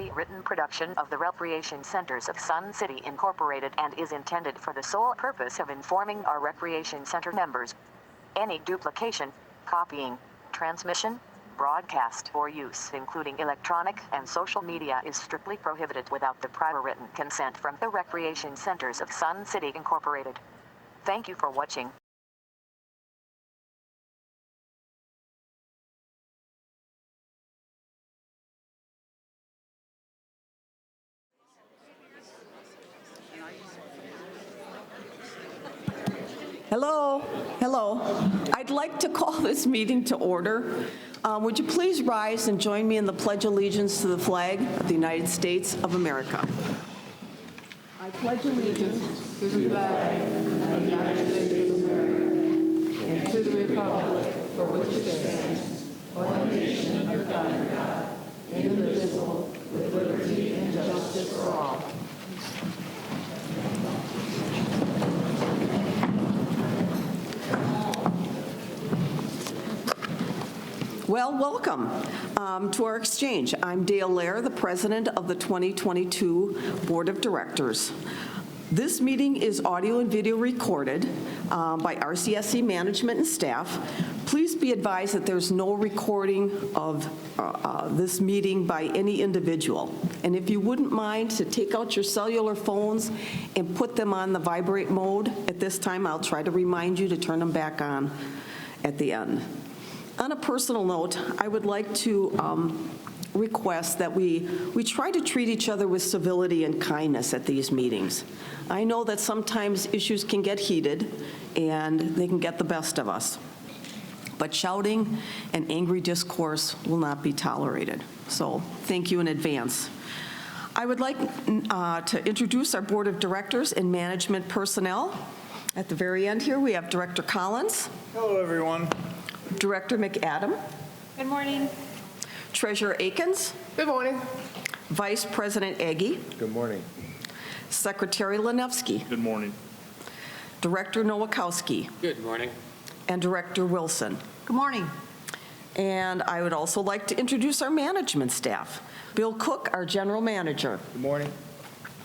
a written production of the Recreation Centers of Sun City Incorporated and is intended for the sole purpose of informing our Recreation Center members. Any duplication, copying, transmission, broadcast, or use, including electronic and social media, is strictly prohibited without the prior written consent from the Recreation Centers of Sun City Incorporated. Thank you for watching. Hello. I'd like to call this meeting to order. Would you please rise and join me in the Pledge of Allegiance to the flag of the United States of America? I pledge allegiance to the flag of the United States of America and to the republic for which it stands, one nation under God, indivisible, with liberty and justice for all. Well, welcome to our exchange. I'm Dale Lair, the president of the 2022 Board of Directors. This meeting is audio and video recorded by RCSC management and staff. Please be advised that there's no recording of this meeting by any individual. And if you wouldn't mind to take out your cellular phones and put them on the vibrate mode at this time, I'll try to remind you to turn them back on at the end. On a personal note, I would like to request that we try to treat each other with civility and kindness at these meetings. I know that sometimes issues can get heated and they can get the best of us, but shouting and angry discourse will not be tolerated. So thank you in advance. I would like to introduce our Board of Directors and management personnel. At the very end here, we have Director Collins. Hello, everyone. Director McAdam. Good morning. Treasurer Akins. Good morning. Vice President Aggie. Good morning. Secretary Lanevsky. Good morning. Director Nowakowski. Good morning. And Director Wilson. Good morning. And I would also like to introduce our management staff. Bill Cook, our General Manager. Good morning.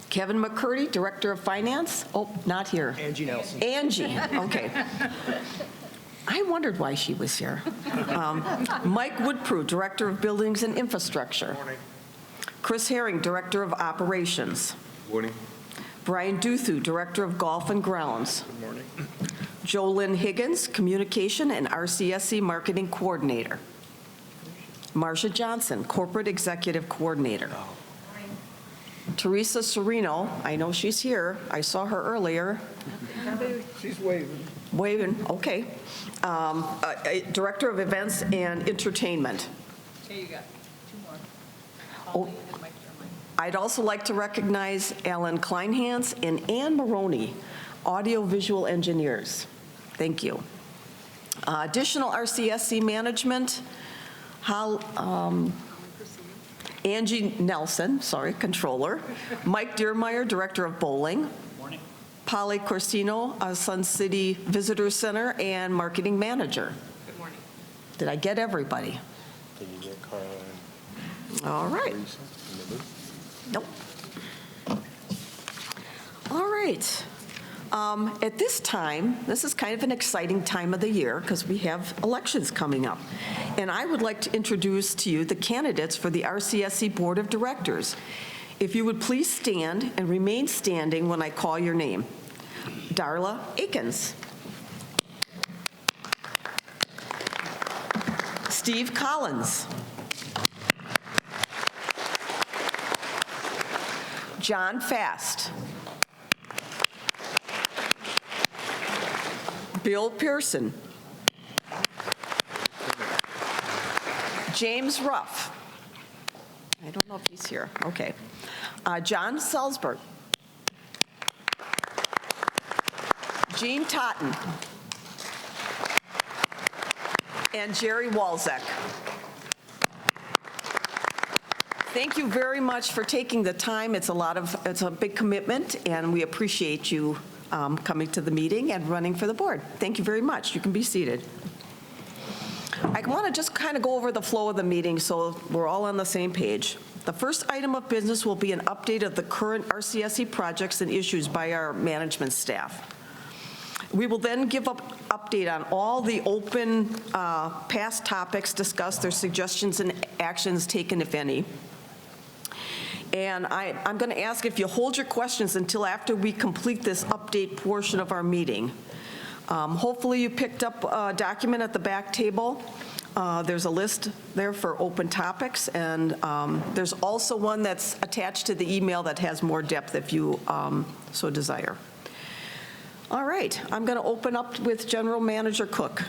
Kevin McCurdy, Director of Finance. Oh, not here. Angie Nelson. Angie, okay. I wondered why she was here. Mike Woodprue, Director of Buildings and Infrastructure. Good morning. Chris Herring, Director of Operations. Good morning. Brian Duthu, Director of Golf and Grounds. Good morning. Jolynn Higgins, Communication and RCSC Marketing Coordinator. Marcia Johnson, Corporate Executive Coordinator. Teresa Serino, I know she's here. I saw her earlier. She's waving. Waving, okay. Director of Events and Entertainment. Here you go. Two more. Oh, I'd also like to recognize Alan Kleinhans and Ann Maroney, Audio-Visual Engineers. Thank you. Additional RCSC management, Angie Nelson, Controller. Mike Diermeyer, Director of Bowling. Morning. Polly Corsino, Sun City Visitor Center and Marketing Manager. Good morning. Did I get everybody? Did you get Carla and All right. Teresa in the booth? Nope. All right. At this time, this is kind of an exciting time of the year because we have elections coming up. And I would like to introduce to you the candidates for the RCSC Board of Directors. If you would please stand and remain standing when I call your name. Darla Akins. Steve Collins. John Fast. Bill Pearson. James Ruff. I don't know if he's here. Okay. John Salzberg. Jean Totten. And Jerry Walzek. Thank you very much for taking the time. It's a big commitment, and we appreciate you coming to the meeting and running for the board. Thank you very much. You can be seated. I want to just kind of go over the flow of the meeting so we're all on the same page. The first item of business will be an update of the current RCSC projects and issues by our management staff. We will then give an update on all the open past topics discussed, their suggestions and actions taken, if any. And I'm going to ask if you hold your questions until after we complete this update portion of our meeting. Hopefully you picked up a document at the back table. There's a list there for open topics, and there's also one that's attached to the email that has more depth if you so desire. All right, I'm going to open up with General Manager Cook.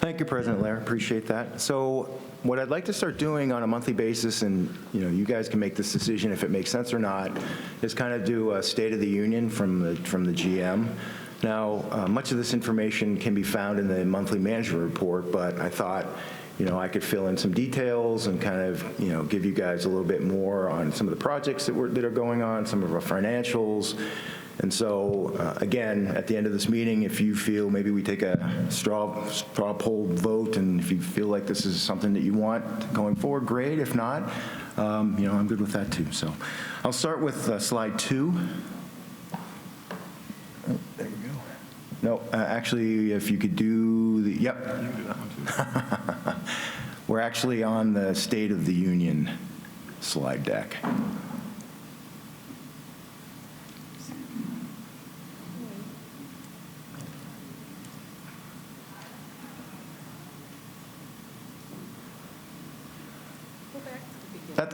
Thank you, President Lair. Appreciate that. So what I'd like to start doing on a monthly basis, and you guys can make this decision if it makes sense or not, is kind of do a State of the Union from the GM. Now, much of this information can be found in the monthly management report, but I thought, I could fill in some details and kind of, give you guys a little bit more on some of the projects that are going on, some of our financials. And so, again, at the end of this meeting, if you feel maybe we take a straw poll vote, and if you feel like this is something that you want going forward, great. If not, I'm good with that too. So I'll start with slide 2. Oh, there we go. No, actually, if you could do the, yep. You can do that one too. We're actually on the State of the Union slide deck.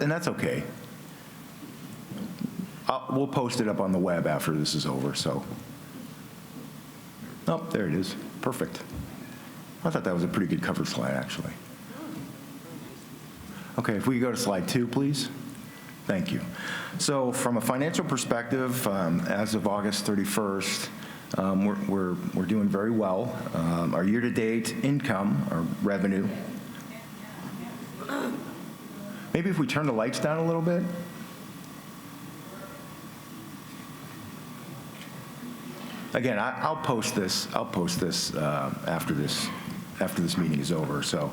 And that's okay. We'll post it up on the web after this is over, so. Oh, there it is. Perfect. I thought that was a pretty good cover slide, actually. Okay, if we could go to slide 2, please. Thank you. So from a financial perspective, as of August 31st, we're doing very well. Our year-to-date income, our revenue, maybe if we turn the lights down a little bit. Again, I'll post this after this meeting is over. So,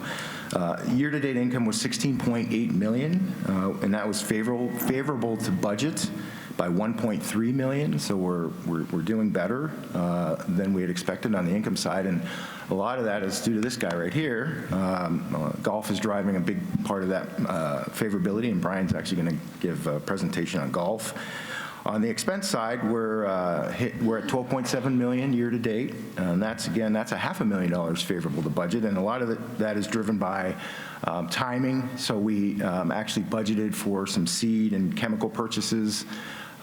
year-to-date income was $16.8 million, and that was favorable to budget by $1.3 million. So we're doing better than we had expected on the income side, and a lot of that is due to this guy right here. Golf is driving a big part of that favorability, and Brian's actually going to give a presentation on golf. On the expense side, we're at $12.7 million year to date, and that's $500,000 favorable to budget, and a lot of that is driven by timing. So we actually budgeted for some seed and chemical purchases,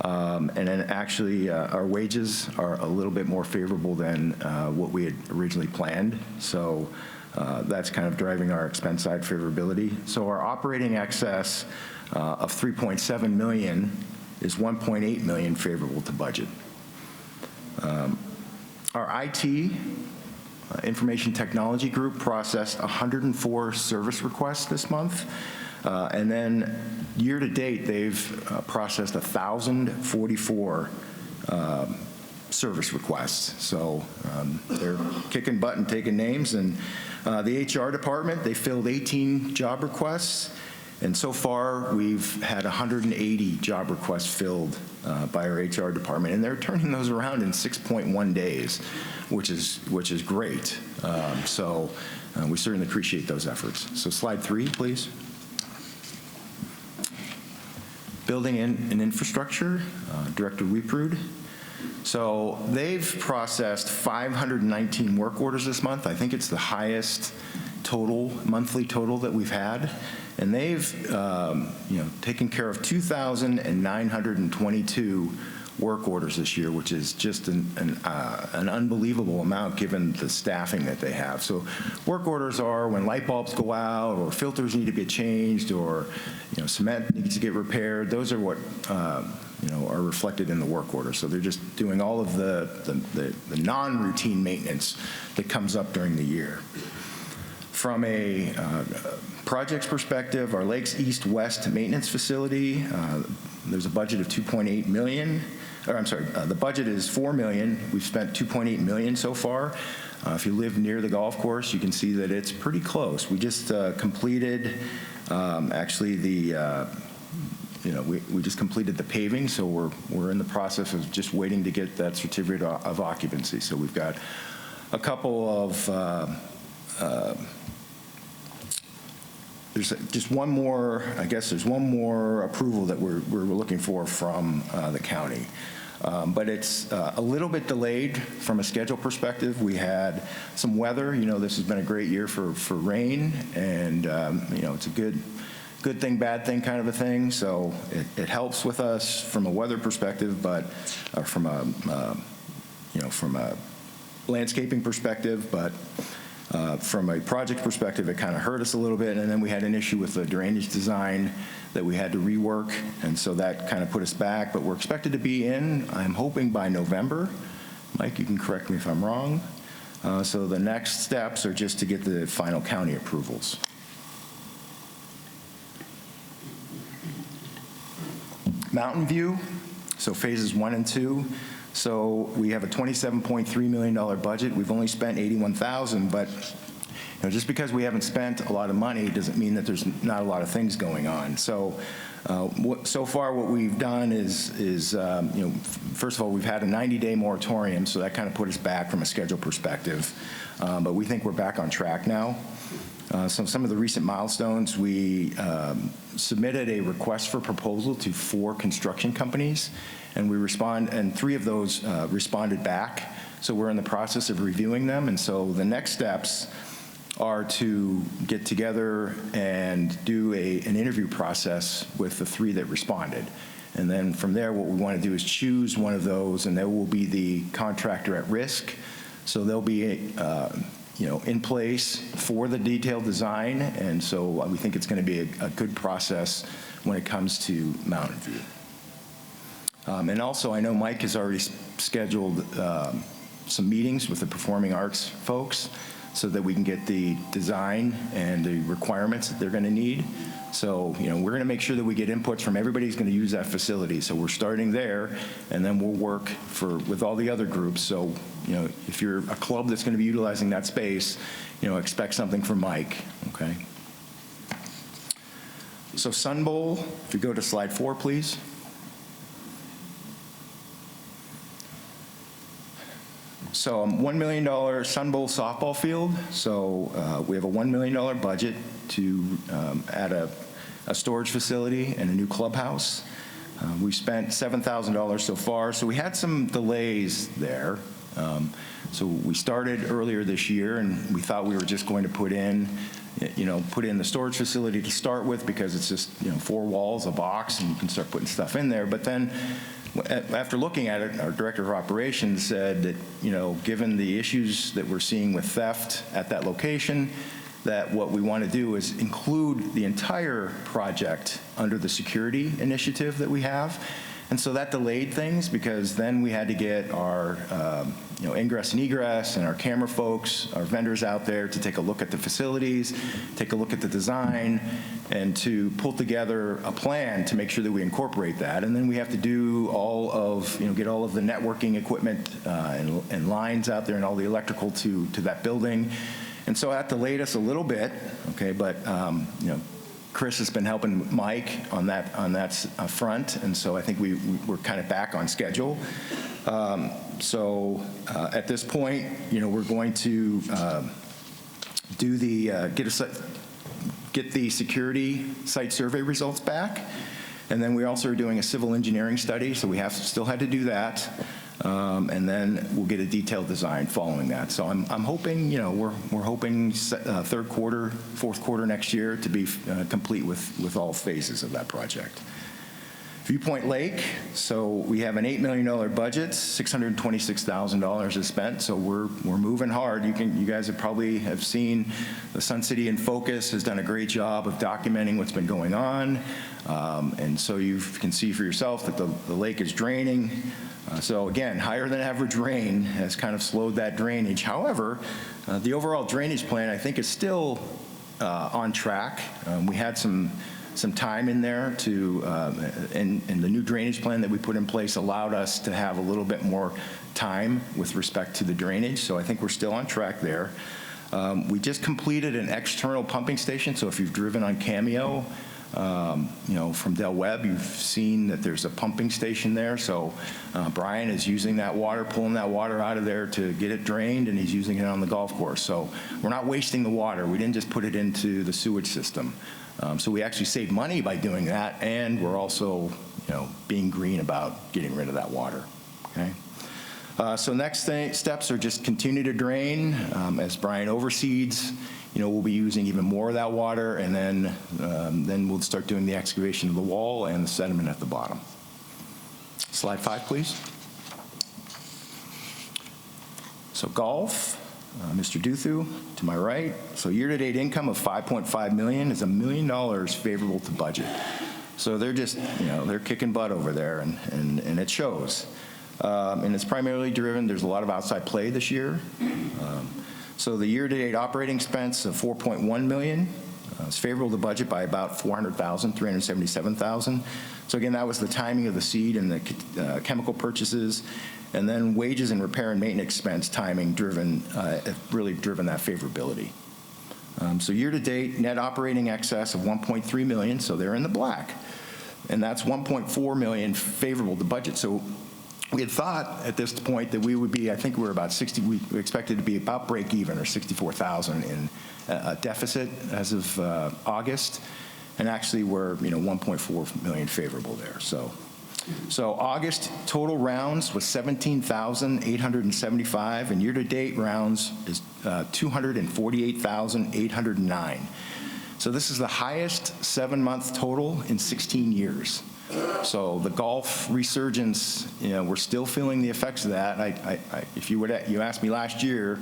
and then actually our wages are a little bit more favorable than what we had originally planned. So that's kind of driving our expense side favorability. So our operating excess of $3.7 million is $1.8 million favorable to budget. Our IT, Information Technology Group, processed 104 service requests this month. And then year to date, they've processed 1,044 service requests. So they're kicking butt and taking names. And the HR department, they filled 18 job requests. And so far, we've had 180 job requests filled by our HR department, and they're turning those around in 6.1 days, which is great. So we certainly appreciate those efforts. So slide 3, please. Building and infrastructure, Director Weeprud. So they've processed 519 work orders this month. I think it's the highest monthly total that we've had. And they've taken care of 2,922 work orders this year, which is just an unbelievable amount given the staffing that they have. So work orders are when light bulbs go out, or filters need to get changed, or cement needs to get repaired. Those are what are reflected in the work order. So they're just doing all of the non-routine maintenance that comes up during the year. From a projects perspective, our Lakes East-West maintenance facility, there's a budget of $2.8 million. The budget is $4 million. We've spent $2.8 million so far. If you live near the golf course, you can see that it's pretty close. We just completed Actually, we just completed the paving, so we're in the process of just waiting to get that certificate of occupancy. So we've got a couple of, there's just one more, I guess there's one more approval that we're looking for from the county. But it's a little bit delayed from a schedule perspective. We had some weather. This has been a great year for rain, and it's a good thing, bad thing kind of a thing. So it helps with us from a weather perspective, but from a landscaping perspective, but from a project perspective, it kind of hurt us a little bit. And then we had an issue with the drainage design that we had to rework, and so that kind of put us back. But we're expected to be in, I'm hoping, by November. Mike, you can correct me if I'm wrong. So the next steps are just to get the final county approvals. Mountain View, so phases 1 and 2. So we have a $27.3 million budget. We've only spent $81,000, but just because we haven't spent a lot of money doesn't mean that there's not a lot of things going on. So so far what we've done is first of all, we've had a 90-day moratorium, so that kind of put us back from a schedule perspective. But we think we're back on track now. So some of the recent milestones, we submitted a request for proposal to 4 construction companies, and and 3 of those responded back. So we're in the process of reviewing them, and so the next steps are to get together and do an interview process with the 3 that responded. And then from there, what we want to do is choose one of those, and they will be the contractor at risk. So they'll be in place for the detailed design, and so we think it's going to be a good process when it comes to Mountain View. And also, I know Mike has already scheduled some meetings with the performing arts folks so that we can get the design and the requirements that they're going to need. So, we're going to make sure that we get inputs from everybody who's going to use that facility. So we're starting there, and then we'll work with all the other groups. So, if you're a club that's going to be utilizing that space, expect something from Mike, okay? So Sun Bowl, if you go to slide 4, please. So $1 million Sun Bowl softball field. So we have a $1 million budget to add a storage facility and a new clubhouse. We spent $7,000 so far. So we had some delays there. So we started earlier this year, and we thought we were just going to put in the storage facility to start with, because it's just 4 walls, a box, and you can start putting stuff in there. But then after looking at it, our director of operations said that, given the issues that we're seeing with theft at that location, that what we want to do is include the entire project under the security initiative that we have. And so that delayed things, because then we had to get our ingress and egress and our camera folks, our vendors out there to take a look at the facilities, take a look at the design, and to pull together a plan to make sure that we incorporate that. And then we have to do get all of the networking equipment and lines out there and all the electrical to that building. And so that delayed us a little bit, okay, but Chris has been helping Mike on that front, and so I think we're kind of back on schedule. So at this point, we're going to get the security site survey results back, and then we also are doing a civil engineering study, so we still had to do that. And then we'll get a detailed design following that. So I'm hoping, we're hoping third quarter, fourth quarter next year to be complete with all phases of that project. Viewpoint Lake, so we have an $8 million budget, $626,000 is spent, so we're moving hard. You guys have seen the Sun City in Focus has done a great job of documenting what's been going on, and so you can see for yourself that the lake is draining. So again, higher than average rain has kind of slowed that drainage. However, the overall drainage plan, I think, is still on track. We had some time in there and the new drainage plan that we put in place allowed us to have a little bit more time with respect to the drainage. So I think we're still on track there. We just completed an external pumping station, so if you've driven on Cameo, from Del Webb, you've seen that there's a pumping station there. So Brian is using that water, pulling that water out of there to get it drained, and he's using it on the golf course. So we're not wasting the water. We didn't just put it into the sewage system. So we actually saved money by doing that, and we're also, being green about getting rid of that water. Okay. So next steps are just continue to drain as Brian oversees. We'll be using even more of that water, and then we'll start doing the excavation of the wall and the sediment at the bottom. Slide 5, please. So golf, Mr. Duthu to my right. So year-to-date income of $5.5 million is $1 million favorable to budget. So they're just, they're kicking butt over there, and it shows. And it's primarily driven, there's a lot of outside play this year. So the year-to-date operating expense of $4.1 million is favorable to budget by about $400,000, $377,000. So again, that was the timing of the seed and the chemical purchases, and then wages and repair and maintenance expense timing really driven that favorability. So year-to-date net operating excess of $1.3 million, so they're in the black, and that's $1.4 million favorable to budget. So we had thought at this point that we would be, I think we were about 60, we expected to be about break even, or 64,000 in a deficit as of August, and actually we're 1.4 million favorable there. So August total rounds was 17,875, and year-to-date rounds is 248,809. So this is the highest 7-month total in 16 years. So the golf resurgence, we're still feeling the effects of that. If you asked me last year,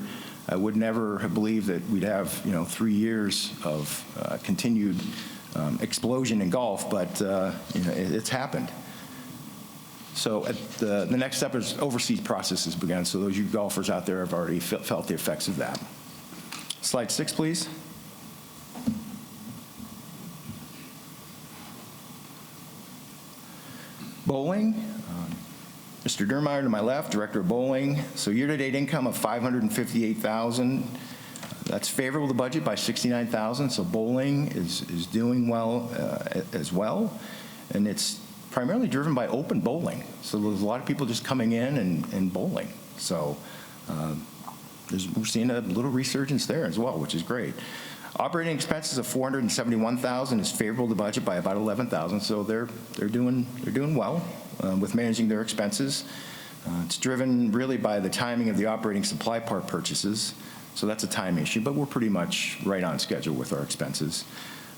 I would never have believed that we'd have 3 years of continued explosion in golf, but it's happened. So the next step is overseas process has begun. So those you golfers out there have already felt the effects of that. Slide 6, please. Bowling, Mr. Dermeyer to my left, Director of Bowling. So year-to-date income of $558,000. That's favorable to budget by $69,000. So bowling is doing well as well, and it's primarily driven by open bowling. So there's a lot of people just coming in and bowling. So we're seeing a little resurgence there as well, which is great. Operating expenses of $471,000 is favorable to budget by about $11,000, so they're doing well with managing their expenses. It's driven really by the timing of the operating supply part purchases, so that's a time issue, but we're pretty much right on schedule with our expenses.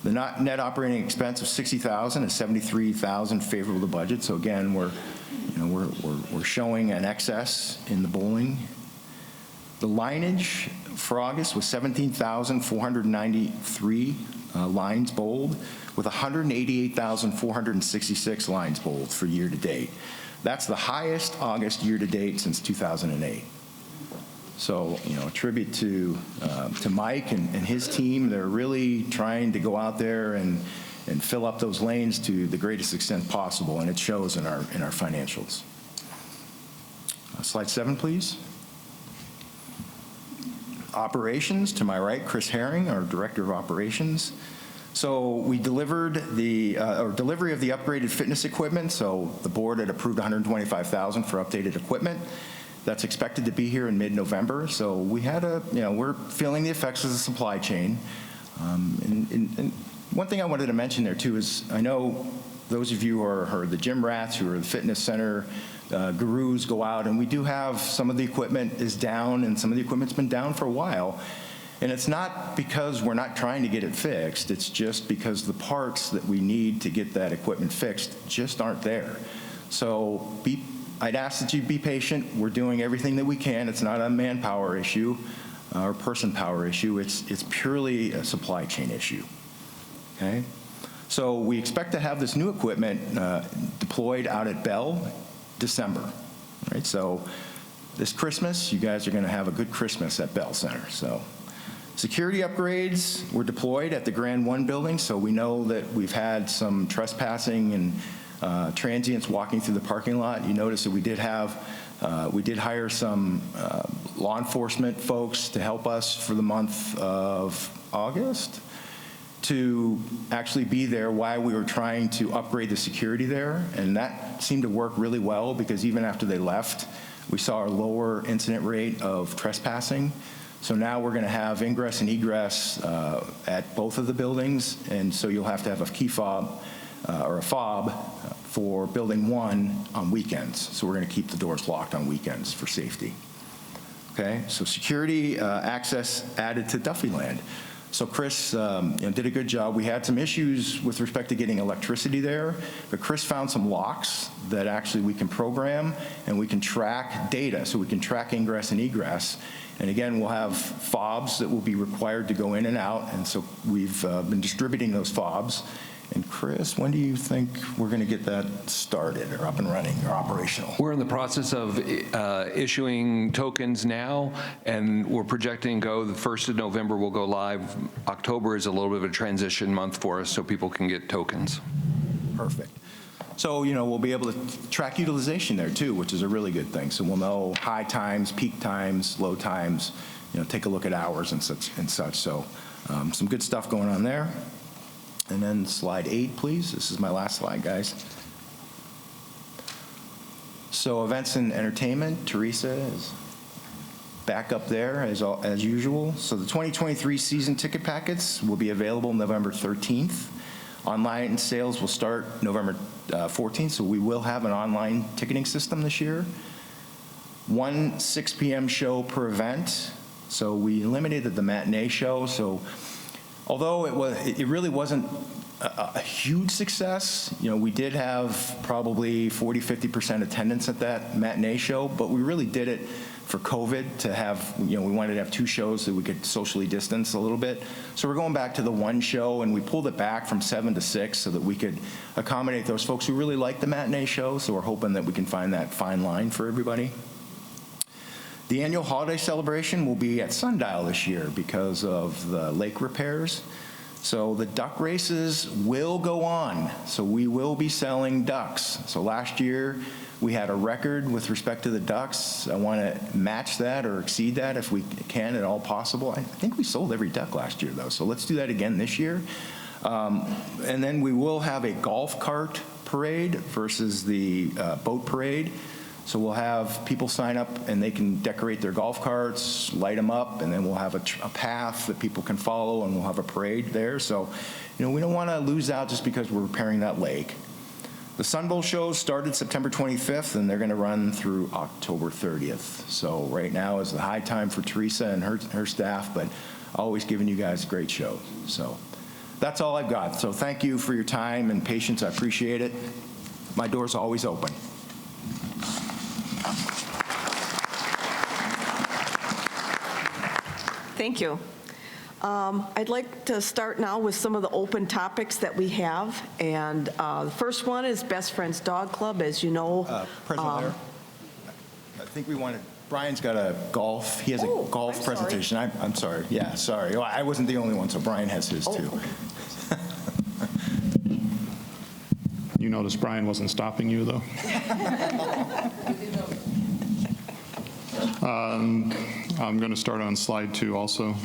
The net operating expense of $60,000 is $73,000 favorable to budget, so again, we're showing an excess in the bowling. The lineage for August was 17,493 lines bowled, with 188,466 lines bowled for year to date. That's the highest August year to date since 2008. So, a tribute to Mike and his team. They're really trying to go out there and fill up those lanes to the greatest extent possible, and it shows in our financials. Slide 7, please. Operations, to my right, Chris Herring, our Director of Operations. So we delivered the delivery of the upgraded fitness equipment. So the board had approved $125,000 for updated equipment. That's expected to be here in mid-November. So we had we're feeling the effects of the supply chain. And one thing I wanted to mention there too is, I know those of you who are the gym rats, who are the fitness center gurus, go out, and we do have some of the equipment is down, and some of the equipment's been down for a while. And it's not because we're not trying to get it fixed, it's just because the parts that we need to get that equipment fixed just aren't there. So I'd ask that you be patient. We're doing everything that we can. It's not a manpower issue or person power issue. It's purely a supply chain issue. Okay? So we expect to have this new equipment deployed out at Bell December. Right? So this Christmas, you guys are going to have a good Christmas at Bell Center. So security upgrades were deployed at the Grand One building, so we know that we've had some trespassing and transients walking through the parking lot. You notice that we did have We did hire some law enforcement folks to help us for the month of August to actually be there while we were trying to upgrade the security there. And that seemed to work really well because even after they left, we saw a lower incident rate of trespassing. So now we're going to have ingress and egress at both of the buildings. And so you'll have to have a key fob or a fob for building 1 on weekends. So we're going to keep the doors locked on weekends for safety. Okay, so security access added to Duffyland. So Chris did a good job. We had some issues with respect to getting electricity there, but Chris found some locks that actually we can program and we can track data. So we can track ingress and egress. And again, we'll have fobs that will be required to go in and out. And so we've been distributing those fobs. And Chris, when do you think we're going to get that started or up and running or operational? We're in the process of issuing tokens now, and we're projecting go the 1st of November will go live. October is a little bit of a transition month for us so people can get tokens. Perfect. So, we'll be able to track utilization there too, which is a really good thing. So we'll know high times, peak times, low times, take a look at hours and such. So some good stuff going on there. And then slide 8, please. This is my last slide, guys. So events and entertainment, Teresa is back up there as usual. So the 2023 season ticket packets will be available November 13th. Online sales will start November 14th, so we will have an online ticketing system this year. 1 6 p.m. show per event. So we eliminated the matinee show. So although it really wasn't a huge success, we did have probably 40–50% attendance at that matinee show, but we really did it for COVID to have, we wanted to have 2 shows that we could socially distance a little bit. So we're going back to the 1 show, and we pulled it back from 7 to 6 so that we could accommodate those folks who really like the matinee show. So we're hoping that we can find that fine line for everybody. The annual holiday celebration will be at Sundial this year because of the lake repairs. So the duck races will go on. So we will be selling ducks. So last year we had a record with respect to the ducks. I want to match that or exceed that if we can at all possible. I think we sold every duck last year though. So let's do that again this year. And then we will have a golf cart parade versus the boat parade. So we'll have people sign up and they can decorate their golf carts, light them up, and then we'll have a path that people can follow, and we'll have a parade there. So, we don't want to lose out just because we're repairing that lake. The Sun Bowl shows started September 25th, and they're going to run through October 30th. So right now is the high time for Teresa and her staff, but always giving you guys a great show. So that's all I've got. So thank you for your time and patience. I appreciate it. My door's always open. Thank you. I'd like to start now with some of the open topics that we have. And the first one is Best Friends Dog Club, as you know. President Lair, I think Brian's got a golf, he has a golf I'm presentation. I'm sorry. Yeah, sorry. Well, I wasn't the only one, so Brian has his too. You notice Brian wasn't stopping you, though. I'm going to start on slide 2 also.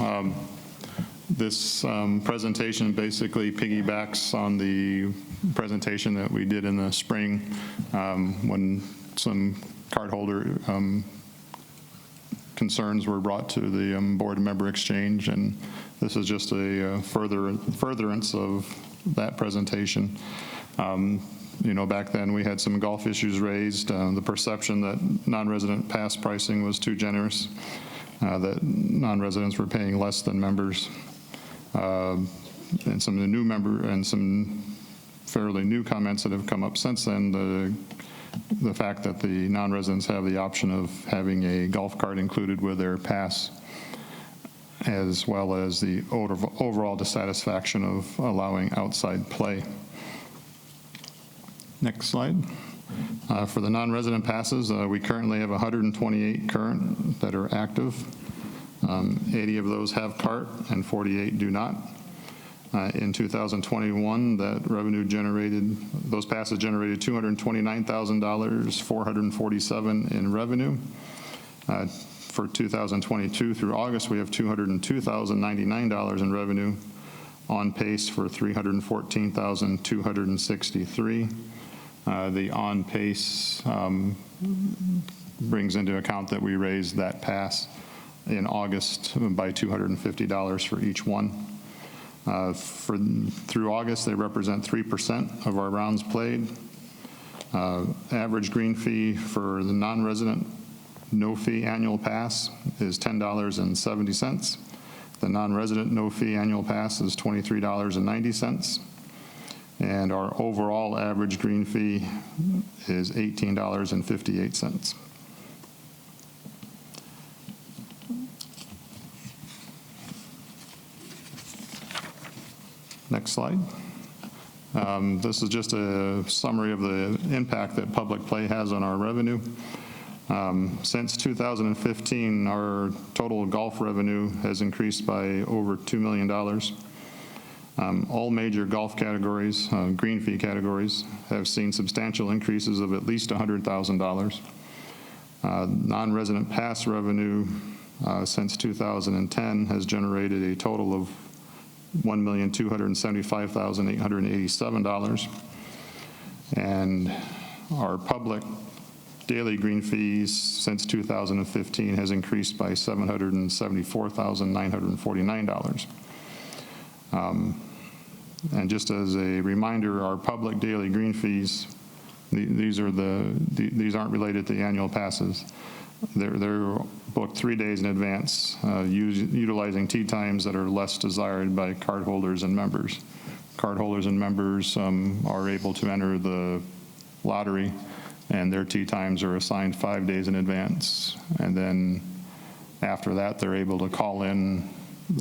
This presentation basically piggybacks on the presentation that we did in the spring when some cardholder concerns were brought to the board member exchange, and this is just a furtherance of that presentation. Back then we had some golf issues raised, the perception that non-resident pass pricing was too generous, that non-residents were paying less than members, and some of the some fairly new comments that have come up since then, the fact that the non-residents have the option of having a golf cart included with their pass, as well as the overall dissatisfaction of allowing outside play. Next slide. For the non-resident passes, we currently have 128 current that are active. 80 of those have cart and 48 do not. In 2021, that revenue generated, those passes generated $229,447 in revenue. For 2022 through August, we have $202,099 in revenue, on pace for $314,263. The on pace brings into account that we raised that pass in August by $250 for each one. Through August, they represent 3% of our rounds played. Average green fee for the non-resident no-fee annual pass is $10.70. The non-resident no-fee annual pass is $23.90. And our overall average green fee is $18.58. Next slide. This is just a summary of the impact that public play has on our revenue. Since 2015, our total golf revenue has increased by over $2 million. All major golf categories, green fee categories, have seen substantial increases of at least $100,000. Non-resident pass revenue since 2010 has generated a total of $1,275,887. And our public daily green fees since 2015 has increased by $774,949. And just as a reminder, our public daily green fees, these aren't related to annual passes. They're booked 3 days in advance, utilizing tee times that are less desired by cardholders and members. Cardholders and members are able to enter the lottery, and their tee times are assigned 5 days in advance. And then after that, they're able to call in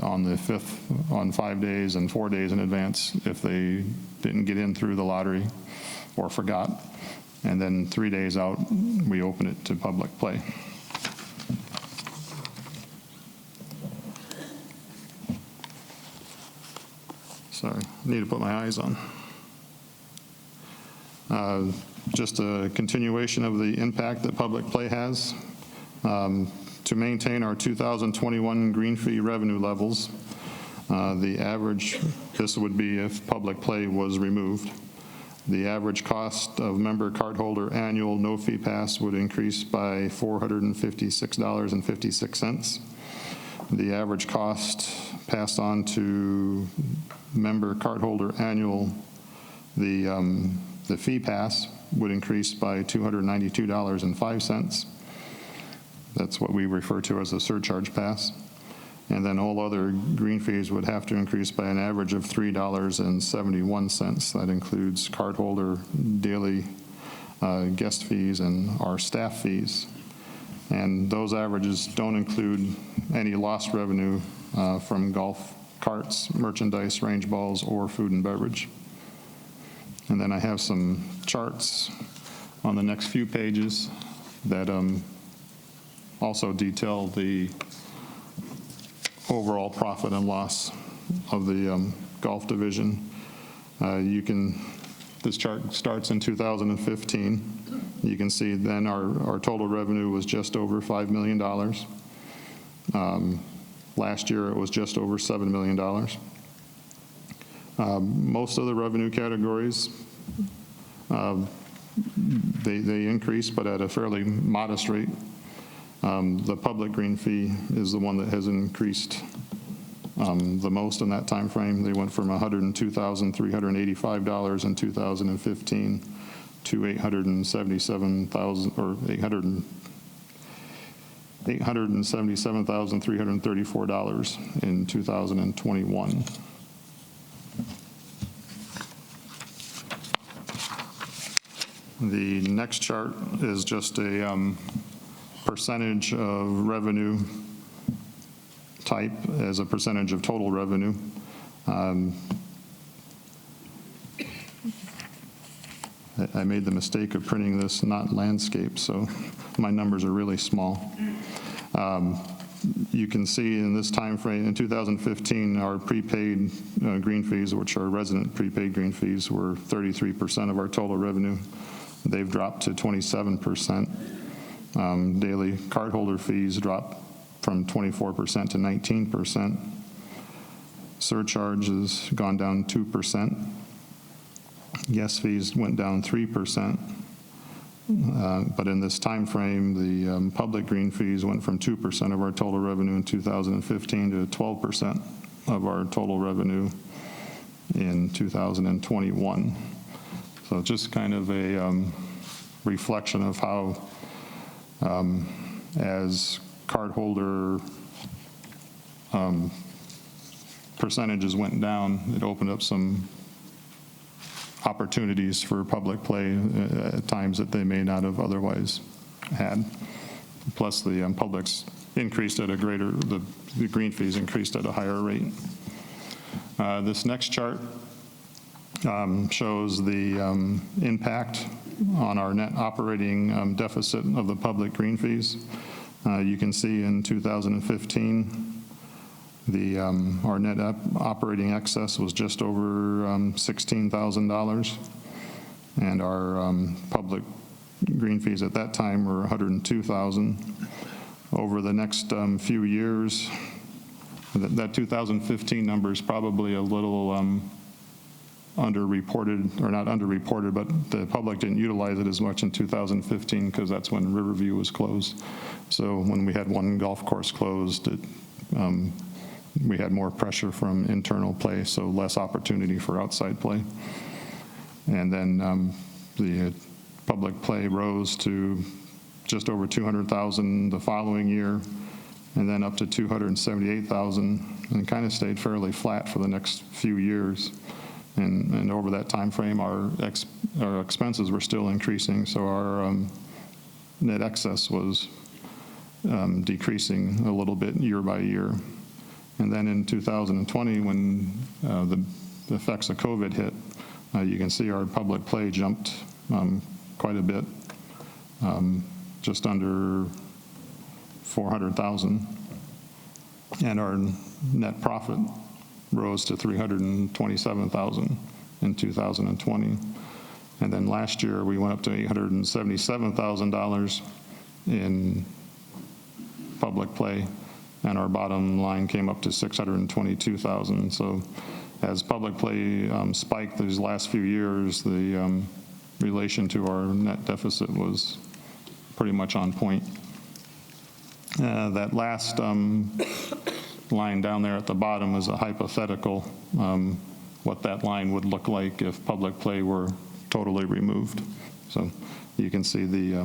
on the 5th, on 5 days and 4 days in advance if they didn't get in through the lottery or forgot. And then 3 days out, we open it to public play. Sorry, I need to put my eyes on. Just a continuation of the impact that public play has. To maintain our 2021 green fee revenue levels, the average, this would be if public play was removed, the average cost of member cardholder annual no-fee pass would increase by $456.56. The average cost passed on to member cardholder annual, the fee pass would increase by $292.05. That's what we refer to as a surcharge pass. And then all other green fees would have to increase by an average of $3.71. That includes cardholder daily guest fees and our staff fees. And those averages don't include any lost revenue from golf carts, merchandise, range balls, or food and beverage. And then I have some charts on the next few pages that also detail the overall profit and loss of the golf division. This chart starts in 2015. You can see then our total revenue was just over $5 million. Last year it was just over $7 million. Most of the revenue categories, they increase, but at a fairly modest rate. The public green fee is the one that has increased the most in that time frame. They went from $102,385 in 2015 to $877,334 in 2021. The next chart is just a percentage of revenue type as a percentage of total revenue. I made the mistake of printing this not landscape, so my numbers are really small. You can see in this time frame, in 2015, our prepaid green fees, which are resident prepaid green fees, were 33% of our total revenue. They've dropped to 27%. Daily cardholder fees dropped from 24% to 19%. Surcharge has gone down 2%. Guest fees went down 3%. But in this time frame, the public green fees went from 2% of our total revenue in 2015 to 12% of our total revenue in 2021. So just kind of a reflection of how, as cardholder percentages went down, it opened up some opportunities for public play at times that they may not have otherwise had. Plus, the publics increased at a greater, the green fees increased at a higher rate. This next chart shows the impact on our net operating deficit of the public green fees. You can see in 2015, our net operating excess was just over $16,000, and our public green fees at that time were $102,000. Over the next few years, that 2015 number is probably a little underreported, or not underreported, but the public didn't utilize it as much in 2015 because that's when Riverview was closed. So when we had one golf course closed, we had more pressure from internal play, so less opportunity for outside play. And then the public play rose to just over $200,000 the following year, and then up to $278,000, and kind of stayed fairly flat for the next few years. And over that time frame, our expenses were still increasing, so our net excess was decreasing a little bit year by year. And then in 2020, when the effects of COVID hit, you can see our public play jumped quite a bit, just under $400,000. And our net profit rose to $327,000 in 2020. And then last year, we went up to $877,000 in public play, and our bottom line came up to $622,000. So as public play spiked these last few years, the relation to our net deficit was pretty much on point. That last line down there at the bottom is a hypothetical, what that line would look like if public play were totally removed. So you can see the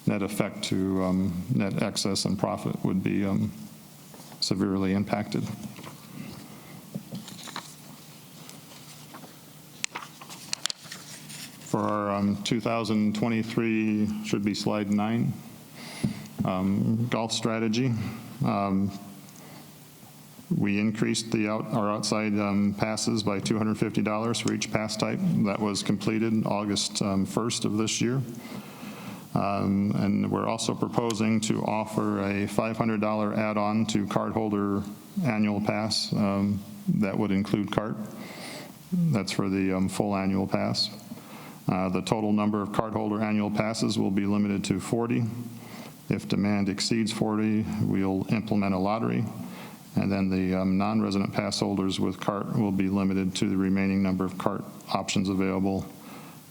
net effect to net excess and profit would be severely impacted. For our 2023, should be slide 9, golf strategy. We increased our outside passes by $250 for each pass type. That was completed August 1st of this year. And we're also proposing to offer a $500 add-on to cardholder annual pass that would include cart. That's for the full annual pass. The total number of cardholder annual passes will be limited to 40. If demand exceeds 40, we'll implement a lottery. And then the non-resident pass holders with cart will be limited to the remaining number of cart options available,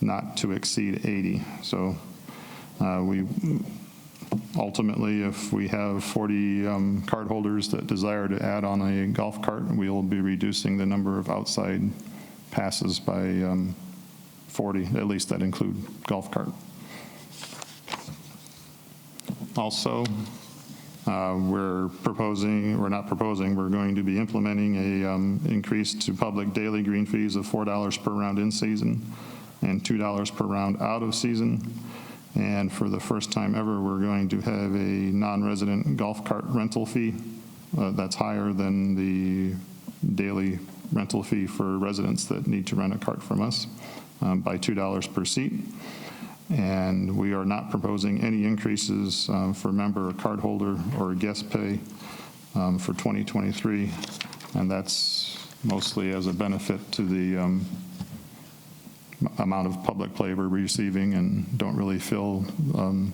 not to exceed 80. So we ultimately, if we have 40 card holders that desire to add on a golf cart, we'll be reducing the number of outside passes by 40, at least that include golf cart. Also, we're going to be implementing a increase to public daily green fees of $4 per round in season and $2 per round out of season. And for the first time ever, we're going to have a non-resident golf cart rental fee that's higher than the daily rental fee for residents that need to rent a cart from us by $2 per seat. And we are not proposing any increases for member or cardholder or guest pay for 2023. And that's mostly as a benefit to the amount of public play we're receiving, and don't really feel an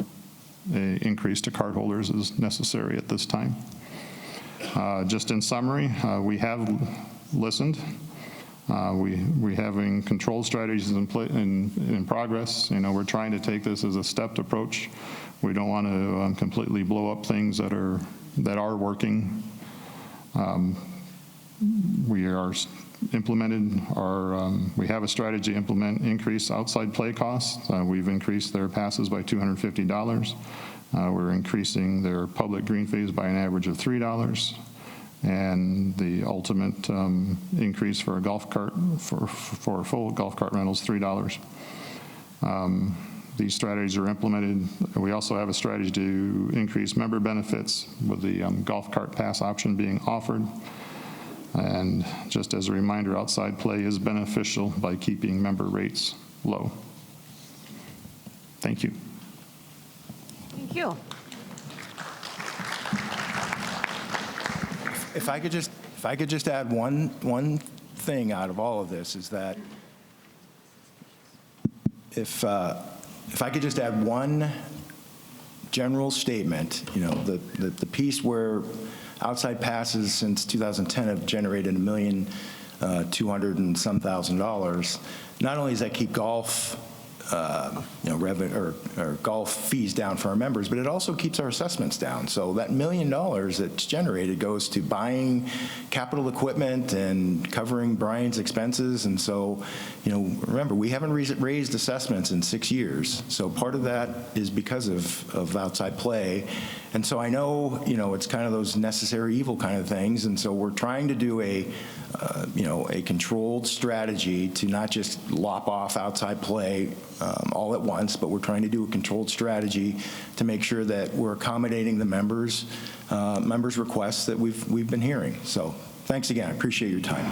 increase to cardholders is necessary at this time. Just in summary, we have listened. We having control strategies in progress. You know, we're trying to take this as a stepped approach. We don't want to completely blow up things that are working. We are implemented our, we have a strategy to implement increase outside play costs. We've increased their passes by $250. We're increasing their public green fees by an average of $3. And the ultimate increase for a golf cart, for full golf cart rentals, $3. These strategies are implemented. We also have a strategy to increase member benefits with the golf cart pass option being offered. And just as a reminder, outside play is beneficial by keeping member rates low. Thank you. Thank you. If I could just add one thing out of all of this, is that if I could just add one general statement, you know, the piece where outside passes since 2010 have generated $1,200,000 and some thousand. Not only does that keep golf revenue or golf fees down for our members, but it also keeps our assessments down. So that $1 million that's generated goes to buying capital equipment and covering Brian's expenses. And so, you know, remember, we haven't raised assessments in 6 years. So part of that is because of outside play. And so I know, you know, it's kind of those necessary evil kind of things. And so we're trying to do a controlled strategy to not just lop off outside play all at once, but we're trying to do a controlled strategy to make sure that we're accommodating the members' requests that we've been hearing. So thanks again. I appreciate your time.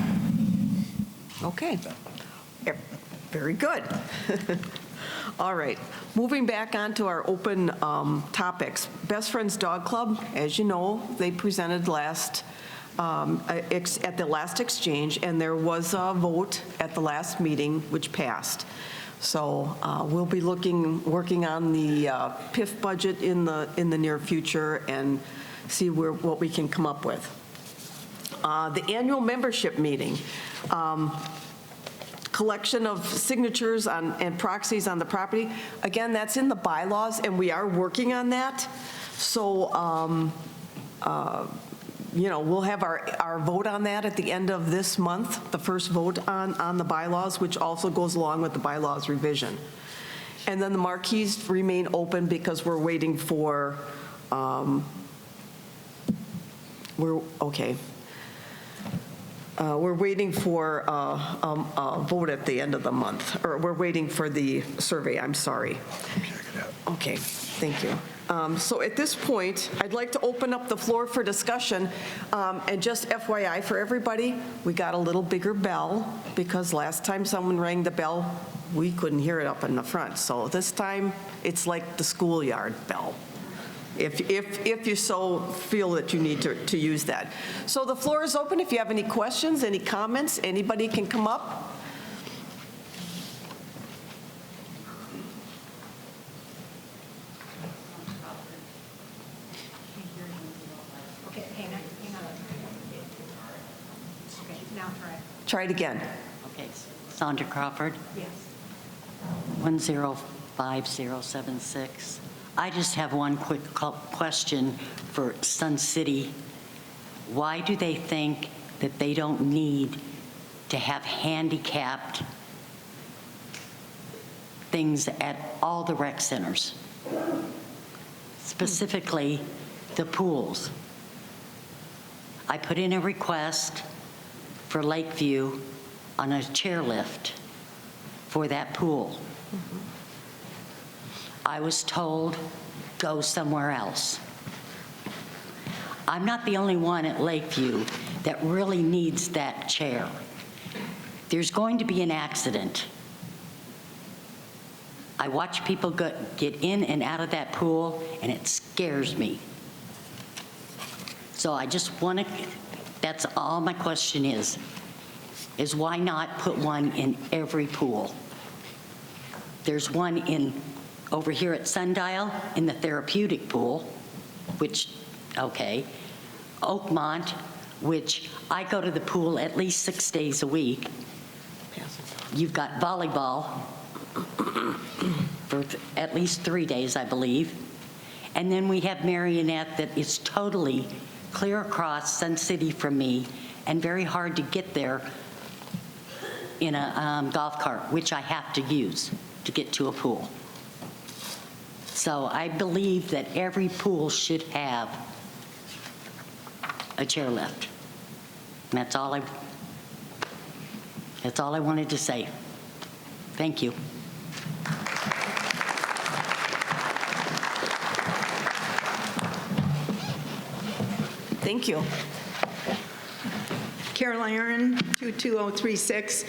Okay. Very good. All right. Moving back on to our open topics. Best Friends Dog Club, as you know, they presented at the last exchange, and there was a vote at the last meeting which passed. So we'll be working on the PIF budget in the near future and see what we can come up with. The annual membership meeting. Collection of signatures and proxies on the property. Again, that's in the bylaws, and we are working on that. So, you know, we'll have our vote on that at the end of this month, the first vote on the bylaws, which also goes along with the bylaws revision. And then the marquees remain open because we're waiting for, we're waiting for a vote at the end of the month, or we're waiting for the survey, I'm sorry. Okay, thank you. So at this point, I'd like to open up the floor for discussion. And just FYI for everybody, we got a little bigger bell because last time someone rang the bell, we couldn't hear it up in the front. So this time, it's like the schoolyard bell, if you so feel that you need to use that. So the floor is open. If you have any questions, any comments, anybody can come up. Okay, hang on. Okay, now try. Try it again. Okay, Sandra Crawford, Yes. 105076. I just have one quick question for Sun City. Why do they think that they don't need to have handicapped things at all the rec centers? Specifically, the pools. I put in a request for Lakeview on a chairlift for that pool. I was told, go somewhere else. I'm not the only one at Lakeview that really needs that chair. There's going to be an accident. I watch people get in and out of that pool, and it scares me. So I just want to, that's all my question is why not put one in every pool? There's one over here at Sundial in the therapeutic pool, which, okay. Oakmont, which I go to the pool at least 6 days a week. You've got volleyball for at least 3 days, I believe. And then we have Marionette that is totally clear across Sun City from me and very hard to get there in a golf cart, which I have to use to get to a pool. So I believe that every pool should have a chairlift. And that's all I wanted to say. Thank you. Thank you. Carol Aaron, 22036.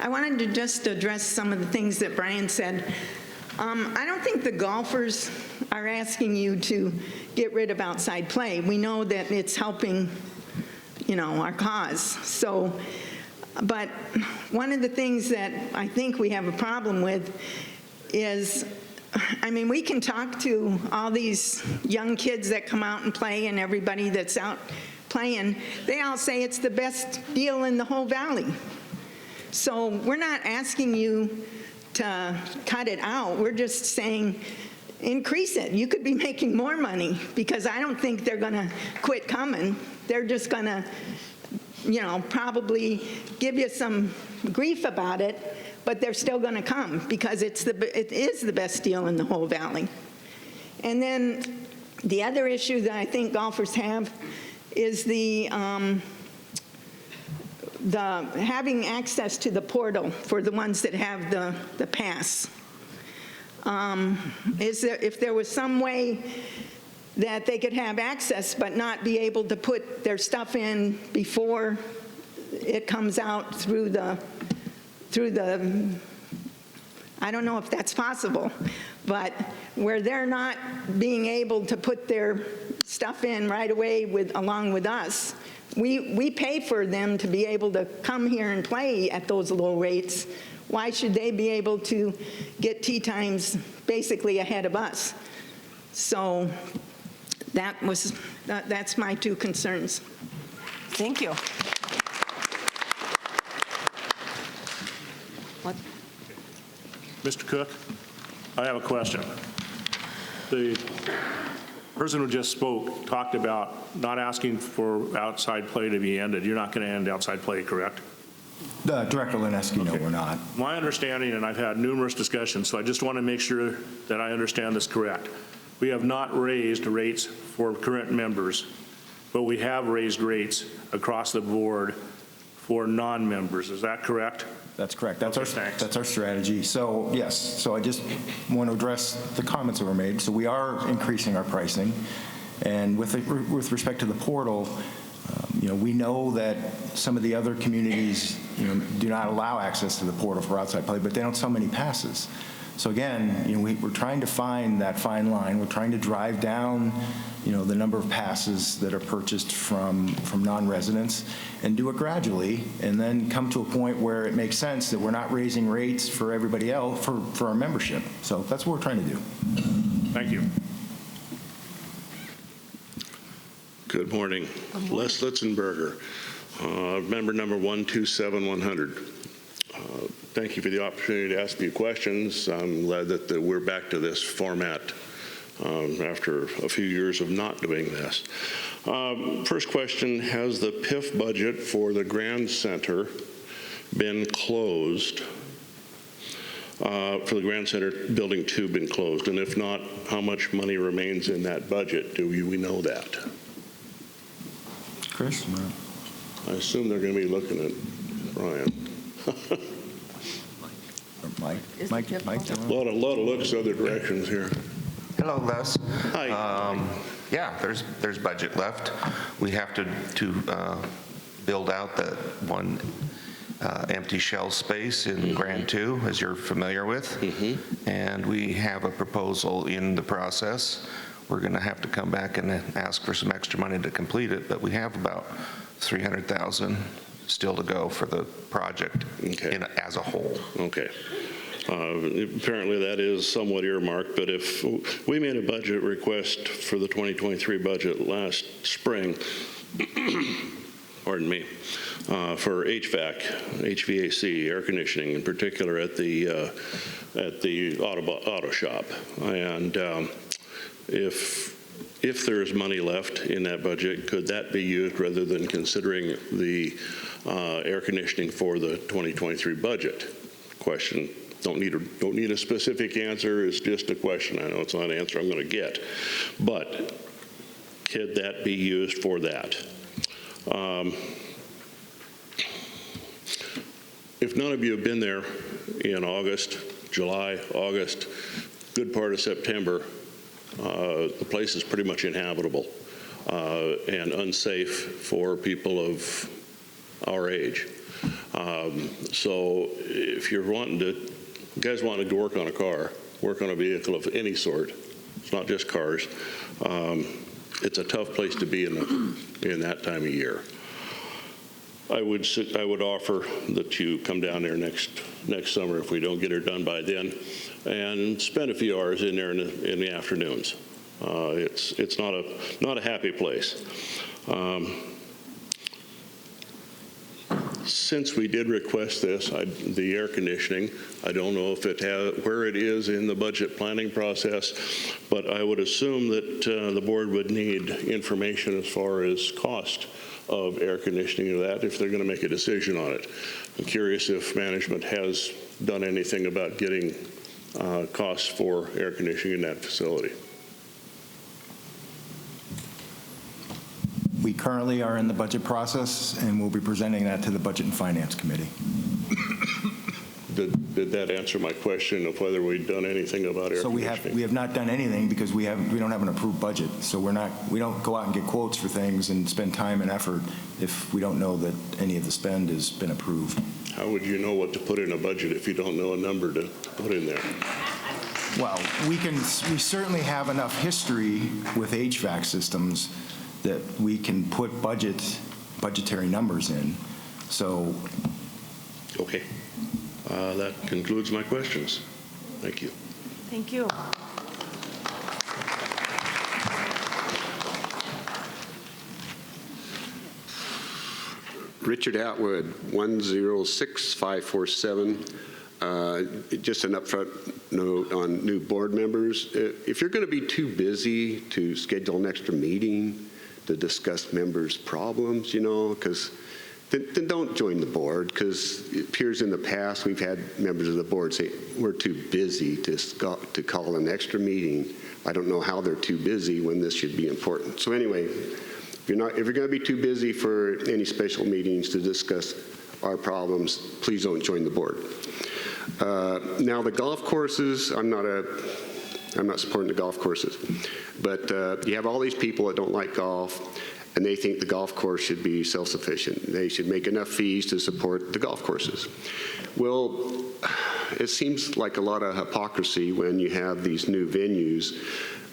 I wanted to just address some of the things that Brian said. I don't think the golfers are asking you to get rid of outside play. We know that it's helping, our cause. So, but one of the things that I think we have a problem with is, we can talk to all these young kids that come out and play and everybody that's out playing. They all say it's the best deal in the whole valley. So we're not asking you to cut it out. We're just saying increase it. You could be making more money because I don't think they're going to quit coming. They're just going to, probably give you some grief about it, but they're still going to come because it is the best deal in the whole valley. And then the other issue that I think golfers have is the having access to the portal for the ones that have the pass. If there was some way that they could have access but not be able to put their stuff in before it comes out through the, I don't know if that's possible, but where they're not being able to put their stuff in right away along with us, we pay for them to be able to come here and play at those low rates. Why should they be able to get tee times basically ahead of us? So that's my two concerns. Thank you. Mr. Cook, I have a question. The person who just spoke talked about not asking for outside play to be ended. You're not going to end outside play, correct? Director Lineski, no, Okay. we're not. My understanding, and I've had numerous discussions, so I just want to make sure that I understand this correct. We have not raised rates for current members, but we have raised rates across the board for non-members. Is that correct? That's correct. That's Okay, thanks. that's our strategy. So yes, so I just want to address the comments that were made. So we are increasing our pricing, and with respect to the portal, we know that some of the other communities, do not allow access to the portal for outside play, but they don't sell many passes. So again, we're trying to find that fine line. We're trying to drive down, the number of passes that are purchased from non-residents and do it gradually, and then come to a point where it makes sense that we're not raising rates for everybody else, for our membership. So that's what we're trying to do. Thank you. Good morning. Les Litzenberger, member number 127100. Thank you for the opportunity to ask you questions. I'm glad that we're back to this format after a few years of not doing this. First question, has the PIF budget for the Grand Center been closed? For the Grand Center Building 2 been closed? And if not, how much money remains in that budget? Do we know that? Chris? I assume they're going to be looking at Brian. Mike? A lot of looks other directions here. Hello, Les. Hi. Yeah, there's budget left. We have to build out the one empty shell space in Grand 2, as you're familiar with. And we have a proposal in the process. We're going to have to come back and ask for some extra money to complete it, but we have about $300,000 still to go for the project as a whole. Okay. Apparently that is somewhat earmarked, but if we made a budget request for the 2023 budget last spring, pardon me, for HVAC, air conditioning in particular at the auto shop. And if there is money left in that budget, could that be used rather than considering the air conditioning for the 2023 budget? Question. Don't need a specific answer. It's just a question. I know it's not an answer I'm going to get, but could that be used for that? If none of you have been there in August, July, August, good part of September, the place is pretty much inhabitable and unsafe for people of our age. So if you're guys wanting to work on a car, work on a vehicle of any sort, it's not just cars, it's a tough place to be in that time of year. I would offer that you come down there next summer if we don't get her done by then, and spend a few hours in there in the afternoons. It's not a happy place. Since we did request this, the air conditioning, I don't know if where it is in the budget planning process, but I would assume that the board would need information as far as cost of air conditioning of that if they're going to make a decision on it. I'm curious if management has done anything about getting costs for air conditioning in that facility. We currently are in the budget process, and we'll be presenting that to the Budget and Finance Committee. Did that answer my question of whether we've done anything about air conditioning? So we have not done anything because we don't have an approved budget. So we don't go out and get quotes for things and spend time and effort if we don't know that any of the spend has been approved. How would you know what to put in a budget if you don't know a number to put in there? Well, we certainly have enough history with HVAC systems that we can put budgetary numbers in. So. Okay. That concludes my questions. Thank you. Thank you. Richard Atwood, 106547. Just an upfront note on new board members. If you're going to be too busy to schedule an extra meeting to discuss members' problems, because then don't join the board, because it appears in the past we've had members of the board say, we're too busy to call an extra meeting. I don't know how they're too busy when this should be important. So anyway, if you're going to be too busy for any special meetings to discuss our problems, please don't join the board. Now the golf courses, I'm not supporting the golf courses, but you have all these people that don't like golf, and they think the golf course should be self-sufficient. They should make enough fees to support the golf courses. Well, it seems like a lot of hypocrisy when you have these new venues,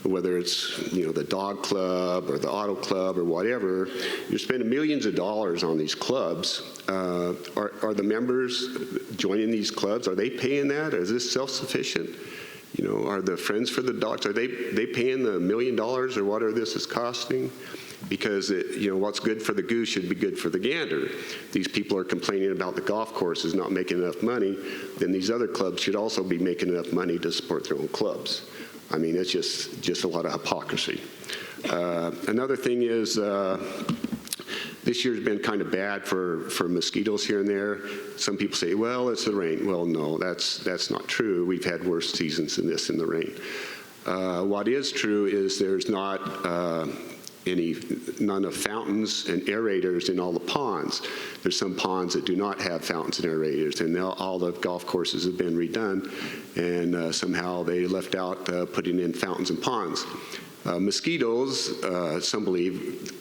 whether it's the dog club or the auto club or whatever. You're spending millions of dollars on these clubs. Are the members joining these clubs? Are they paying that? Is this self-sufficient? Are the Friends for the Dogs, are they paying the $1 million or whatever this is costing? Because what's good for the goose should be good for the gander. These people are complaining about the golf courses not making enough money. Then these other clubs should also be making enough money to support their own clubs. I mean, it's just a lot of hypocrisy. Another thing is this year's been kind of bad for mosquitoes here and there. Some people say, well, it's the rain. Well, no, that's not true. We've had worse seasons than this in the rain. What is true is there's none of fountains and aerators in all the ponds. There's some ponds that do not have fountains and aerators, and now all the golf courses have been redone, and somehow they left out putting in fountains and ponds. Mosquitoes, some believe,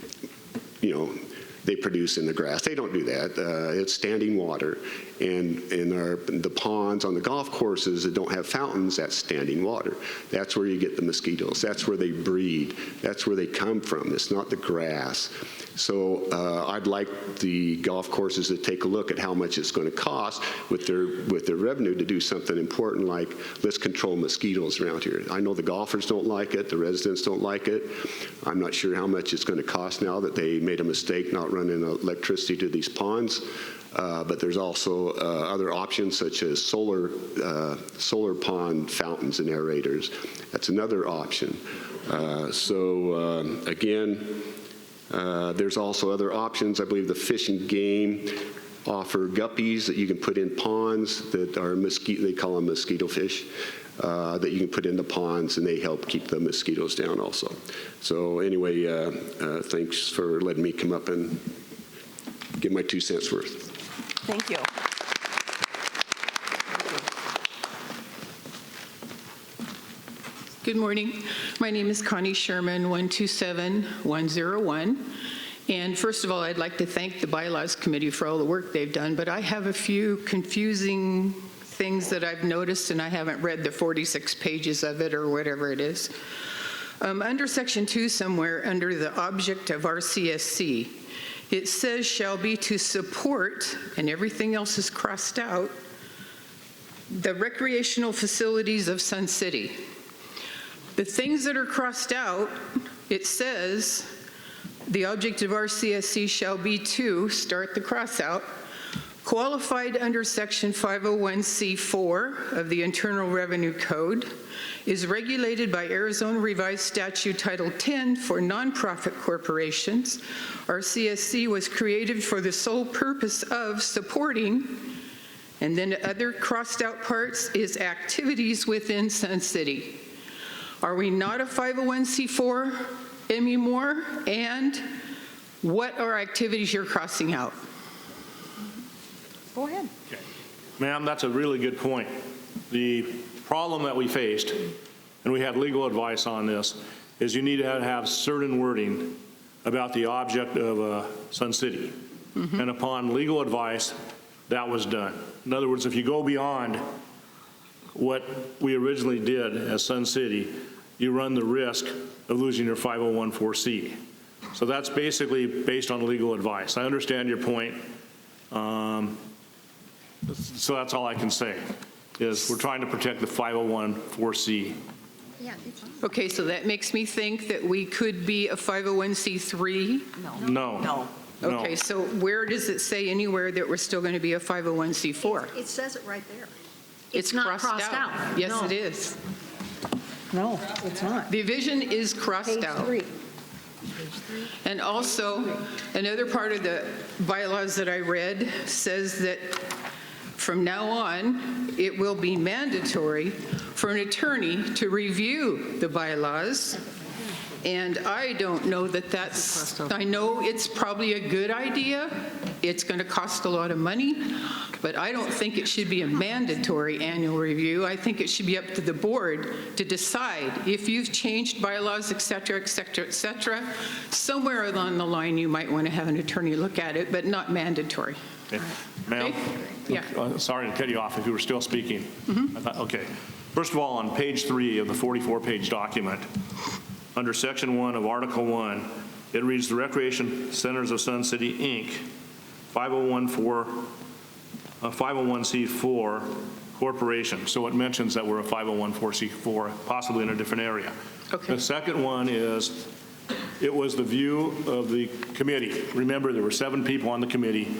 they produce in the grass. They don't do that. It's standing water. And in the ponds on the golf courses that don't have fountains, that's standing water. That's where you get the mosquitoes. That's where they breed. That's where they come from. It's not the grass. So I'd like the golf courses to take a look at how much it's going to cost with their revenue to do something important like let's control mosquitoes around here. I know the golfers don't like it. The residents don't like it. I'm not sure how much it's going to cost now that they made a mistake not running electricity to these ponds. But there's also other options such as solar pond fountains and aerators. That's another option. Again, there's also other options. I believe the Fish and Game offer guppies that you can put in ponds that are they call them mosquito fish, that you can put in the ponds, and they help keep the mosquitoes down also. So anyway, thanks for letting me come up and give my 2 cents worth. Thank you. Good morning. My name is Connie Sherman, 127101. And first of all, I'd like to thank the Bylaws Committee for all the work they've done, but I have a few confusing things that I've noticed, and I haven't read the 46 pages of it or whatever it is. Under Section 2 somewhere, under the object of RCSC, it says shall be to support, and everything else is crossed out, the recreational facilities of Sun City. The things that are crossed out, it says the object of RCSC shall be to, start the cross out, qualified under Section 501c4 of the Internal Revenue Code, is regulated by Arizona Revised Statute Title 10 for nonprofit corporations. RCSC was created for the sole purpose of supporting, and then the other crossed out parts is activities within Sun City. Are we not a 501c4 anymore? And what are activities you're crossing out? Go ahead. Okay. Ma'am, that's a really good point. The problem that we faced, and we had legal advice on this, is you need to have certain wording about the object of Sun City. And upon legal advice, that was done. In other words, if you go beyond what we originally did as Sun City, you run the risk of losing your 501(c)(4). So that's basically based on legal advice. I understand your point. So that's all I can say, is we're trying to protect the 501(c)(4). Yeah, it's fine. Okay, so that makes me think that we could be a 501c3? No. No. Okay, so where does it say anywhere that we're still going to be a 501c4? It says it right there. It's not crossed out. Yes, No. it is. No, it's not. The vision is crossed Page out. 3. And also, another part of the bylaws that I read says that from now on, it will be mandatory for an attorney to review the bylaws. And I don't know that that's, I know it's probably a good idea. It's going to cost a lot of money, but I don't think it should be a mandatory annual review. I think it should be up to the board to decide if you've changed bylaws, et cetera, et cetera, et cetera. Somewhere along the line, you might want to have an attorney look at it, but not mandatory. Okay. Ma'am? Okay? Yeah. Sorry to cut you off if you were still speaking. Okay. First of all, on page 3 of the 44-page document, under Section 1 of Article 1, it reads, the Recreation Centers of Sun City, Inc., 501c4 corporation. So it mentions that we're a 501c4, possibly in a different area. Okay. The second one is, it was the view of the committee. Remember, there were 7 people on the committee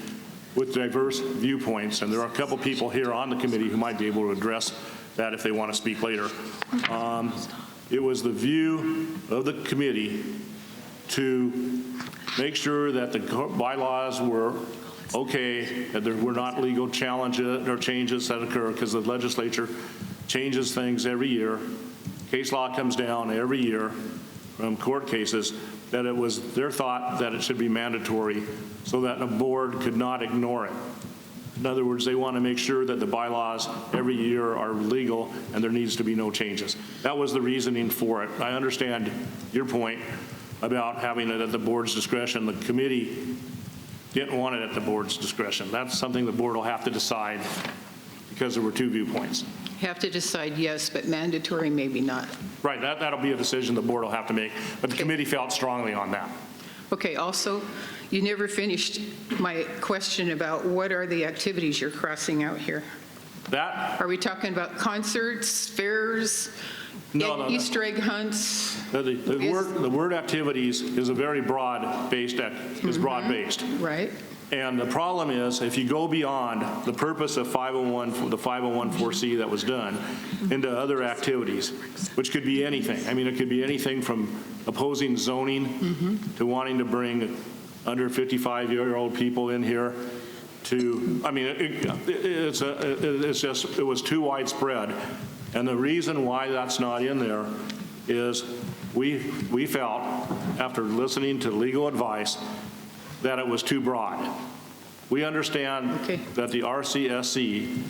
with diverse viewpoints, and there are a couple people here on the committee who might be able to address that if they want to speak later. It was the view of the committee to make sure that the bylaws were okay, that there were not legal challenges or changes that occur, because the legislature changes things every year. Case law comes down every year from court cases, that it was their thought that it should be mandatory so that a board could not ignore it. In other words, they want to make sure that the bylaws every year are legal and there needs to be no changes. That was the reasoning for it. I understand your point about having it at the board's discretion. The committee didn't want it at the board's discretion. That's something the board will have to decide because there were two viewpoints. Have to decide yes, but mandatory maybe not. Right, that'll be a decision the board will have to make, but the committee felt strongly on that. Okay, also, you never finished my question about what are the activities you're crossing out here? That, Are we talking about concerts, fairs, No, Easter egg hunts? the word activities is a very broad-based, is broad-based. Right. And the problem is, if you go beyond the purpose of 501, the 501(4)C that was done, into other activities, which could be anything. I mean, it could be anything from opposing zoning to wanting to bring under 55-year-old people in here to, I mean, it was too widespread. And the reason why that's not in there is we felt, after listening to legal advice, that it was too broad. We understand that the RCSC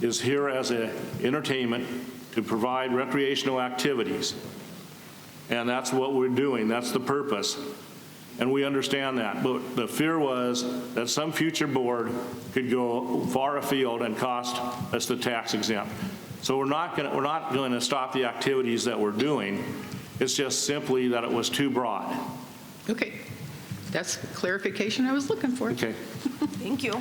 is here as an entertainment to provide recreational activities. And that's what we're doing. That's the purpose. And we understand that. But the fear was that some future board could go far afield and cost us the tax exempt. So we're not going to stop the activities that we're doing. It's just simply that it was too broad. Okay. That's the clarification I was looking for. Okay. Thank you.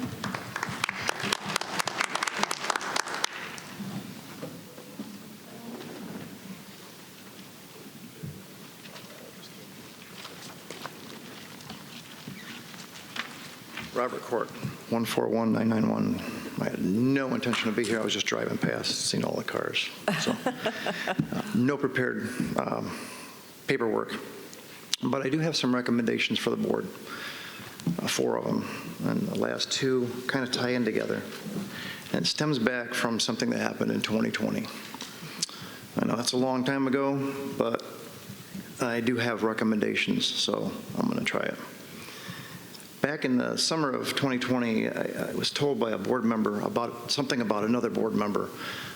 Robert Court, 141991. I had no intention to be here. I was just driving past, seeing all the cars. So, no prepared paperwork. But I do have some recommendations for the board, 4 of them. And the last 2 kind of tie in together. And it stems back from something that happened in 2020. I know that's a long time ago, but I do have recommendations, so I'm going to try it. Back in the summer of 2020, I was told by a board member about something about another board member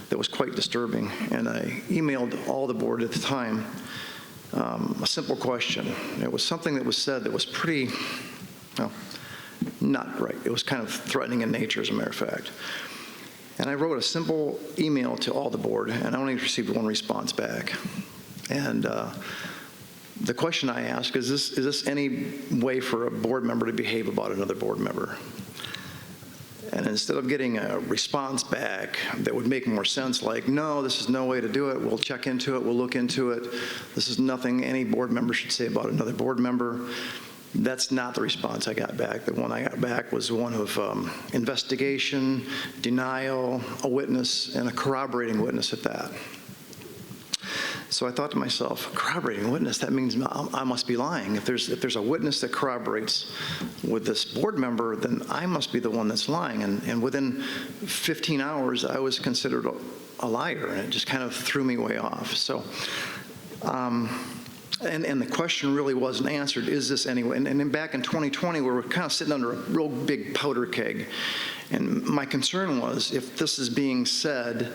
that was quite disturbing, and I emailed all the board at the time a simple question. It was something that was said that was pretty, well, not right. It was kind of threatening in nature, as a matter of fact. And I wrote a simple email to all the board, and I only received 1 response back. And the question I asked is this any way for a board member to behave about another board member? And instead of getting a response back that would make more sense, like, no, this is no way to do it, we'll check into it, we'll look into it, this is nothing any board member should say about another board member, that's not the response I got back. The one I got back was one of investigation, denial, a witness, and a corroborating witness at that. So I thought to myself, corroborating witness, that means I must be lying. If there's a witness that corroborates with this board member, then I must be the one that's lying. And within 15 hours, I was considered a liar, and it just kind of threw me way off. So, and the question really wasn't answered, is this anyway? And then back in 2020, we were kind of sitting under a real big powder keg. And my concern was, if this is being said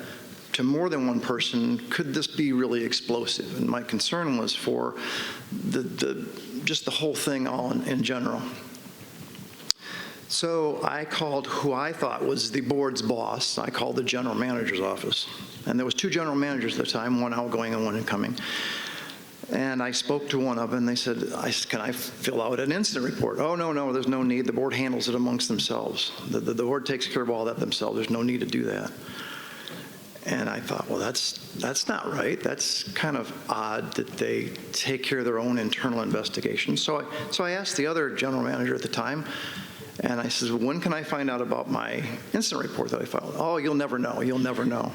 to more than one person, could this be really explosive? And my concern was for just the whole thing all in general. So I called who I thought was the board's boss. I called the general manager's office. And there was 2 general managers at the time, one outgoing and one incoming. And I spoke to one of them, and they said, can I fill out an incident report? Oh, no, there's no need. The board handles it amongst themselves. The board takes care of all that themselves. There's no need to do that. And I thought, well, that's not right. That's kind of odd that they take care of their own internal investigation. So I asked the other general manager at the time, and I said, when can I find out about my incident report that I filed? Oh, you'll never know. You'll never know.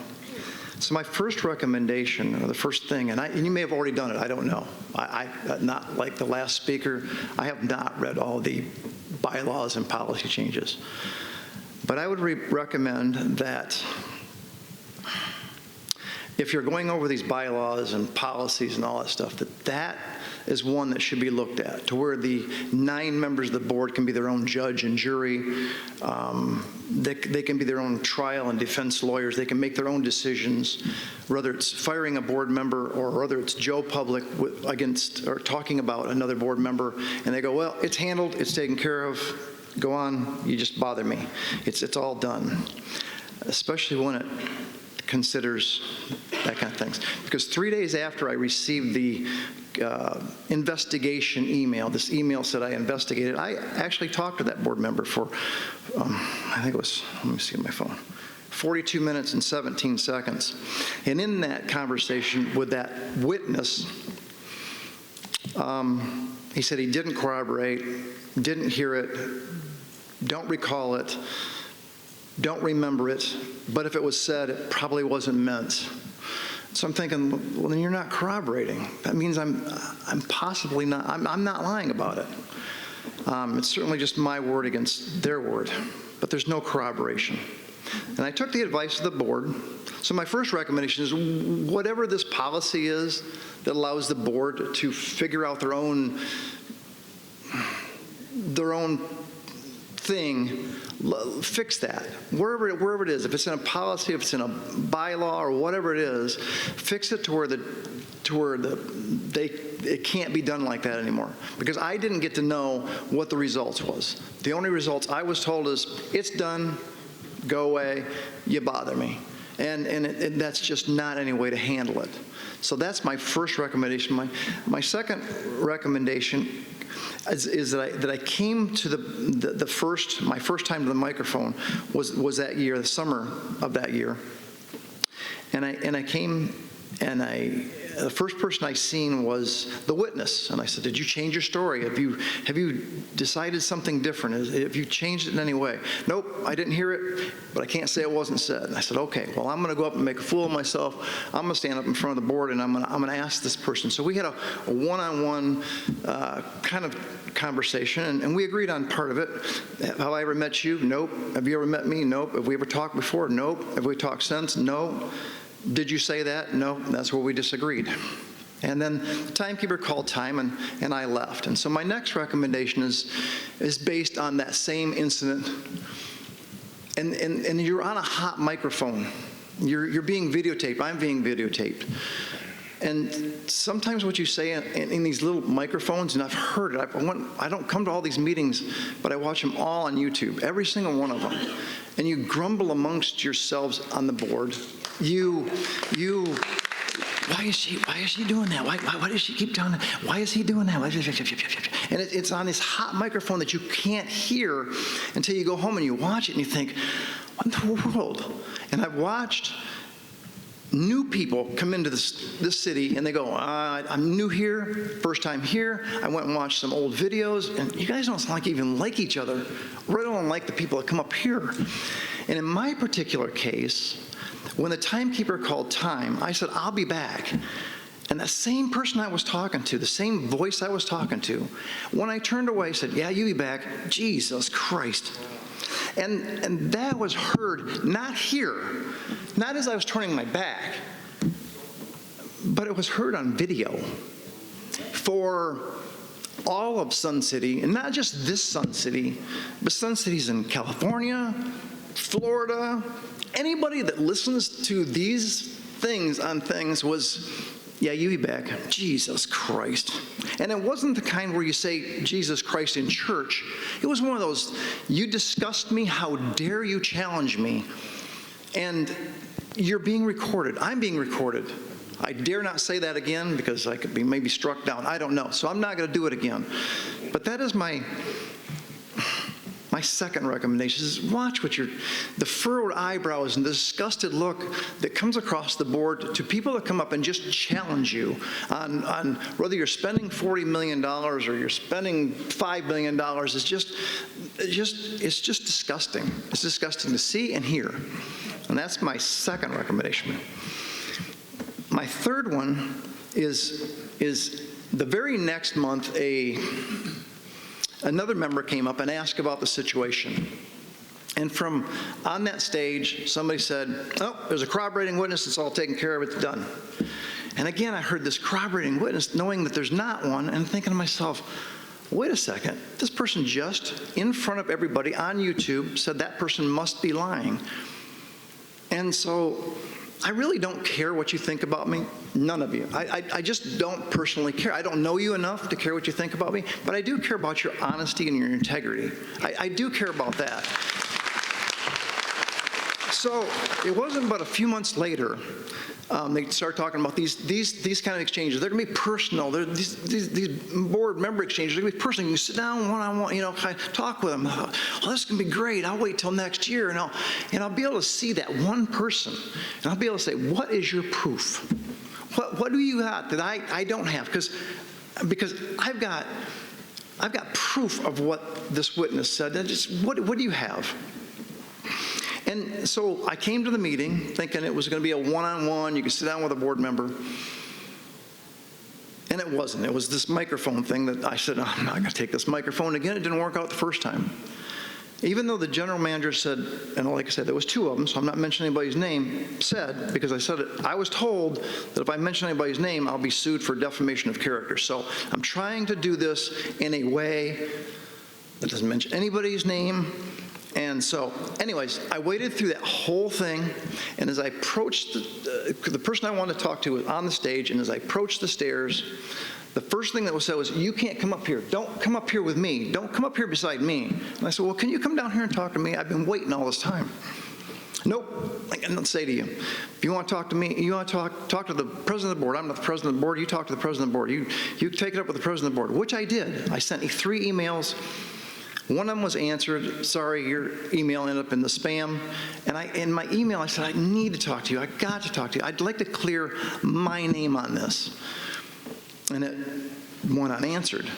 So my first recommendation, or the first thing, and you may have already done it, I don't know. I not like the last speaker, I have not read all the bylaws and policy changes. But I would recommend that if you're going over these bylaws and policies and all that stuff, that is one that should be looked at, to where the 9 members of the board can be their own judge and jury. They can be their own trial and defense lawyers. They can make their own decisions, whether it's firing a board member or whether it's Joe Public against or talking about another board member, and they go, well, it's handled, it's taken care of, go on, you just bother me. It's all done, especially when it considers that kind of things. Because 3 days after I received the investigation email, this email said I investigated, I actually talked to that board member for, I think it was, let me see on my phone, 42 minutes and 17 seconds. And in that conversation with that witness, he said he didn't corroborate, didn't hear it, don't recall it, don't remember it, but if it was said, it probably wasn't meant. So I'm thinking, well, then you're not corroborating. That means I'm possibly not, I'm not lying about it. It's certainly just my word against their word, but there's no corroboration. And I took the advice of the board. So my first recommendation is whatever this policy is that allows the board to figure out their own thing, fix that. Wherever it is, if it's in a policy, if it's in a bylaw or whatever it is, fix it to where it can't be done like that anymore. Because I didn't get to know what the results was. The only results I was told is, it's done, go away, you bother me. And that's just not any way to handle it. So that's my first recommendation. My second recommendation is that I came to my first time to the microphone was that year, the summer of that year. And I came, and the first person I seen was the witness. And I said, did you change your story? Have you decided something different? Have you changed it in any way? Nope, I didn't hear it, but I can't say it wasn't said. And I said, okay, well, I'm going to go up and make a fool of myself. I'm going to stand up in front of the board, and I'm going to ask this person. So we had a one-on-one kind of conversation, and we agreed on part of it. Have I ever met you? Nope. Have you ever met me? Nope. Have we ever talked before? Nope. Have we talked since? No. Did you say that? No. That's where we disagreed. And then the timekeeper called time, and I left. And so my next recommendation is based on that same incident. And you're on a hot microphone. You're being videotaped. I'm being videotaped. And sometimes what you say in these little microphones, and I've heard it, I don't come to all these meetings, but I watch them all on YouTube, every single one of them. And you grumble amongst yourselves on the board. Why is she doing that? Why does she keep doing that? Why is he doing that? And it's on this hot microphone that you can't hear until you go home and you watch it and you think, what in the world? And I've watched new people come into this city and they go, I'm new here, first time here. I went and watched some old videos, and you guys don't even like each other, let alone like the people that come up here. And in my particular case, when the timekeeper called time, I said, I'll be back. And the same person I was talking to, the same voice I was talking to, when I turned away, said, yeah, you be back. Jesus Christ. And that was heard, not here, not as I was turning my back, but it was heard on video for all of Sun City, and not just this Sun City, but Sun Cities in California, Florida. Anybody that listens to these things on things was, yeah, you be back. Jesus Christ. And it wasn't the kind where you say Jesus Christ in church. It was one of those, you disgust me, how dare you challenge me? And you're being recorded. I'm being recorded. I dare not say that again because I could be maybe struck down. I don't know. So I'm not going to do it again. But that is my second recommendation is watch the furrowed eyebrows and the disgusted look that comes across the board to people that come up and just challenge you on whether you're spending $40 million or you're spending $5 million. It's just disgusting. It's disgusting to see and hear. And that's my second recommendation. My third one is the very next month another member came up and asked about the situation. And from on that stage, somebody said, oh, there's a corroborating witness, it's all taken care of, it's done. And again, I heard this corroborating witness knowing that there's not one and thinking to myself, wait a second, this person just in front of everybody on YouTube said that person must be lying. And so I really don't care what you think about me. None of you. I just don't personally care. I don't know you enough to care what you think about me, but I do care about your honesty and your integrity. I do care about that. So it wasn't but a few months later, they start talking about these kind of exchanges. They're going to be personal. These board member exchanges are going to be personal. You can sit down one-on-one, kind of talk with them. Oh, this is going to be great. I'll wait till next year, and I'll be able to see that one person, and I'll be able to say, what is your proof? What do you got that I don't have? Because I've got proof of what this witness said. And just what do you have? And so I came to the meeting thinking it was going to be a one-on-one, you could sit down with a board member. And it wasn't. It was this microphone thing that I said, I'm not going to take this microphone again. It didn't work out the first time. Even though the general manager said, and like I said, there was two of them, so I'm not mentioning anybody's name, said, because I said it, I was told that if I mention anybody's name, I'll be sued for defamation of character. So I'm trying to do this in a way that doesn't mention anybody's name. And so, anyways, I waited through that whole thing, and as I approached the person I wanted to talk to was on the stage, and as I approached the stairs, the first thing that was said was, you can't come up here. Don't come up here with me. Don't come up here beside me. And I said, well, can you come down here and talk to me? I've been waiting all this time. Nope, I can say to you, if you want to talk to me, you want to talk to the president of the board. I'm not the president of the board. You talk to the president of the board. You take it up with the president of the board, which I did. I sent 3 emails. One of them was answered, sorry, your email ended up in the spam. And in my email, I said, I need to talk to you. I got to talk to you. I'd like to clear my name on this. And it went unanswered.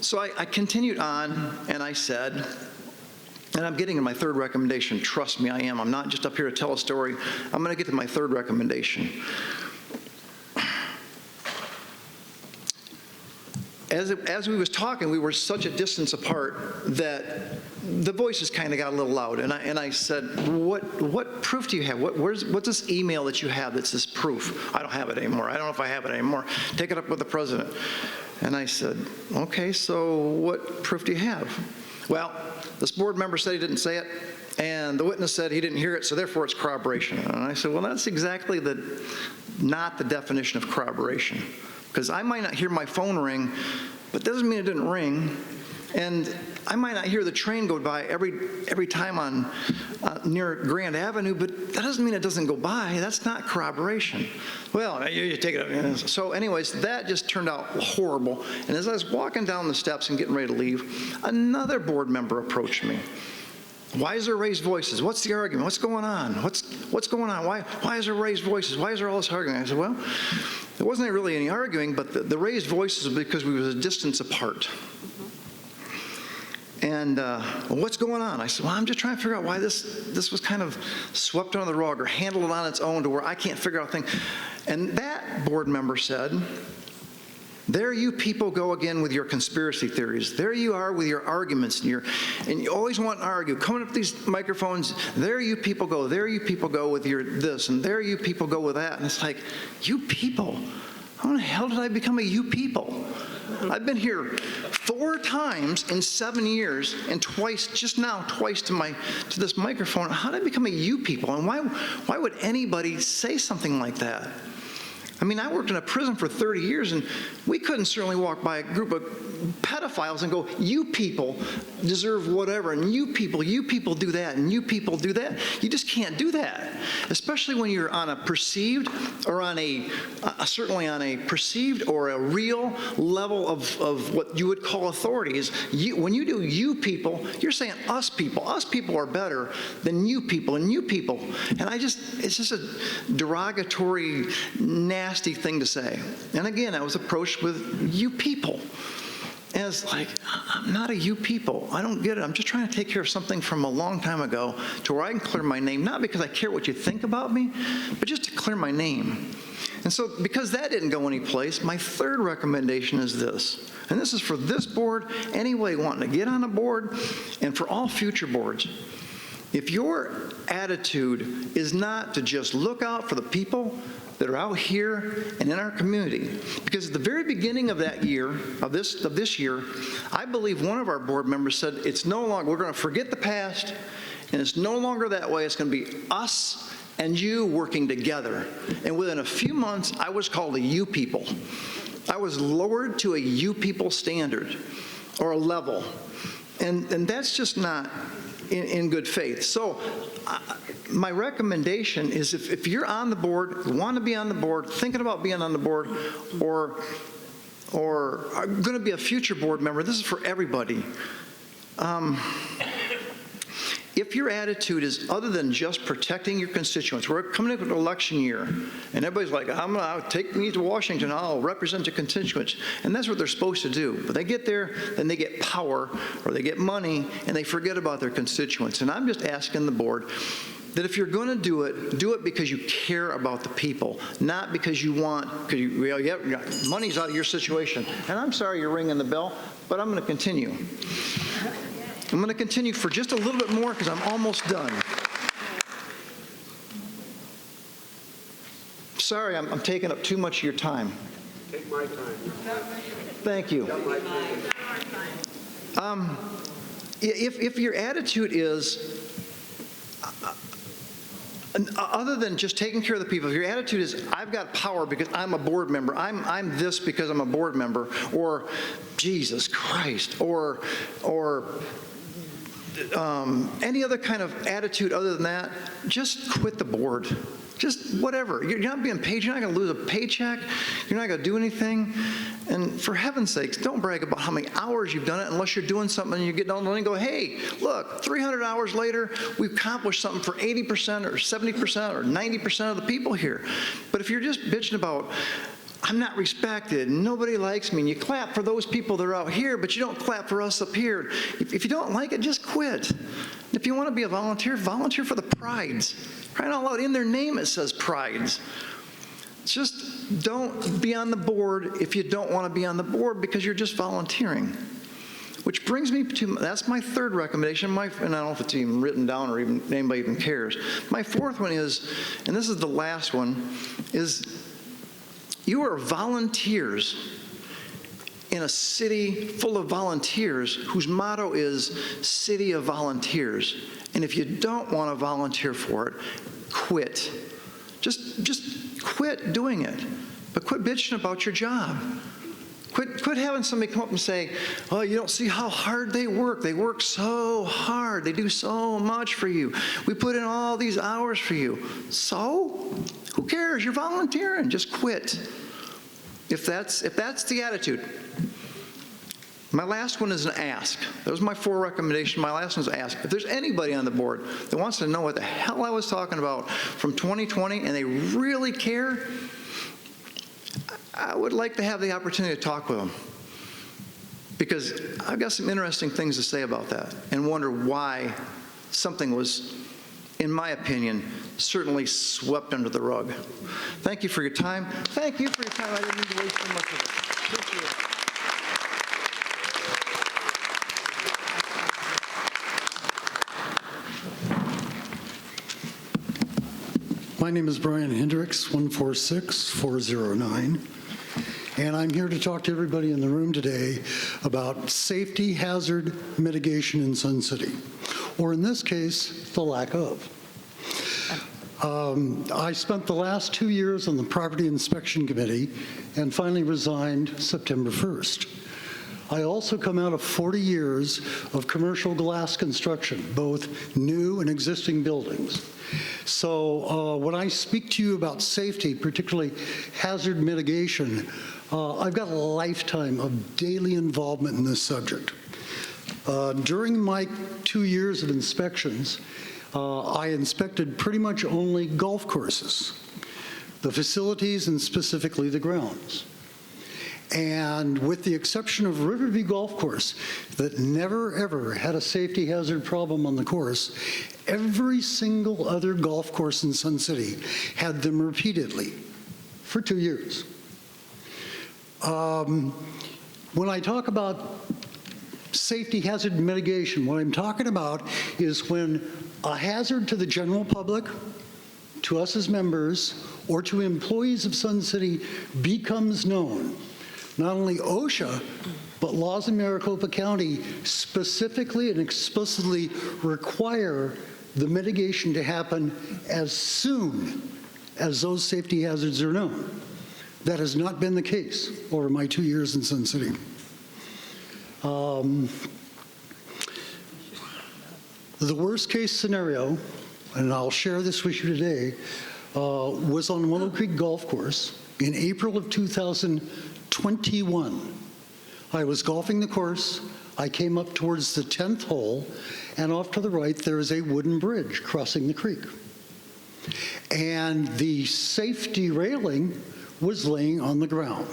So I continued on, and I said, and I'm getting to my 3rd recommendation. Trust me, I am. I'm not just up here to tell a story. I'm going to get to my 3rd recommendation. As we was talking, we were such a distance apart that the voices kind of got a little loud. And I said, what proof do you have? What's this email that you have that's this proof? I don't have it anymore. I don't know if I have it anymore. Take it up with the president. And I said, okay, so what proof do you have? Well, this board member said he didn't say it, and the witness said he didn't hear it, so therefore it's corroboration. And I said, well, that's exactly not the definition of corroboration. Because I might not hear my phone ring, but that doesn't mean it didn't ring. And I might not hear the train go by every time on near Grand Avenue, but that doesn't mean it doesn't go by. That's not corroboration. Well, you take it up. So anyways, that just turned out horrible. And as I was walking down the steps and getting ready to leave, another board member approached me. Why is there raised voices? What's the argument? What's going on? What's going on? Why is there raised voices? Why is there all this arguing? I said, well, there wasn't really any arguing, but the raised voices was because we were a distance apart. And well, what's going on? I said, well, I'm just trying to figure out why this was kind of swept under the rug or handled it on its own to where I can't figure out things. And that board member said, there you people go again with your conspiracy theories. There you are with your arguments, and you always want to argue. Coming up these microphones, there you people go. There you people go with your this, and there you people go with that. And it's like, you people? How in the hell did I become a you people? I've been here 4 times in 7 years, and twice to this microphone. How did I become a you people? And why would anybody say something like that? I mean, I worked in a prison for 30 years, and we couldn't certainly walk by a group of pedophiles and go, you people deserve whatever, and you people do that, and you people do that. You just can't do that, especially when you're on a perceived or on certainly on a perceived or a real level of what you would call authority. When you do you people, you're saying us people. Us people are better than you people and you people. And it's just a derogatory, nasty thing to say. And again, I was approached with you people. And it's like, I'm not a you people. I don't get it. I'm just trying to take care of something from a long time ago to where I can clear my name, not because I care what you think about me, but just to clear my name. And so because that didn't go anyplace, my 3rd recommendation is this. And this is for this board, anybody wanting to get on a board, and for all future boards. If your attitude is not to just look out for the people that are out here and in our community, because at the very beginning of that year, of this year, I believe one of our board members said, it's no longer, we're going to forget the past, and it's no longer that way. It's going to be us and you working together. And within a few months, I was called a you people. I was lowered to a you people standard or a level. And that's just not in good faith. So my recommendation is if you're on the board, want to be on the board, thinking about being on the board, or are going to be a future board member, this is for everybody. If your attitude is other than just protecting your constituents, we're coming up with an election year, and everybody's like, take me to Washington, I'll represent the constituents. And that's what they're supposed to do. But they get there, then they get power, or they get money, and they forget about their constituents. And I'm just asking the board that if you're going to do it because you care about the people, not because you want, because money's out of your situation. And I'm sorry you're ringing the bell, but I'm going to continue. I'm going to continue for just a little bit more because I'm almost done. Sorry, I'm taking up too much of your time. Take my time. Thank you. If your attitude is, other than just taking care of the people, if your attitude is, I've got power because I'm a board member, I'm this because I'm a board member, or Jesus Christ, or any other kind of attitude other than that, just quit the board. Just whatever. You're not being paid. You're not going to lose a paycheck. You're not going to do anything. And for heaven's sakes, don't brag about how many hours you've done it unless you're doing something and you get down and go, hey, look, 300 hours later, we've accomplished something for 80% or 70% or 90% of the people here. But if you're just bitching about, I'm not respected, nobody likes me, and you clap for those people that are out here, but you don't clap for us up here. If you don't like it, just quit. If you want to be a volunteer, volunteer for the Prides. Crying out loud, in their name it says Prides. Just don't be on the board if you don't want to be on the board because you're just volunteering. Which brings me to, that's my third recommendation, and I don't know if it's even written down or even anybody even cares. My fourth one is, and this is the last one, is you are volunteers in a city full of volunteers whose motto is City of Volunteers. And if you don't want to volunteer for it, quit. Just quit doing it. But quit bitching about your job. Quit having somebody come up and say, oh, you don't see how hard they work. They work so hard. They do so much for you. We put in all these hours for you. So? Who cares? You're volunteering. Just quit. If that's the attitude. My last one is an ask. That was my 4 recommendations. My last one is ask. If there's anybody on the board that wants to know what the hell I was talking about from 2020 and they really care, I would like to have the opportunity to talk with them. Because I've got some interesting things to say about that and wonder why something was, in my opinion, certainly swept under the rug. Thank you for your time. Thank you for your time. I didn't need to waste too much of it. Appreciate it. My name is Brian Hendricks, 146409, and I'm here to talk to everybody in the room today about safety hazard mitigation in Sun City, or in this case, the lack of. I spent the last 2 years on the Property Inspection Committee and finally resigned September 1st. I also come out of 40 years of commercial glass construction, both new and existing buildings. So when I speak to you about safety, particularly hazard mitigation, I've got a lifetime of daily involvement in this subject. During my 2 years of inspections, I inspected pretty much only golf courses, the facilities and specifically the grounds. And with the exception of Riverview Golf Course, that never ever had a safety hazard problem on the course, every single other golf course in Sun City had them repeatedly for 2 years. When I talk about safety hazard mitigation, what I'm talking about is when a hazard to the general public, to us as members, or to employees of Sun City becomes known. Not only OSHA, but laws in Maricopa County specifically and explicitly require the mitigation to happen as soon as those safety hazards are known. That has not been the case over my 2 years in Sun City. The worst case scenario, and I'll share this with you today, was on Willow Creek Golf Course in April of 2021. I was golfing the course. I came up towards the 10th hole, and off to the right there is a wooden bridge crossing the creek. And the safety railing was laying on the ground.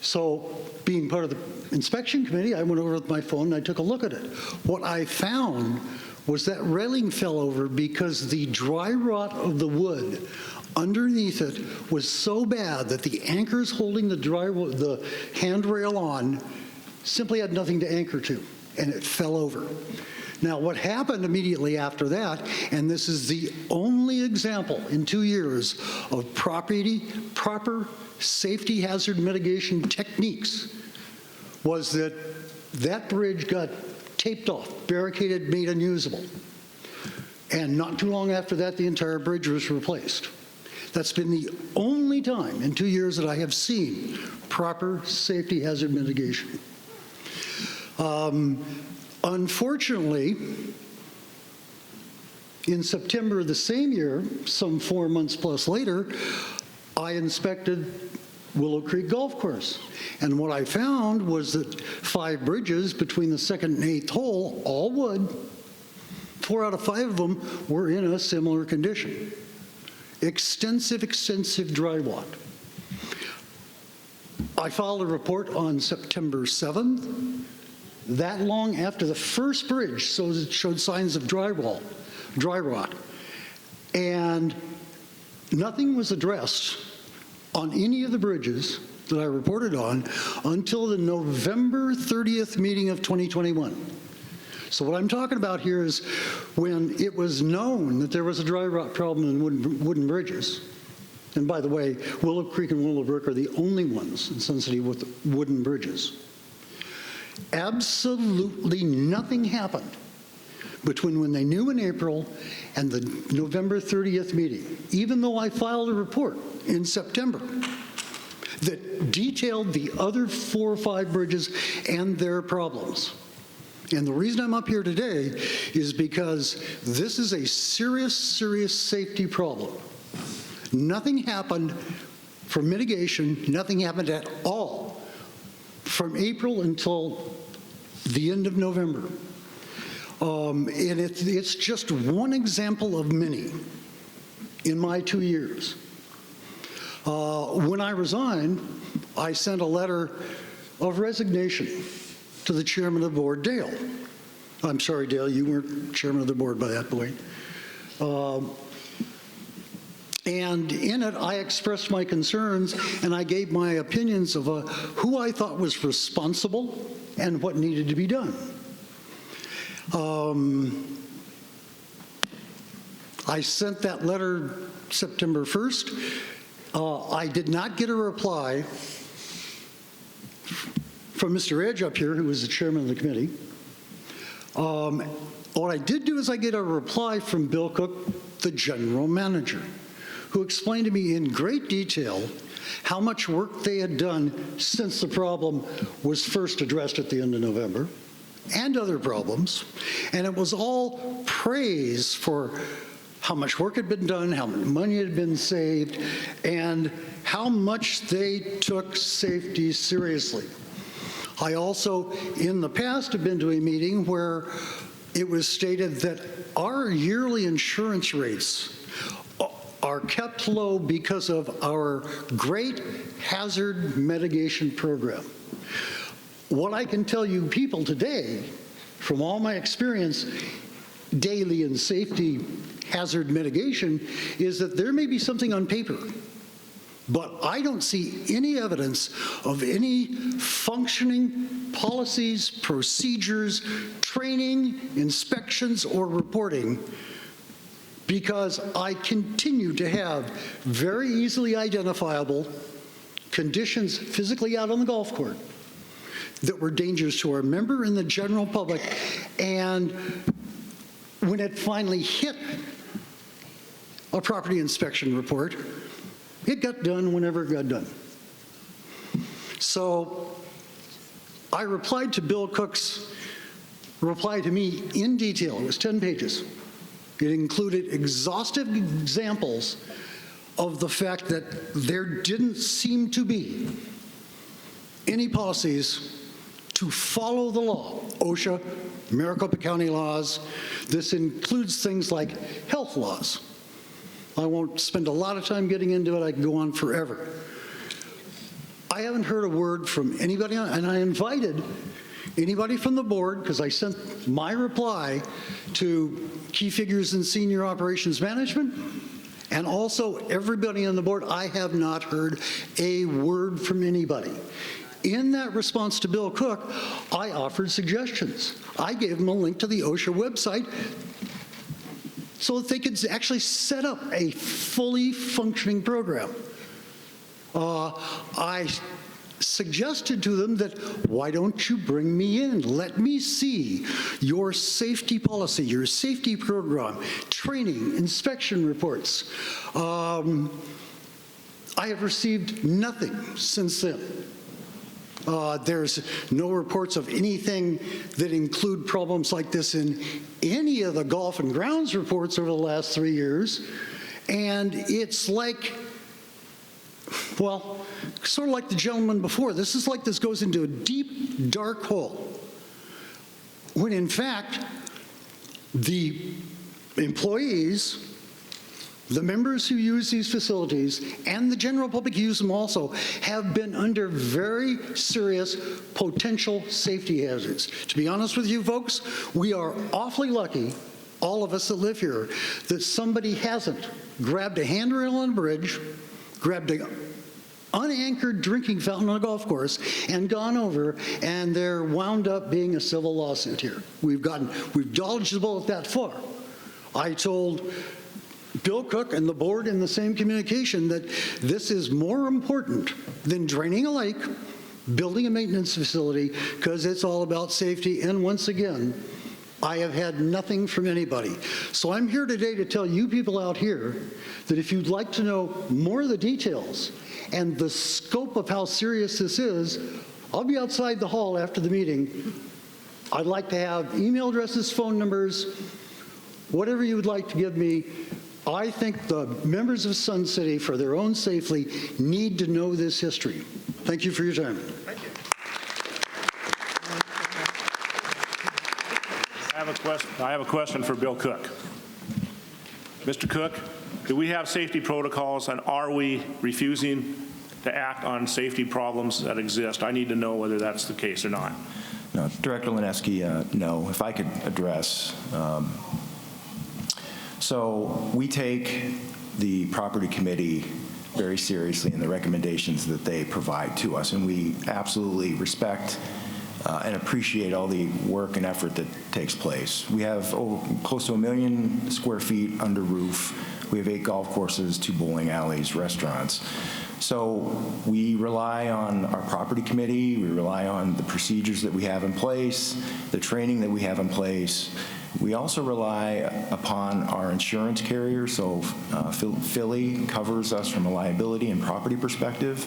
So, being part of the inspection committee, I went over with my phone and I took a look at it. What I found was that railing fell over because the dry rot of the wood underneath it was so bad that the anchors holding the handrail on simply had nothing to anchor to, and it fell over. Now, what happened immediately after that, and this is the only example in 2 years of proper safety hazard mitigation techniques, was that that bridge got taped off, barricaded, made unusable. And not too long after that, the entire bridge was replaced. That's been the only time in 2 years that I have seen proper safety hazard mitigation. Unfortunately, in September of the same year, some 4 months plus later, I inspected Willow Creek Golf Course. And what I found was that 5 bridges between the 2nd and 8th hole, all wood, 4 out of 5 of them were in a similar condition. Extensive dry rot. I filed a report on September 7th. That long after the first bridge showed signs of dry rot. And nothing was addressed on any of the bridges that I reported on until the November 30th meeting of 2021. So what I'm talking about here is when it was known that there was a dry rot problem in wooden bridges. And by the way, Willow Creek and Willowbrook are the only ones in Sun City with wooden bridges. Absolutely nothing happened between when they knew in April and the November 30th meeting, even though I filed a report in September that detailed the other 4 or 5 bridges and their problems. And the reason I'm up here today is because this is a serious safety problem. Nothing happened for mitigation, nothing happened at all from April until the end of November. And it's just one example of many in my 2 years. When I resigned, I sent a letter of resignation to the chairman of the board, Dale. I'm sorry, Dale, you weren't chairman of the board by that point. And in it, I expressed my concerns and I gave my opinions of who I thought was responsible and what needed to be done. I sent that letter September 1st. I did not get a reply from Mr. Edge up here, who was the chairman of the committee. What I did do is I get a reply from Bill Cook, the general manager, who explained to me in great detail how much work they had done since the problem was first addressed at the end of November, and other problems. And it was all praise for how much work had been done, how much money had been saved, and how much they took safety seriously. I also, in the past, have been to a meeting where it was stated that our yearly insurance rates are kept low because of our great hazard mitigation program. What I can tell you people today, from all my experience daily in safety hazard mitigation, is that there may be something on paper, but I don't see any evidence of any functioning policies, procedures, training, inspections, or reporting, because I continue to have very easily identifiable conditions physically out on the golf court that were dangerous to our member and the general public. And when it finally hit a property inspection report, it got done whenever it got done. So I replied to Bill Cook's reply to me in detail. It was 10 pages. It included exhaustive examples of the fact that there didn't seem to be any policies to follow the law, OSHA, Maricopa County laws. This includes things like health laws. I won't spend a lot of time getting into it. I can go on forever. I haven't heard a word from anybody, and I invited anybody from the board, because I sent my reply to key figures in senior operations management, and also everybody on the board. I have not heard a word from anybody. In that response to Bill Cook, I offered suggestions. I gave them a link to the OSHA website so that they could actually set up a fully functioning program. I suggested to them that, why don't you bring me in? Let me see your safety policy, your safety program, training, inspection reports. I have received nothing since then. There's no reports of anything that include problems like this in any of the golf and grounds reports over the last 3 years. And it's like, well, sort of like the gentleman before. This is like this goes into a deep, dark hole, when in fact, the employees, the members who use these facilities, and the general public who use them also, have been under very serious potential safety hazards. To be honest with you folks, we are awfully lucky, all of us that live here, that somebody hasn't grabbed a handrail on a bridge, grabbed an unanchored drinking fountain on a golf course, and gone over, and they're wound up being a civil lawsuit here. We've dodged the bullet that far. I told Bill Cook and the board in the same communication that this is more important than draining a lake, building a maintenance facility, because it's all about safety. And once again, I have had nothing from anybody. So I'm here today to tell you people out here that if you'd like to know more of the details and the scope of how serious this is, I'll be outside the hall after the meeting. I'd like to have email addresses, phone numbers, whatever you would like to give me. I think the members of Sun City, for their own safety, need to know this history. Thank you for your time. Thank you. I have a question for Bill Cook. Mr. Cook, do we have safety protocols, and are we refusing to act on safety problems that exist? I need to know whether that's the case or not. No, Director Lineski, no. If I could address, so we take the property committee very seriously and the recommendations that they provide to us, and we absolutely respect and appreciate all the work and effort that takes place. We have close to 1 million square feet under roof. We have 8 golf courses, 2 bowling alleys, restaurants. So we rely on our property committee, we rely on the procedures that we have in place, the training that we have in place. We also rely upon our insurance carrier, so Philly covers us from a liability and property perspective.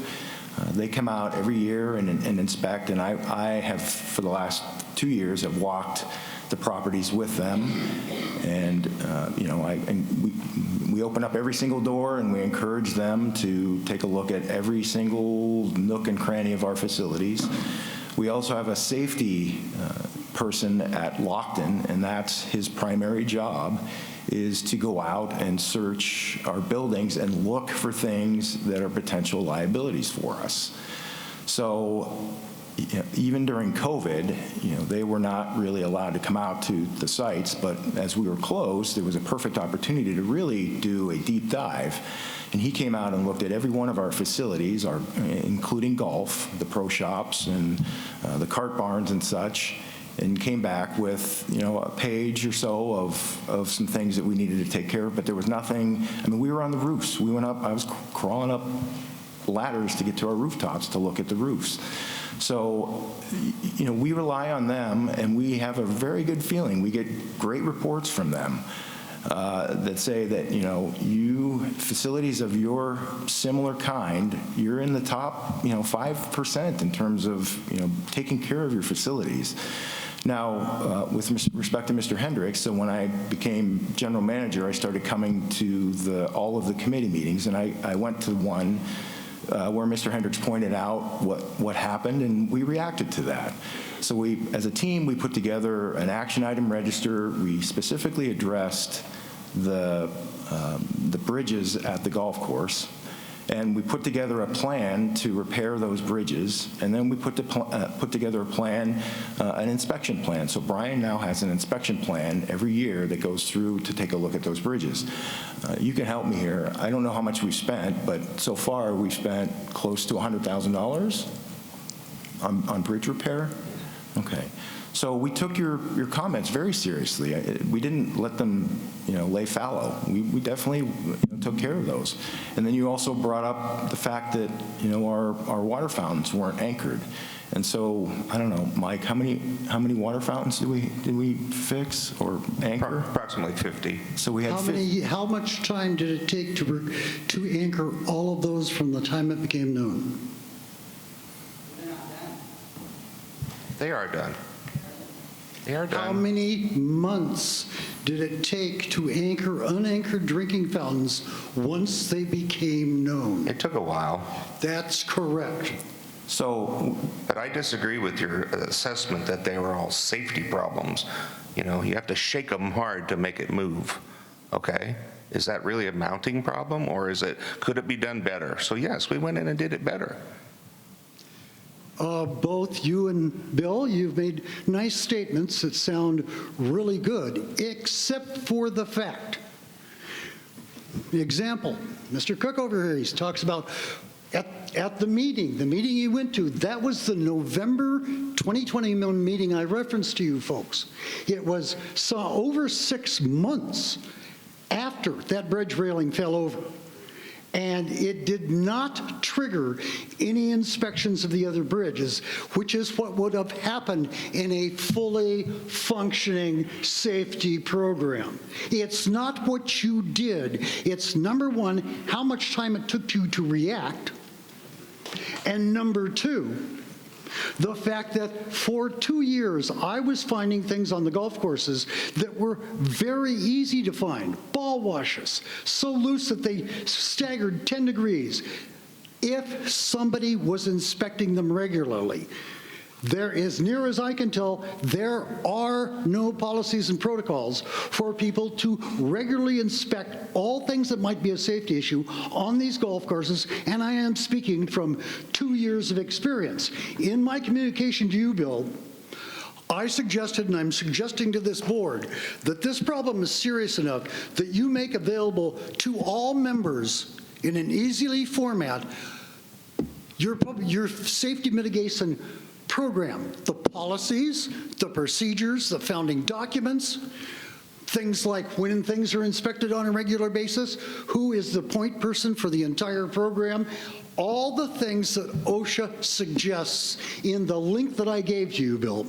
They come out every year and inspect, and I have, for the last 2 years, have walked the properties with them, and we open up every single door, and we encourage them to take a look at every single nook and cranny of our facilities. We also have a safety person at Lockton, and that's his primary job, is to go out and search our buildings and look for things that are potential liabilities for us. So even during COVID, they were not really allowed to come out to the sites, but as we were closed, there was a perfect opportunity to really do a deep dive. And he came out and looked at every one of our facilities, including golf, the pro shops, and the cart barns and such, and came back with, a page or so of some things that we needed to take care of, but there was nothing. I mean, we were on the roofs. We went up, I was crawling up ladders to get to our rooftops to look at the roofs. So, you know, we rely on them, and we have a very good feeling. We get great reports from them that say that, you know, facilities of your similar kind, you're in the top, you know, 5% in terms of, you know, taking care of your facilities. Now, with respect to Mr. Hendricks, so when I became general manager, I started coming to all of the committee meetings, and I went to one where Mr. Hendricks pointed out what happened, and we reacted to that. So we, as a team, we put together an action item register. We specifically addressed the bridges at the golf course, and we put together a plan to repair those bridges, and then we put together a plan, an inspection plan. So Brian now has an inspection plan every year that goes through to take a look at those bridges. You can help me here. I don't know how much we've spent, but so far we've spent close to $100,000 on bridge repair. Okay. So we took your comments very seriously. We didn't let them, you know, lay fallow. We definitely, you know, took care of those. And then you also brought up the fact that, you know, our water fountains weren't anchored. And so, I don't know, Mike, how many water fountains did we fix or anchor? Approximately 50. So we had How much time did it take to anchor all of those from the time it became known? They are done. They are done. How many months did it take to anchor unanchored drinking fountains once they became known? It took a while. That's correct. So, but I disagree with your assessment that they were all safety problems. You know, you have to shake them hard to make it move. Okay? Is that really a mounting problem, or could it be done better? So yes, we went in and did it better. Both you and Bill, you've made nice statements that sound really good, except for the fact. The example, Mr. Cook over here, he talks about at the meeting he went to, that was the November 2020 meeting I referenced to you folks. It was over 6 months after that bridge railing fell over. And it did not trigger any inspections of the other bridges, which is what would have happened in a fully functioning safety program. It's not what you did. It's, number one, how much time it took you to react, and number two, the fact that for 2 years, I was finding things on the golf courses that were very easy to find. Ball washes, so loose that they staggered 10 degrees. If somebody was inspecting them regularly, there, as near as I can tell, there are no policies and protocols for people to regularly inspect all things that might be a safety issue on these golf courses, and I am speaking from 2 years of experience. In my communication to you, Bill, I suggested, and I'm suggesting to this board, that this problem is serious enough that you make available to all members in an easily format your safety mitigation program, the policies, the procedures, the founding documents, things like when things are inspected on a regular basis, who is the point person for the entire program, all the things that OSHA suggests in the link that I gave to you, Bill,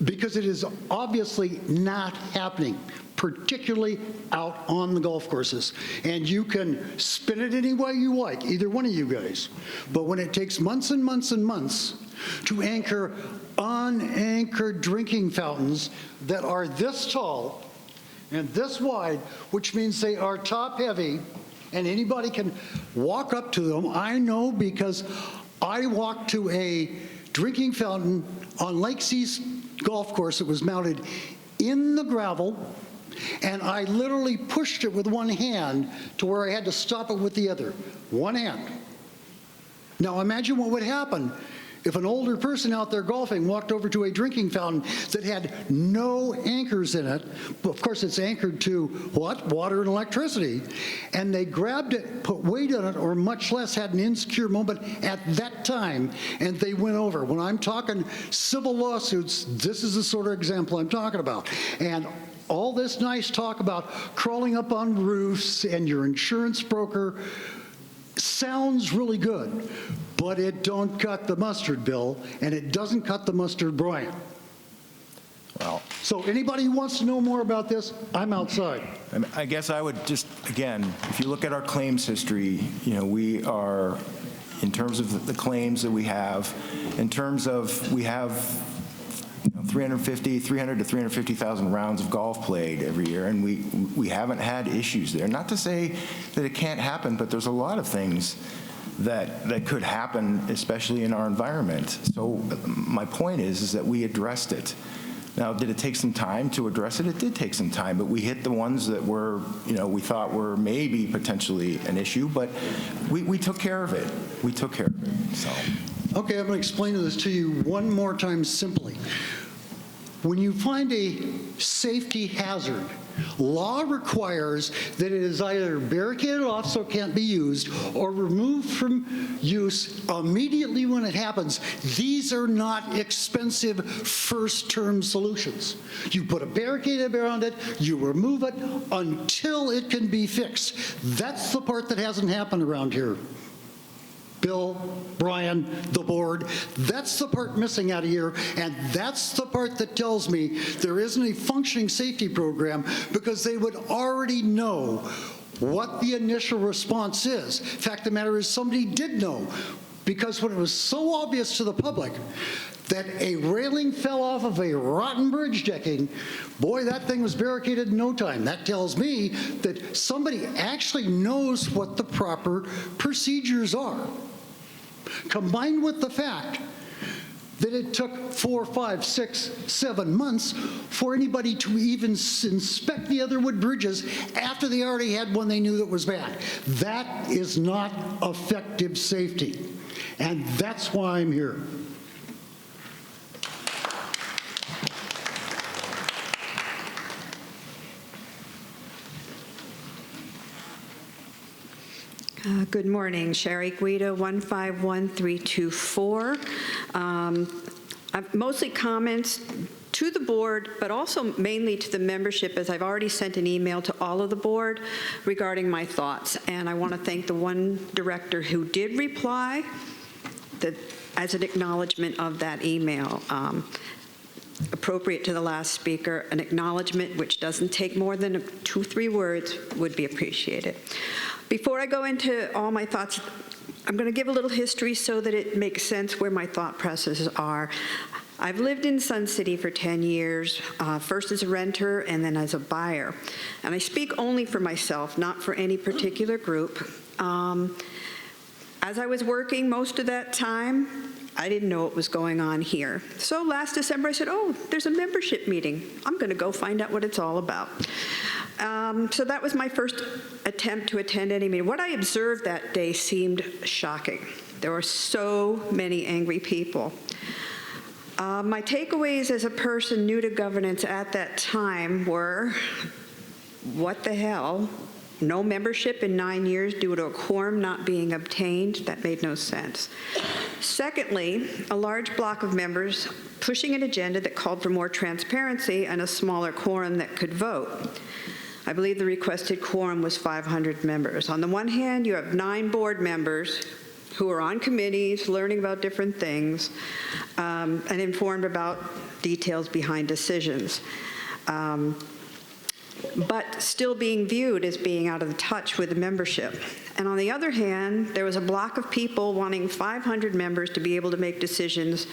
because it is obviously not happening, particularly out on the golf courses. And you can spin it any way you like, either one of you guys. But when it takes months and months and months to anchor unanchored drinking fountains that are this tall and this wide, which means they are top heavy, and anybody can walk up to them. I know because I walked to a drinking fountain on Lake Seas golf course that was mounted in the gravel, and I literally pushed it with one hand to where I had to stop it with the other. One hand. Now imagine what would happen if an older person out there golfing walked over to a drinking fountain that had no anchors in it. Of course, it's anchored to what? Water and electricity. And they grabbed it, put weight on it, or much less had an insecure moment at that time, and they went over. When I'm talking civil lawsuits, this is the sort of example I'm talking about. And all this nice talk about crawling up on roofs and your insurance broker sounds really good. but it don't cut the mustard, Bill, and it doesn't cut the mustard, Brian. Well, so anybody who wants to know more about this, I'm outside. I guess I would just, again, if you look at our claims history, we are, in terms of the claims that we have, in terms of we have 300 to 350,000 rounds of golf played every year, and we haven't had issues there. Not to say that it can't happen, but there's a lot of things that could happen, especially in our environment. So my point is that we addressed it. Now, did it take some time to address it? It did take some time, but we hit the ones that were, we thought were maybe potentially an issue, but we took care of it. We took care of it, so. Okay, I'm going to explain this to you one more time simply. When you find a safety hazard, law requires that it is either barricaded off so it can't be used or removed from use immediately when it happens. These are not expensive first-term solutions. You put a barricade around it, you remove it until it can be fixed. That's the part that hasn't happened around here. Bill, Brian, the board, that's the part missing out of here, and that's the part that tells me there isn't a functioning safety program, because they would already know what the initial response is. Fact of the matter is, somebody did know, because when it was so obvious to the public that a railing fell off of a rotten bridge decking, boy, that thing was barricaded in no time. That tells me that somebody actually knows what the proper procedures are. Combined with the fact that it took 4, 5, 6, 7 months for anybody to even inspect the other wood bridges after they already had one they knew that was bad. That is not effective safety, and that's why I'm here. Good morning, Sherry Guida, 151324. I've mostly comments to the board, but also mainly to the membership, as I've already sent an email to all of the board regarding my thoughts. And I want to thank the one director who did reply as an acknowledgement of that email. Appropriate to the last speaker, an acknowledgement which doesn't take more than 2-3 words would be appreciated. Before I go into all my thoughts, I'm going to give a little history so that it makes sense where my thought processes are. I've lived in Sun City for 10 years, first as a renter and then as a buyer. And I speak only for myself, not for any particular group. As I was working most of that time, I didn't know what was going on here. So last December I said, oh, there's a membership meeting. I'm going to go find out what it's all about. So that was my first attempt to attend any meeting. What I observed that day seemed shocking. There were so many angry people. My takeaways as a person new to governance at that time were, what the hell? No membership in 9 years due to a quorum not being obtained? That made no sense. Secondly, a large block of members pushing an agenda that called for more transparency and a smaller quorum that could vote. I believe the requested quorum was 500 members. On the one hand, you have 9 board members who are on committees, learning about different things, and informed about details behind decisions. But still being viewed as being out of touch with the membership. And on the other hand, there was a block of people wanting 500 members to be able to make decisions,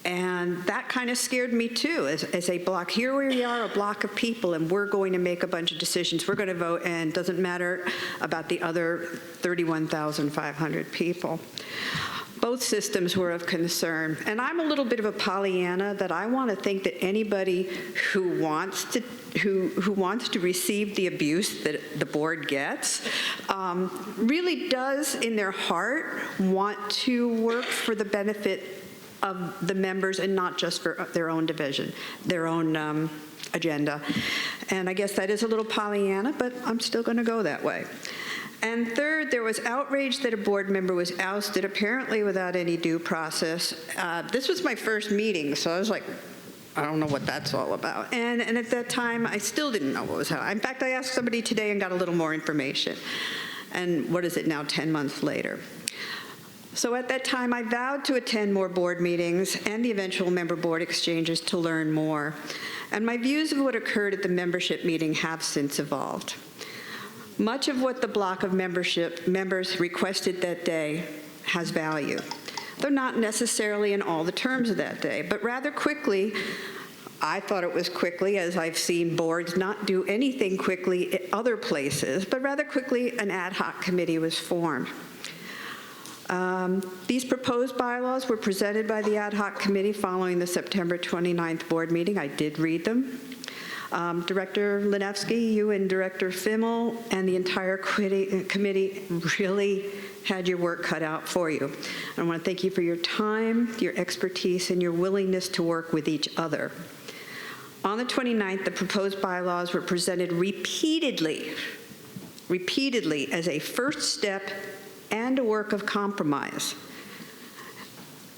and that kind of scared me too, as a block. Here we are, a block of people, and we're going to make a bunch of decisions. We're going to vote, and it doesn't matter about the other 31,500 people. Both systems were of concern. And I'm a little bit of a Pollyanna, that I want to think that anybody who wants to receive the abuse that the board gets really does in their heart want to work for the benefit of the members and not just for their own division, their own agenda. And I guess that is a little Pollyanna, but I'm still going to go that way. And third, there was outrage that a board member was ousted, apparently without any due process. This was my first meeting, so I was like, I don't know what that's all about. And at that time, I still didn't know what was happening. In fact, I asked somebody today and got a little more information. And what is it now, 10 months later? So at that time, I vowed to attend more board meetings and the eventual member board exchanges to learn more. And my views of what occurred at the membership meeting have since evolved. Much of what the block of members requested that day has value, though not necessarily in all the terms of that day, but rather quickly. I thought it was quickly, as I've seen boards not do anything quickly at other places, but rather quickly an ad hoc committee was formed. These proposed bylaws were presented by the ad hoc committee following the September 29th board meeting. I did read them. Director Linevsky, you and Director Fimmel and the entire committee really had your work cut out for you. I want to thank you for your time, your expertise, and your willingness to work with each other. On the 29th, the proposed bylaws were presented repeatedly as a first step and a work of compromise.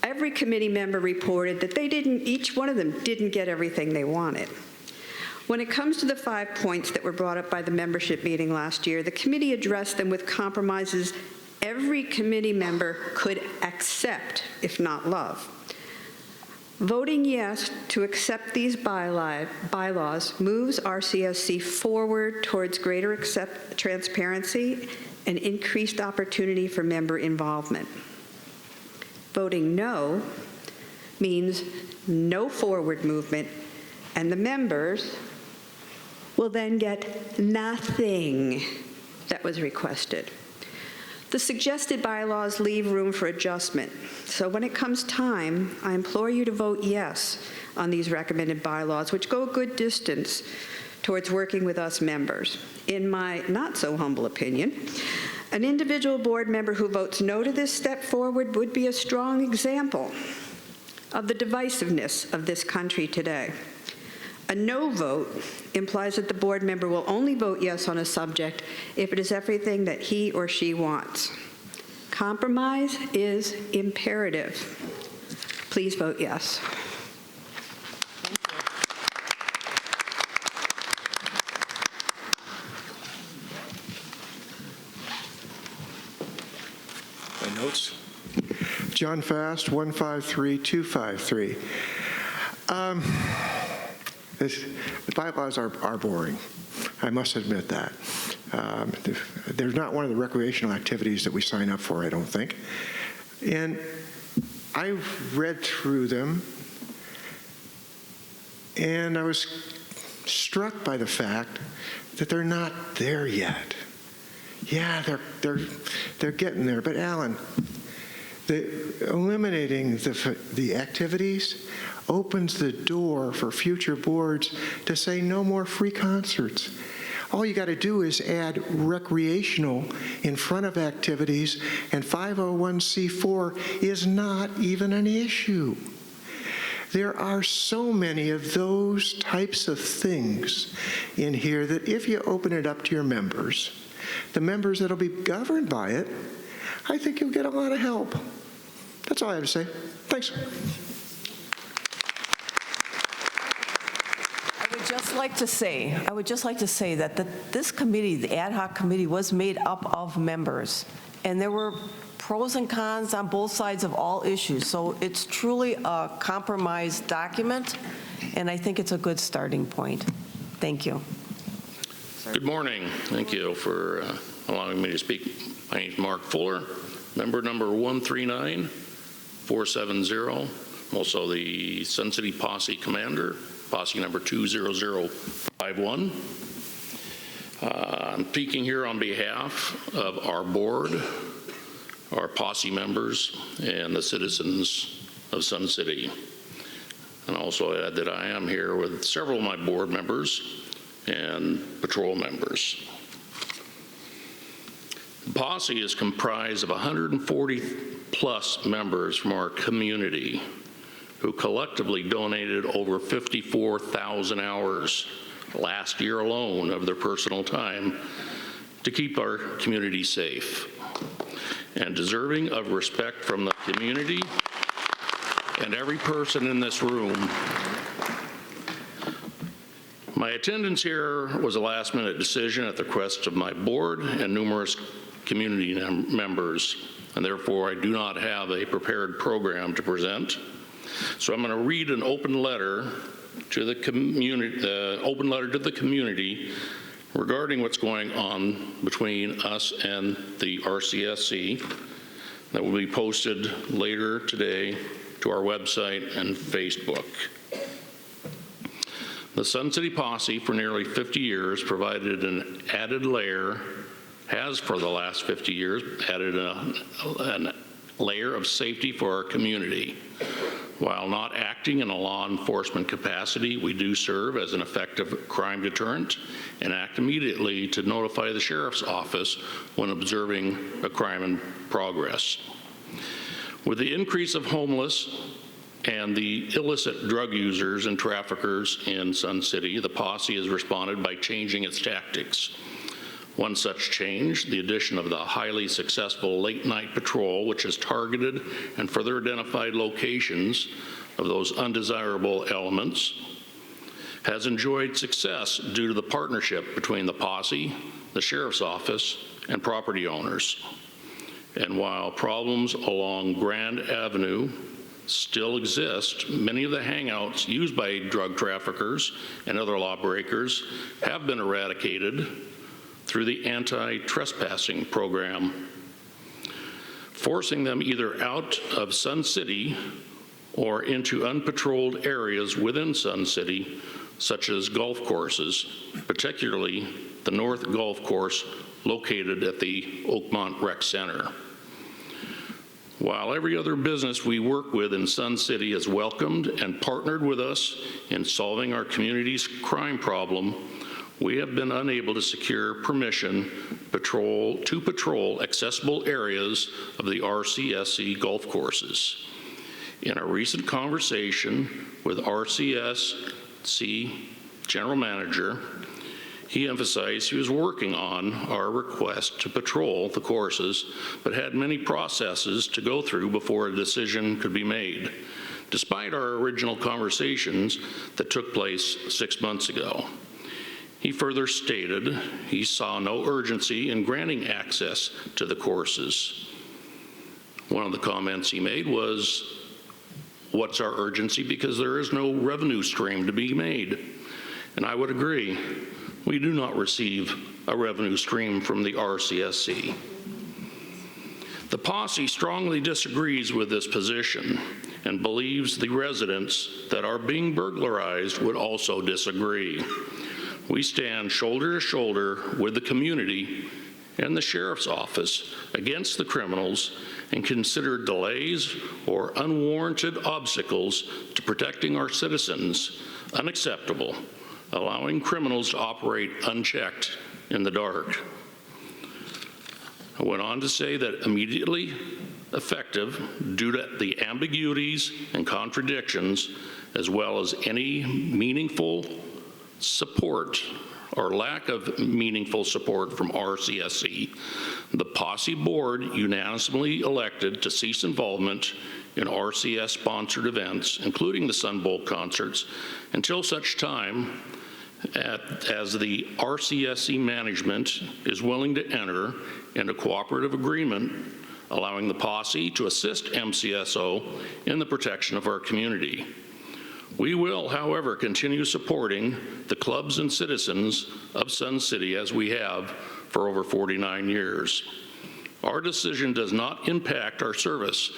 Every committee member reported that each one of them didn't get everything they wanted. When it comes to the 5 points that were brought up by the membership meeting last year, the committee addressed them with compromises every committee member could accept, if not love. Voting yes to accept these bylaws moves RCSC forward towards greater transparency and increased opportunity for member involvement. Voting no means no forward movement, and the members will then get nothing that was requested. The suggested bylaws leave room for adjustment. So when it comes time, I implore you to vote yes on these recommended bylaws, which go a good distance towards working with us members. In my not so humble opinion, an individual board member who votes no to this step forward would be a strong example of the divisiveness of this country today. A no vote implies that the board member will only vote yes on a subject if it is everything that he or she wants. Compromise is imperative. Please vote yes. My notes. John Fast, 153253. The bylaws are boring. I must admit that. They're not one of the recreational activities that we sign up for, I don't think. And I read through them, and I was struck by the fact that they're not there yet. Yeah, they're getting there. But Alan, eliminating the activities opens the door for future boards to say no more free concerts. All you got to do is add recreational in front of activities, and 501c4 is not even an issue. There are so many of those types of things in here that if you open it up to your members, the members that will be governed by it, I think you'll get a lot of help. That's all I have to say. Thanks. I would just like to say that this committee, the ad hoc committee, was made up of members, and there were pros and cons on both sides of all issues. So it's truly a compromise document, and I think it's a good starting point. Thank you. Good morning. Thank you for allowing me to speak. My name is Mark Fuller, member number 139470. I'm also the Sun City Posse Commander, Posse number 20051. I'm speaking here on behalf of our board, our Posse members, and the citizens of Sun City. And also add that I am here with several of my board members and patrol members. Posse is comprised of 140 plus members from our community who collectively donated over 54,000 hours last year alone of their personal time to keep our community safe, and deserving of respect from the community and every person in this room. My attendance here was a last-minute decision at the request of my board and numerous community members. and therefore I do not have a prepared program to present. So I'm going to read an open letter to the community regarding what's going on between us and the RCSC that will be posted later today to our website and Facebook. The Sun City Posse for nearly 50 years provided an added layer, has for the last 50 years added a layer of safety for our community. While not acting in a law enforcement capacity, we do serve as an effective crime deterrent and act immediately to notify the sheriff's office when observing a crime in progress. With the increase of homeless and the illicit drug users and traffickers in Sun City, the posse has responded by changing its tactics. One such change, the addition of the highly successful late-night patrol, which has targeted and further identified locations of those undesirable elements, has enjoyed success due to the partnership between the posse, the sheriff's office, and property owners. And while problems along Grand Avenue still exist, many of the hangouts used by drug traffickers and other lawbreakers have been eradicated through the anti-trespassing program, forcing them either out of Sun City or into unpatrolled areas within Sun City, such as golf courses, particularly the North Golf Course located at the Oakmont Rec Center. While every other business we work with in Sun City has welcomed and partnered with us in solving our community's crime problem, we have been unable to secure permission to patrol accessible areas of the RCSC golf courses. In a recent conversation with RCSC General Manager, he emphasized he was working on our request to patrol the courses, but had many processes to go through before a decision could be made, despite our original conversations that took place 6 months ago. He further stated he saw no urgency in granting access to the courses. One of the comments he made was, "What's our urgency? Because there is no revenue stream to be made." And I would agree. We do not receive a revenue stream from the RCSC. The posse strongly disagrees with this position and believes the residents that are being burglarized would also disagree. We stand shoulder to shoulder with the community and the sheriff's office against the criminals and consider delays or unwarranted obstacles to protecting our citizens unacceptable, allowing criminals to operate unchecked in the dark. I went on to say that immediately effective due to the ambiguities and contradictions, as well as any meaningful support or lack of meaningful support from RCSC, the posse board unanimously elected to cease involvement in RCS-sponsored events, including the Sun Bowl concerts, until such time as the RCSC management is willing to enter into cooperative agreement allowing the posse to assist MCSO in the protection of our community. We will, however, continue supporting the clubs and citizens of Sun City as we have for over 49 years. Our decision does not impact our service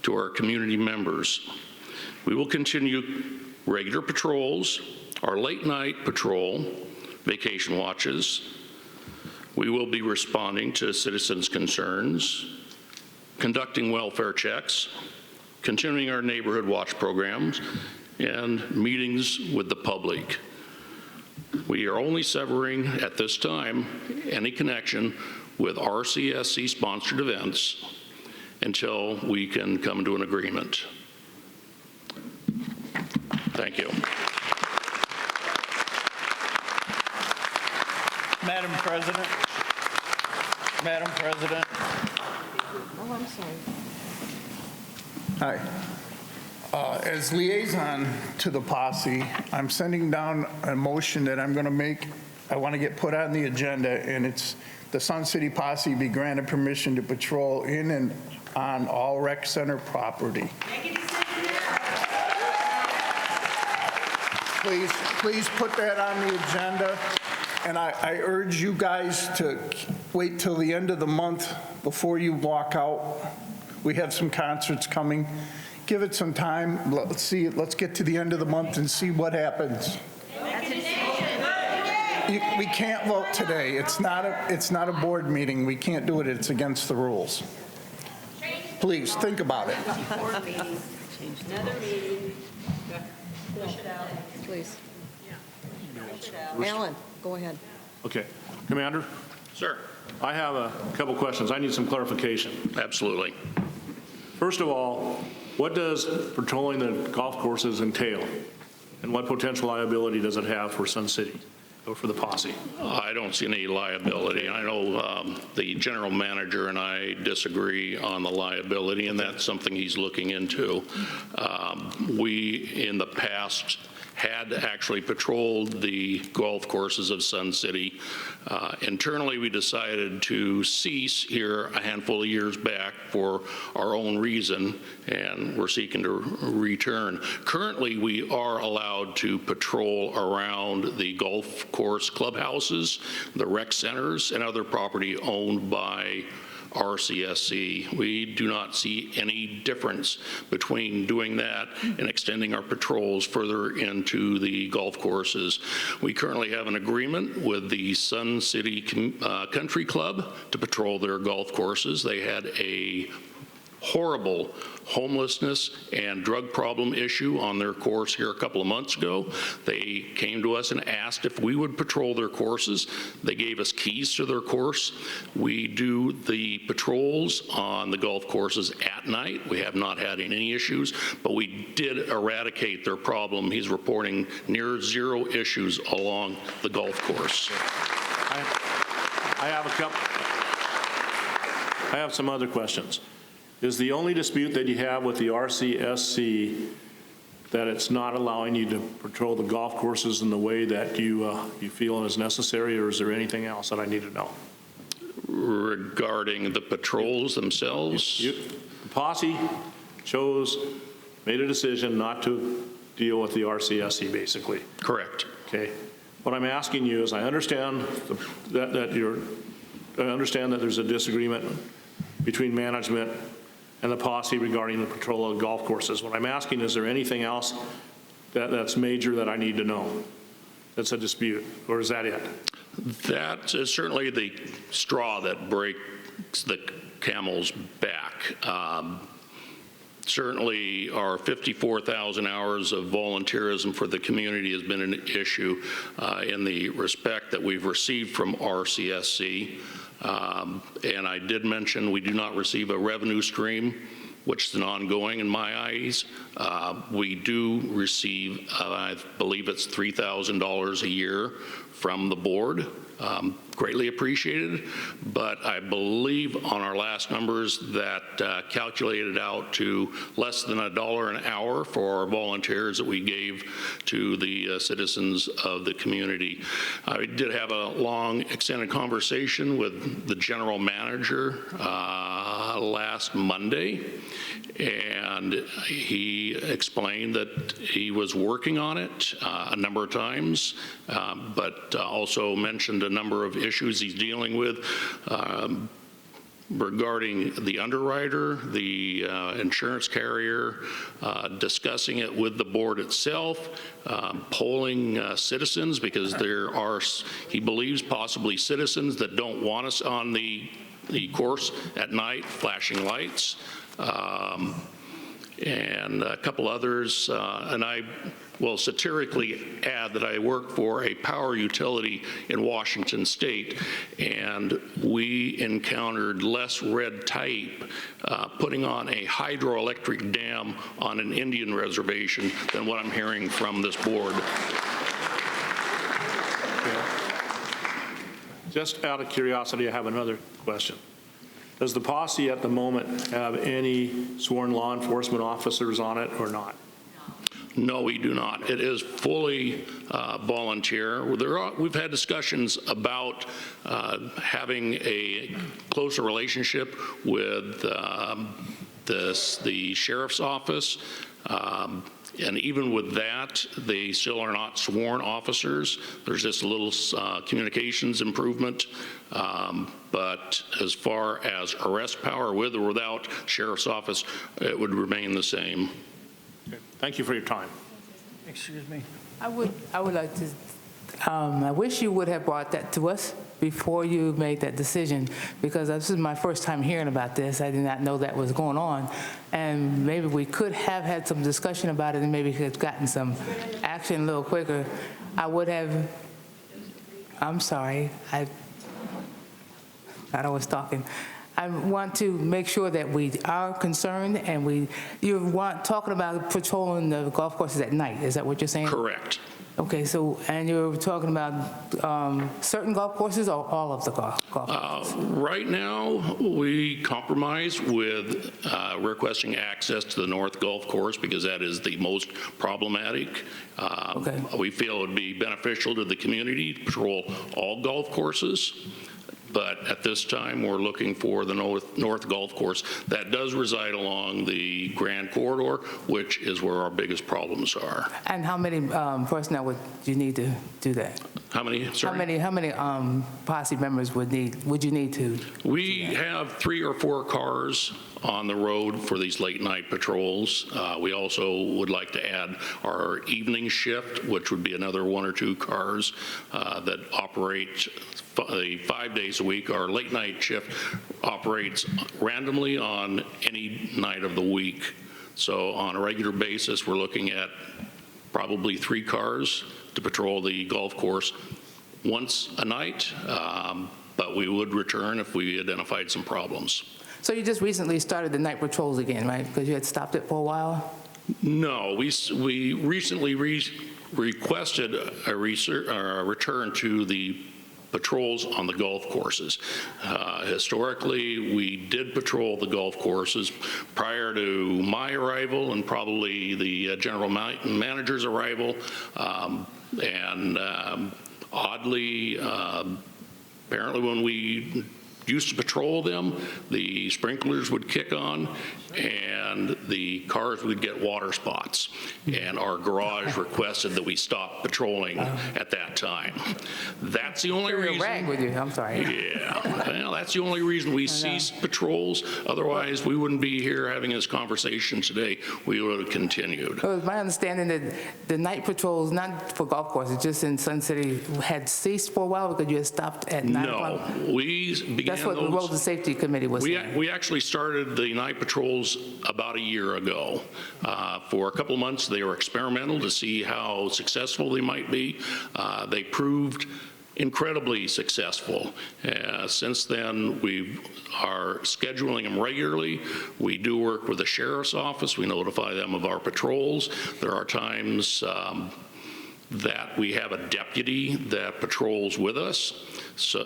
to our community members. We will continue regular patrols, our late night patrol, vacation watches. We will be responding to citizens' concerns, conducting welfare checks, continuing our neighborhood watch programs, and meetings with the public. We are only severing at this time any connection with RCSC-sponsored events until we can come to an agreement. Thank you. Madam President. Madam President. Oh, I'm sorry. Hi. As liaison to the posse, I'm sending down a motion that I'm going to make I want to get put on the agenda, and it's the Sun City Posse be granted permission to patrol in and on all rec center property. Please put that on the agenda. And I urge you guys to wait till the end of the month before you walk out. We have some concerts coming. Give it some time. Let's get to the end of the month and see what happens. We can't vote today. It's not a board meeting. We can't do it. It's against the rules. Please think about it. Another meeting. Push it out, please. Alan, go ahead. Okay. Commander? Sir. I have a couple questions. I need some clarification. Absolutely. First of all, what does patrolling the golf courses entail? And what potential liability does it have for Sun City or for the posse? I don't see any liability. I know the general manager and I disagree on the liability, and that's something he's looking into. We, in the past, had actually patrolled the golf courses of Sun City. Internally, we decided to cease here a handful of years back for our own reason, and we're seeking to return. Currently, we are allowed to patrol around the golf course clubhouses, the rec centers, and other property owned by RCSC. We do not see any difference between doing that and extending our patrols further into the golf courses. We currently have an agreement with the Sun City Country Club to patrol their golf courses. They had a horrible homelessness and drug problem issue on their course here a couple of months ago. They came to us and asked if we would patrol their courses. They gave us keys to their course. We do the patrols on the golf courses at night. We have not had any issues, but we did eradicate their problem. He's reporting near zero issues along the golf course. I have some other questions. Is the only dispute that you have with the RCSC that it's not allowing you to patrol the golf courses in the way that you feel is necessary, or is there anything else that I need to know? Regarding the patrols themselves? The posse made a decision not to deal with the RCSC, basically. Correct. Okay. What I'm asking you is, I understand that there's a disagreement between management and the posse regarding the patrol of golf courses. What I'm asking, is there anything else that's major that I need to know that's a dispute, or is that it? That is certainly the straw that breaks the camel's back. Certainly our 54,000 hours of volunteerism for the community has been an issue in the respect that we've received from RCSC. And I did mention we do not receive a revenue stream, which is an ongoing in my eyes. We do receive, I believe it's $3,000 a year from the board. Greatly appreciated, but I believe on our last numbers that calculated out to less than $1 an hour for our volunteers that we gave to the citizens of the community. I did have a long extended conversation with the general manager last Monday, and he explained that he was working on it a number of times, but also mentioned a number of issues he's dealing with regarding the underwriter, the insurance carrier, discussing it with the board itself, polling citizens, because there are, he believes, possibly citizens that don't want us on the course at night, flashing lights, and a couple others. And I will satirically add that I work for a power utility in Washington State, and we encountered less red tape putting on a hydroelectric dam on an Indian reservation than what I'm hearing from this board. Just out of curiosity, I have another question. Does the posse at the moment have any sworn law enforcement officers on it or not? No, we do not. It is fully volunteer. We've had discussions about having a closer relationship with the sheriff's office. And even with that, they still are not sworn officers. There's just a little communications improvement. But as far as arrest power, with or without sheriff's office, it would remain the same. Thank you for your time. Excuse me. I would like to, I wish you would have brought that to us before you made that decision, because this is my first time hearing about this. I did not know that was going on. And maybe we could have had some discussion about it and maybe could have gotten some action a little quicker. I would have, I'm sorry, I was talking. I want to make sure that we are concerned and you want talking about patrolling the golf courses at night. Is that what you're saying? Correct. Okay, so, and you're talking about certain golf courses or all of the golf courses? Right now, we compromise with requesting access to the North Golf Course because that is the most problematic. Okay. We feel it would be beneficial to the community to patrol all golf courses. But at this time, we're looking for the North Golf Course. That does reside along the Grand Corridor, which is where our biggest problems are. And how many personnel would you need to do that? How many, sorry? How many posse members would you need to? We have 3 or 4 cars on the road for these late night patrols. We also would like to add our evening shift, which would be another 1 or 2 cars that operate 5 days a week. Our late night shift operates randomly on any night of the week. So on a regular basis, we're looking at probably 3 cars to patrol the golf course once a night, but we would return if we identified some problems. So you just recently started the night patrols again, right? Because you had stopped it for a while? No, we recently requested a return to the patrols on the golf courses. Historically, we did patrol the golf courses prior to my arrival and probably the general manager's arrival. Oddly, apparently when we used to patrol them, the sprinklers would kick on and the cars would get water spots. And our garage requested that we stop patrolling at that time. That's the only reason. Rang with you, I'm sorry. Yeah, well, that's the only reason we ceased patrols. Otherwise, we wouldn't be here having this conversation today. We would have continued. Well, it's my understanding that the night patrols, not for golf courses, just in Sun City, had ceased for a while because you had stopped at 9 o'clock? No, we began That's what the Road and Safety Committee was saying. We actually started the night patrols about a year ago. For a couple of months, they were experimental to see how successful they might be. They proved incredibly successful. Since then, we are scheduling them regularly. We do work with the sheriff's office. We notify them of our patrols. There are times that we have a deputy that patrols with us,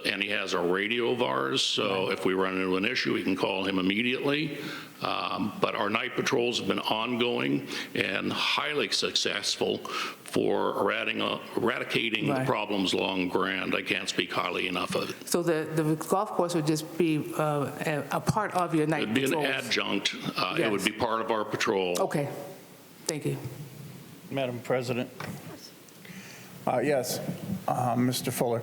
and he has a radio of ours, so if we run into an issue, we can call him immediately. But our night patrols have been ongoing and highly successful for eradicating the problems along Grand. I can't speak highly enough of it. So the golf course would just be a part of your night patrols? It would be an adjunct. Yes. It would be part of our patrol. Okay, thank you. Madam President. Yes, Mr. Fuller.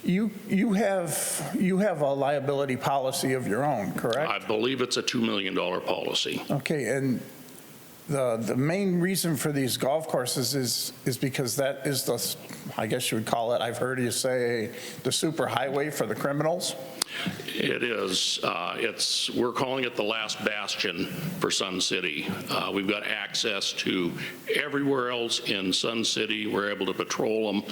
You have a liability policy of your own, correct? I believe it's a $2 million policy. Okay, and the main reason for these golf courses is because that is the, I guess you would call it, I've heard you say, the super highway for the criminals? It is. We're calling it the last bastion for Sun City. We've got access to everywhere else in Sun City. We're able to patrol them.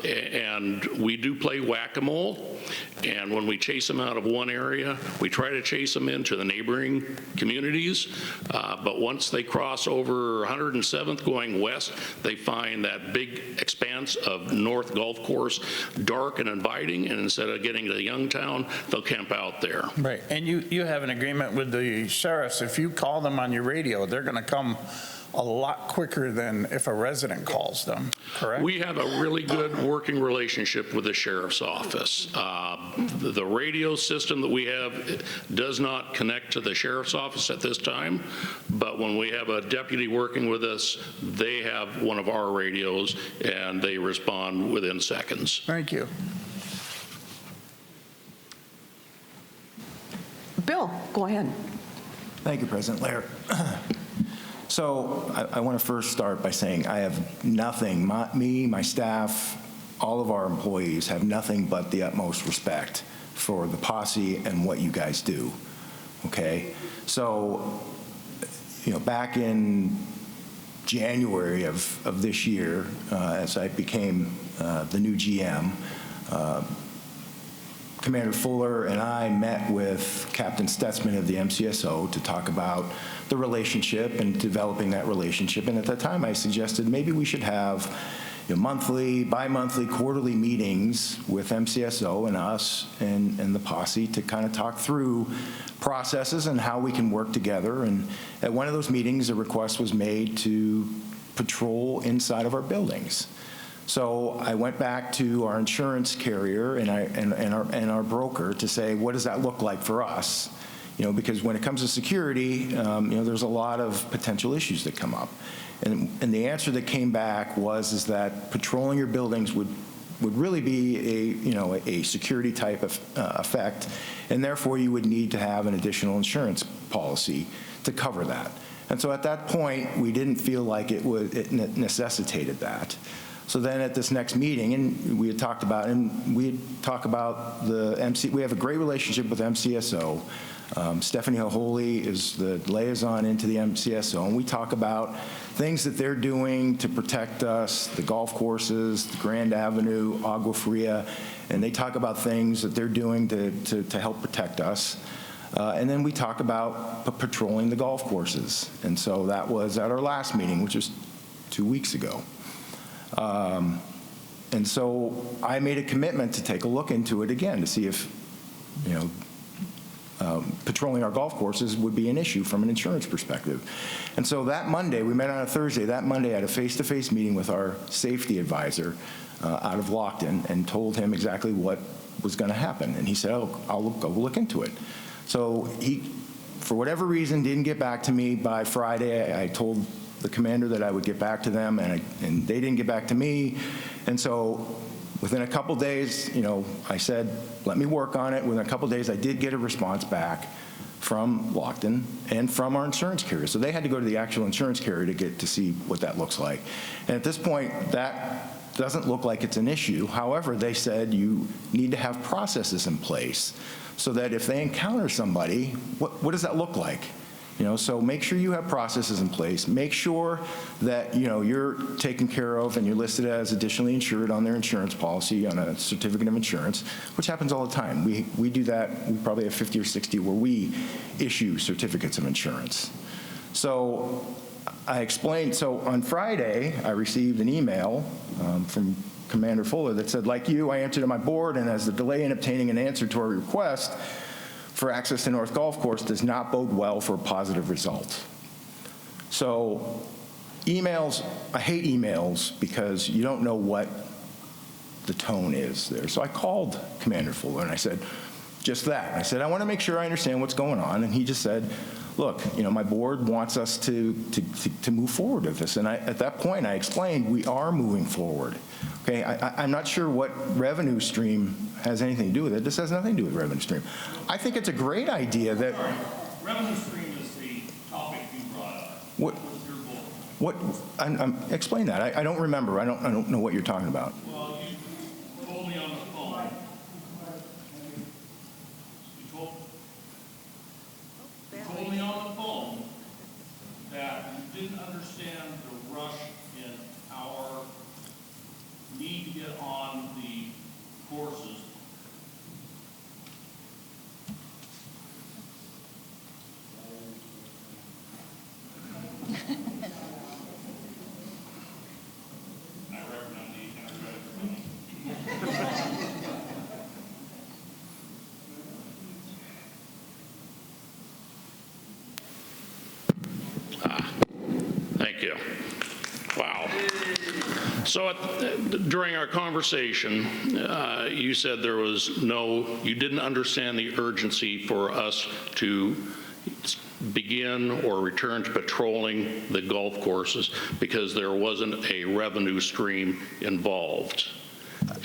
And we do play whack-a-mole. And when we chase them out of one area, we try to chase them into the neighboring communities. But once they cross over 107th going west, they find that big expanse of North Golf Course dark and inviting. And instead of getting to the Youngtown, they'll camp out there. Right, and you have an agreement with the sheriffs. If you call them on your radio, they're going to come a lot quicker than if a resident calls them, correct? We have a really good working relationship with the sheriff's office. The radio system that we have does not connect to the sheriff's office at this time, but when we have a deputy working with us, they have one of our radios and they respond within seconds. Thank you. Bill, go ahead. Thank you, President Lair. So I want to first start by saying I have nothing, my staff, all of our employees have nothing but the utmost respect for the posse and what you guys do, okay? So, back in January of this year, as I became the new GM, Commander Fuller and I met with Captain Stutzman of the MCSO to talk about the relationship and developing that relationship. And at that time, I suggested maybe we should have monthly, bi-monthly, quarterly meetings with MCSO and us and the posse to kind of talk through processes and how we can work together. And at one of those meetings, a request was made to patrol inside of our buildings. So I went back to our insurance carrier and our broker to say, what does that look like for us? Because when it comes to security, there's a lot of potential issues that come up. And the answer that came back is that patrolling your buildings would really be a security type of effect, and therefore you would need to have an additional insurance policy to cover that. And so at that point, we didn't feel like it necessitated that. So then at this next meeting, and we had talked about, we have a great relationship with MCSO. Stephanie Holy is the liaison into the MCSO, and we talk about things that they're doing to protect us, the golf courses, the Grand Avenue, Agua Fria, and they talk about things that they're doing to help protect us. And then we talk about patrolling the golf courses. And so that was at our last meeting, which was 2 weeks ago. And so I made a commitment to take a look into it again to see if, patrolling our golf courses would be an issue from an insurance perspective. And so that Monday, we met on a Thursday, that Monday I had a face-to-face meeting with our safety advisor out of Lockton and told him exactly what was going to happen. And he said, I'll go look into it. So he, for whatever reason, didn't get back to me by Friday. I told the commander that I would get back to them, and they didn't get back to me. And so within a couple days, I said, let me work on it. Within a couple days, I did get a response back from Lockton and from our insurance carrier. So they had to go to the actual insurance carrier to get to see what that looks like. And at this point, that doesn't look like it's an issue. However, they said you need to have processes in place so that if they encounter somebody, what does that look like? So make sure you have processes in place. Make sure that, you're taken care of and you're listed as additionally insured on their insurance policy on a certificate of insurance, which happens all the time. We do that. We probably have 50 or 60 where we issue certificates of insurance. So I explained, so on Friday, I received an email from Commander Fuller that said, like you, I answered to my board, and as the delay in obtaining an answer to our request for access to North Golf Course does not bode well for a positive result. So emails, I hate emails because you don't know what the tone is there. So I called Commander Fuller and I said, just that. I said, I want to make sure I understand what's going on. And he just said, look, my board wants us to move forward with this. And at that point, I explained we are moving forward. Okay, I'm not sure what revenue stream has anything to do with it. This has nothing to do with revenue stream. I think it's a great idea that... Revenue stream is the topic you brought up. What? Explain that. I don't remember. I don't know what you're talking about. Well, you told me on the phone. You told me on the phone that you didn't understand the rush in our need to get on the courses. Thank Wow. So during our conversation, you said you didn't understand the urgency for us to begin or return to patrolling the golf courses because there wasn't a revenue stream involved.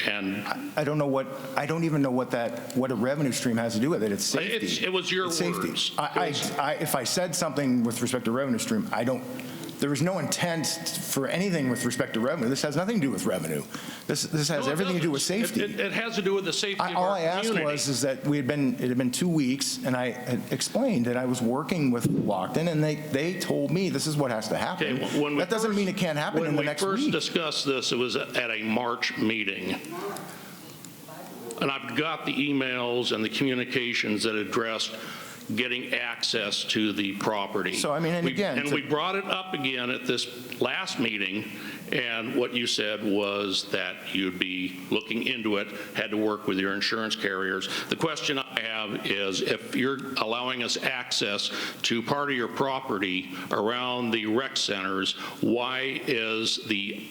And I don't even know what a revenue stream has to do with it. It's safety. It was your it's words. Safety. If I said something with respect to revenue stream, there was no intent for anything with respect to revenue. This has nothing to do with revenue. This has everything to do with safety. It has to do with the safety of our All I asked community. was that it had been 2 weeks, and I had explained that I was working with Lockton, and they told me this is what has to happen. Okay, that doesn't mean it can't happen in the next week. When we first discussed this, it was at a March meeting. And I've got the emails and the communications that addressed getting access to the property. So, I mean, and we brought it up again at this last meeting, and what you said was that you'd be looking into it, had to work with your insurance carriers. The question I have is, if you're allowing us access to part of your property around the rec centers, why is the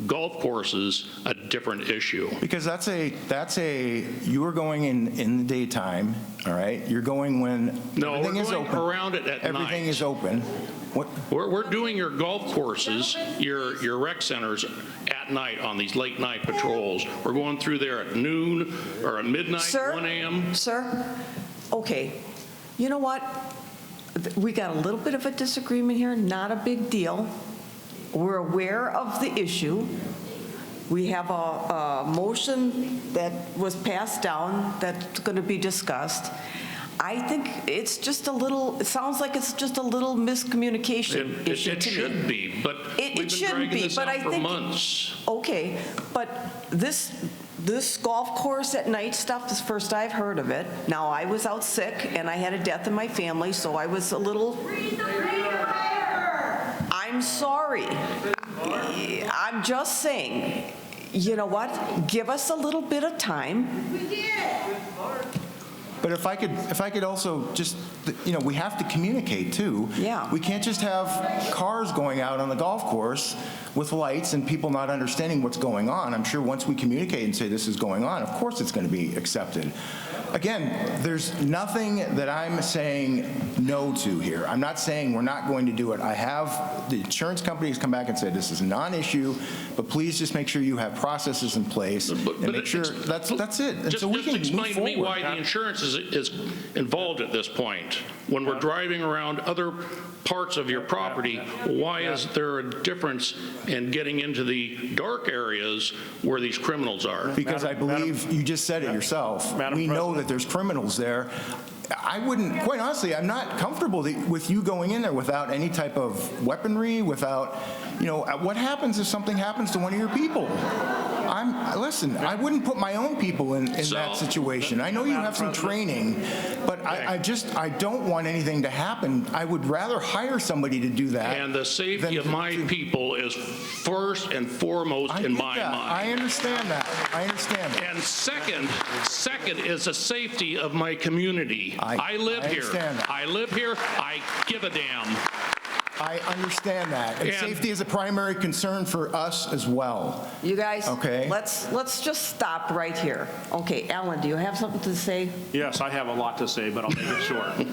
golf courses a different issue? Because you are going in the daytime, all right? You're going when everything is open. Around it at night. Everything is open. We're doing your golf courses, your rec centers at night on these late night patrols. We're going through there at noon or at midnight, 1 a.m. Sir, okay, you know what? We got a little bit of a disagreement here, not a big deal. We're aware of the issue. We have a motion that was passed down that's going to be discussed. I think it's just a little, it sounds like it's just a little miscommunication issue It to me. should be, but we've been dragging this out for months. Okay, but this golf course at night stuff is first I've heard of it. Now, I was out sick and I had a death in my family, so I was a little... I'm sorry. I'm just saying, you know what? Give us a little bit of time. We did. But if I could also just, we have to communicate too. Yeah. We can't just have cars going out on the golf course with lights and people not understanding what's going on. I'm sure once we communicate and say this is going on, of course it's going to be accepted. Again, there's nothing that I'm saying no to here. I'm not saying we're not going to do it. I have the insurance companies come back and say this is a non-issue, but please just make sure you have processes in place and make sure that's it. And Just, so we can explain to me move why forward. the insurance is involved at this point. When we're driving around other parts of your property, why is there a difference in getting into the dark areas where these criminals are? Because I believe you just said it yourself. We know that there's criminals there. I wouldn't, quite honestly, I'm not comfortable with you going in there without any type of weaponry, without, what happens if something happens to one of your people? Listen, I wouldn't put my own people in that situation. I know you have some training, but I don't want anything to happen. I would rather hire somebody to do that. And the safety of my people is first and foremost in my mind. I understand that. I understand that. And second is the safety of my community. I live here. I live here. I give a damn. I understand that. And safety is a primary concern for us as well. You guys, okay. Let's just stop right here. Okay, Alan, do you have something to say? Yes, I have a lot to say, but I'll make it short.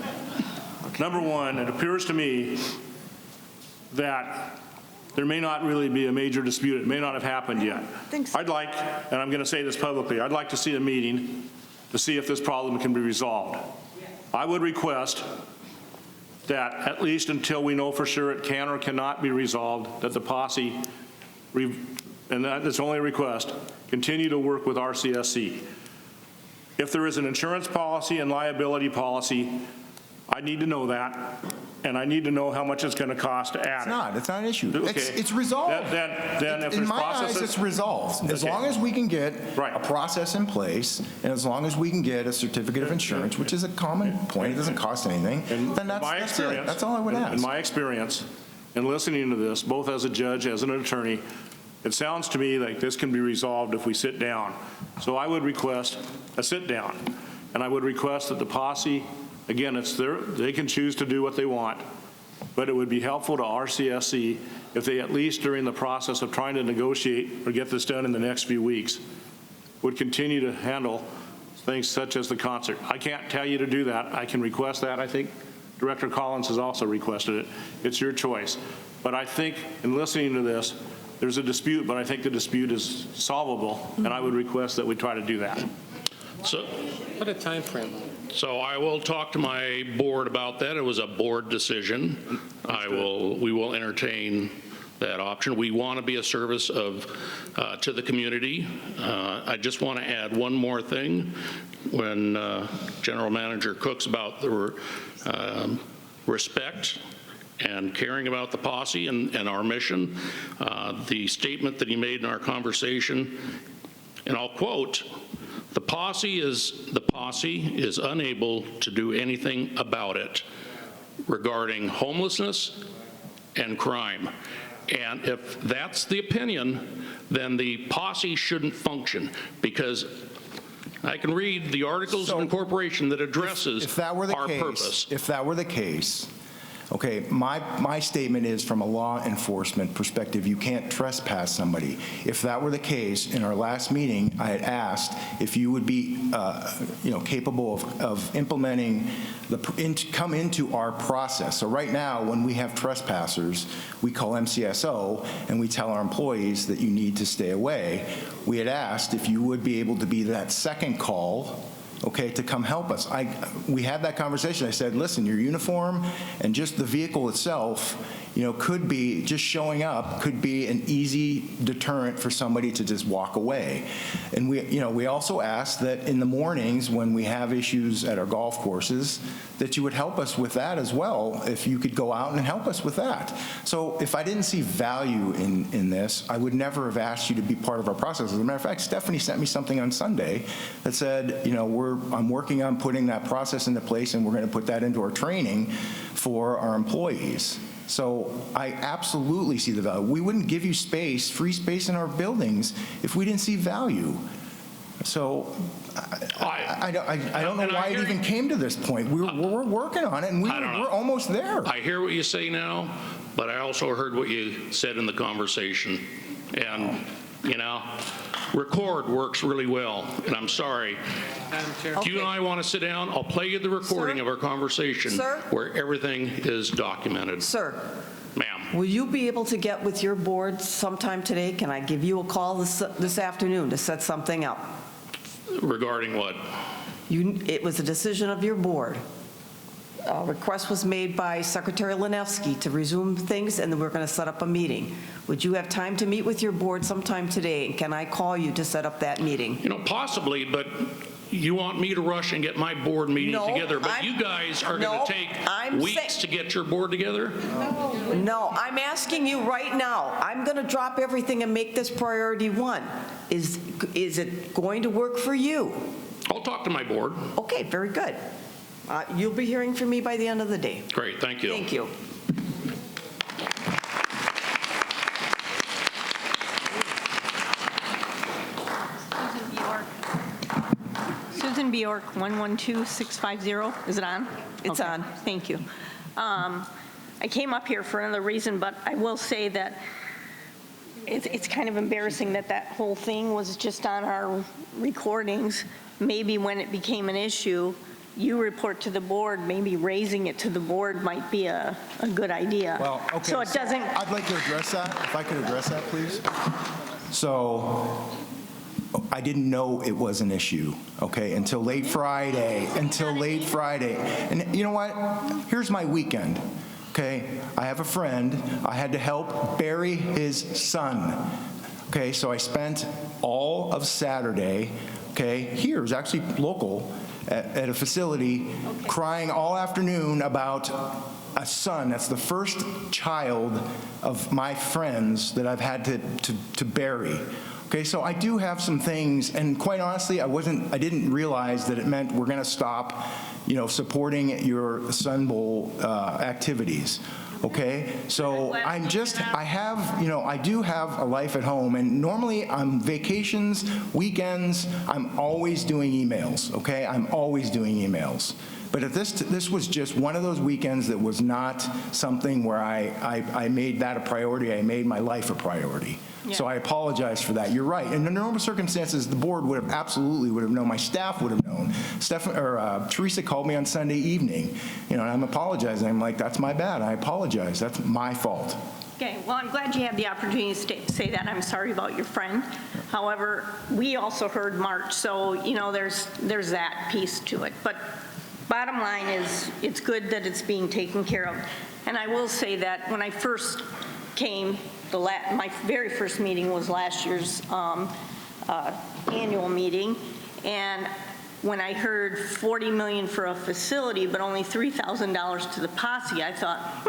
Number one, it appears to me that there may not really be a major dispute. It may not have happened yet. I'd like, and I'm going to say this publicly, I'd like to see a meeting to see if this problem can be resolved. I would request that at least until we know for sure it can or cannot be resolved, that the posse, and that's only a request, continue to work with RCSC. If there is an insurance policy and liability policy, I need to know that, and I need to know how much it's going to cost to add it. It's not an issue. Okay. It's resolved. Then if in there's my processes, eyes, it's resolved. As long as we can get a process in place, and as long as we can get a certificate of insurance, which is a common point, it doesn't cost anything, then that's it. That's all I would ask. In my experience, in listening to this, both as a judge, as an attorney, it sounds to me like this can be resolved if we sit down. So I would request a sit down, and I would request that the posse, again, they can choose to do what they want, but it would be helpful to RCSC if they, at least during the process of trying to negotiate or get this done in the next few weeks, would continue to handle things such as the concert. I can't tell you to do that. I can request that. I think Director Collins has also requested it. It's your choice. But I think in listening to this, there's a dispute, but I think the dispute is solvable, and I would request that we try to do that. So, put a time frame on it. So I will talk to my board about that. It was a board decision. We will entertain that option. We want to be a service to the community. I just want to add one more thing. When General Manager Cook's about the respect and caring about the posse and our mission, the statement that he made in our conversation, and I'll quote, the posse is unable to do anything about it regarding homelessness and crime. And if that's the opinion, then the posse shouldn't function, because I can read the articles of incorporation that addresses our purpose. If that were the case, okay, my statement is from a law enforcement perspective, you can't trespass somebody. If that were the case, in our last meeting, I had asked if you would be, capable of implementing come into our process. So right now, when we have trespassers, we call MCSO and we tell our employees that you need to stay away. We had asked if you would be able to be that second call, okay, to come help us. We had that conversation. I said, listen, your uniform and just the vehicle itself, could be, just showing up could be an easy deterrent for somebody to just walk away. And we also asked that in the mornings when we have issues at our golf courses, that you would help us with that as well, if you could go out and help us with that. So if I didn't see value in this, I would never have asked you to be part of our process. As a matter of fact, Stephanie sent me something on Sunday that said, I'm working on putting that process into place, and we're going to put that into our training for our employees. So I absolutely see the value. We wouldn't give you free space in our buildings if we didn't see value. So I don't know why it even came to this point. We're working on it, and we're almost there. I hear what you say now, but I also heard what you said in the conversation. And, record works really well, and I'm sorry. If you and I want to sit down, I'll play you the recording of our conversation where everything is documented. Sir. Ma'am. Will you be able to get with your board sometime today? Can I give you a call this afternoon to set something up? Regarding what? It was a decision of your board. A request was made by Secretary Lanevsky to resume things, and then we're going to set up a meeting. Would you have time to meet with your board sometime today? And can I call you to set up that meeting? Possibly, but you want me to rush and get my board meeting together, but you guys are going to take weeks to get your board together? No, I'm asking you right now. I'm going to drop everything and make this priority one. Is it going to work for you? I'll talk to my board. Okay, very good. You'll be hearing from me by the end of the day. Great, thank you. Thank you. Susan Bjork, 112650. Is it on? It's on. Thank you. I came up here for another reason, but I will say that it's kind of embarrassing that whole thing was just on our recordings. Maybe when it became an issue, you report to the board, maybe raising it to the board might be a good idea. Well, okay. So it doesn't. I'd like to address that, if I could address that, please. So I didn't know it was an issue, okay, until late Friday, And you know what? Here's my weekend, okay? I have a friend. I had to help bury his son, okay? So I spent all of Saturday, okay, here, it was actually local, at a facility, crying all afternoon about a son. That's the first child of my friends that I've had to bury. Okay, so I do have some things, and quite honestly, I didn't realize that it meant we're going to stop, supporting your Sun Bowl activities. Okay, so I do have a life at home, and normally on vacations, weekends, I'm always doing emails, okay? I'm always doing emails. But if this was just one of those weekends that was not something where I made that a priority, I made my life a priority. So I apologize for that. You're right. In normal circumstances, the board would have absolutely would have known. My staff would have known. Teresa called me on Sunday evening, and I'm apologizing. I'm like, that's my bad. I apologize. That's my fault. Okay, well, I'm glad you had the opportunity to say that. I'm sorry about your friend. However, we also heard March, so, there's that piece to it. But bottom line is, it's good that it's being taken care of. And I will say that when I first came, my very first meeting was last year's annual meeting, and when I heard $40 million for a facility, but only $3,000 to the posse, I thought,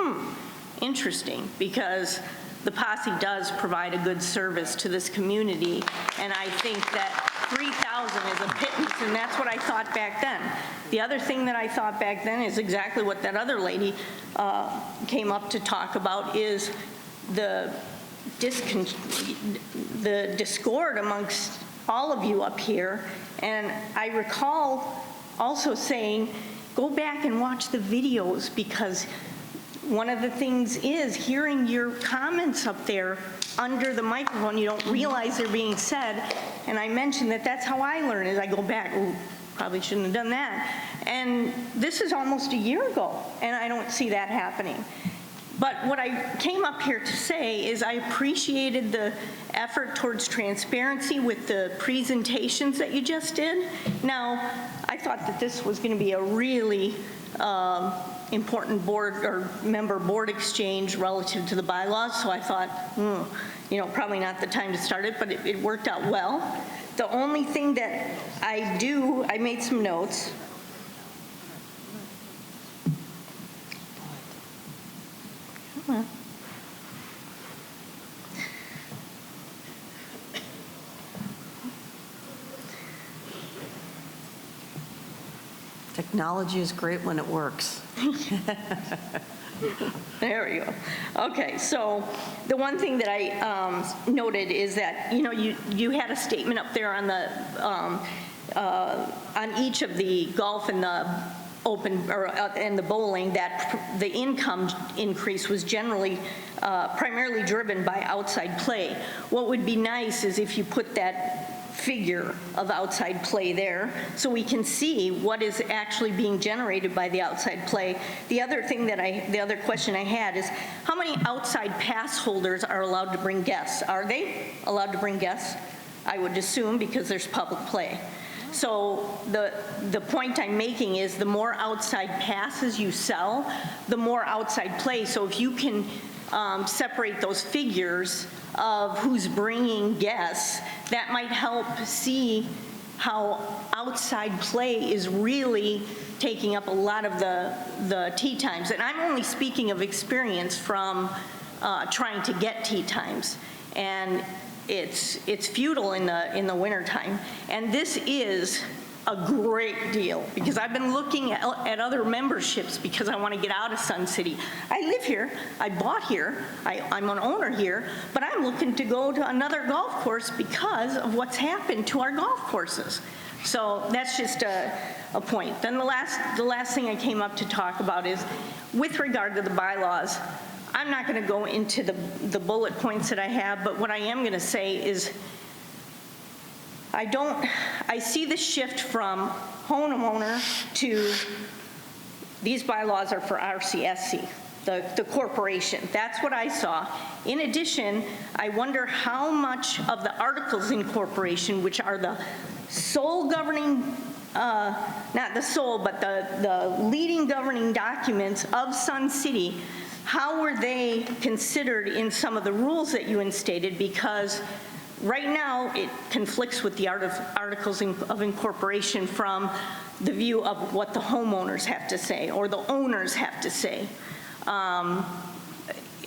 interesting, because the posse does provide a good service to this community, and I think that 3,000 is a pittance, and that's what I thought back then. The other thing that I thought back then is exactly what that other lady came up to talk about, is the discord amongst all of you up here. And I recall also saying, go back and watch the videos, because one of the things is hearing your comments up there under the microphone, you don't realize they're being said. And I mentioned that that's how I learn, is I go back, ooh, probably shouldn't have done that. And this is almost a year ago, and I don't see that happening. But what I came up here to say is I appreciated the effort towards transparency with the presentations that you just did. Now, I thought that this was going to be a really important board or member board exchange relative to the bylaws, so I thought, probably not the time to start it, but it worked out well. The only thing that I made some notes. Technology is great when it works. There we go. Okay, so the one thing that I noted is that, you had a statement up there on the, on each of the golf and the open, and the bowling, that the income increase was generally primarily driven by outside play. What would be nice is if you put that figure of outside play there, so we can see what is actually being generated by the outside play. The other thing the other question I had is, how many outside pass holders are allowed to bring guests? Are they allowed to bring guests? I would assume, because there's public play. So the point I'm making is, the more outside passes you sell, the more outside play. So if you can separate those figures of who's bringing guests, that might help see how outside play is really taking up a lot of the tee times. And I'm only speaking of experience from trying to get tee times. And it's futile in the wintertime. And this is a great deal, because I've been looking at other memberships because I want to get out of Sun City. I live here, I bought here, I'm an owner here, but I'm looking to go to another golf course because of what's happened to our golf courses. So that's just a point. Then the last thing I came up to talk about is, with regard to the bylaws, I'm not going to go into the bullet points that I have, but what I am going to say is, I see the shift from homeowner to, these bylaws are for RCSC, the corporation. That's what I saw. In addition, I wonder how much of the articles in incorporation, which are the sole governing, not the sole, but the leading governing documents of Sun City, how were they considered in some of the rules that you instated? Because right now, it conflicts with the articles of incorporation from the view of what the homeowners have to say or the owners have to say.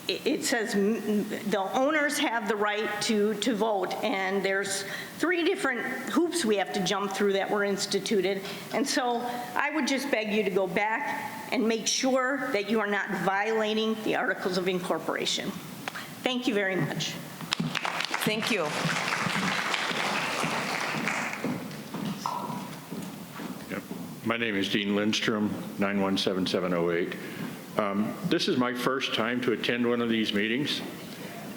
It says the owners have the right to vote, and there's 3 different hoops we have to jump through that were instituted. And so I would just beg you to go back and make sure that you are not violating the articles of incorporation. Thank you very much. Thank you. My name is Dean Lindstrom, 917708. This is my first time to attend one of these meetings,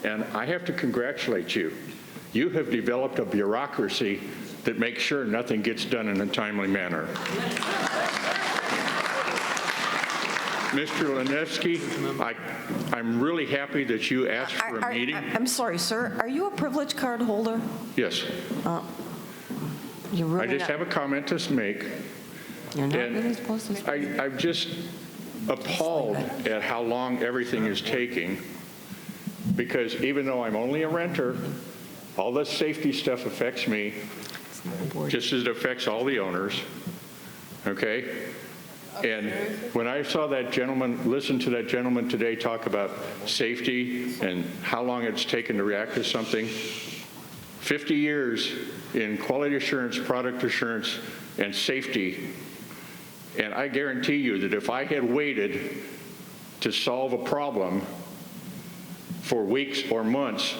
and I have to congratulate you. You have developed a bureaucracy that makes sure nothing gets done in a timely manner. Mr. Lenevsky, I'm really happy that you asked for a meeting. I'm sorry, sir. Are you a privilege card holder? Yes. You're really I just have a comment to make. You're not And really supposed to speak. I'm just appalled at how long everything is taking, because even though I'm only a renter, all this safety stuff affects me just as it affects all the owners, okay? And when I saw that gentleman, listened to that gentleman today talk about safety and how long it's taken to react to something, 50 years in quality assurance, product assurance, and safety. And I guarantee you that if I had waited to solve a problem for weeks or months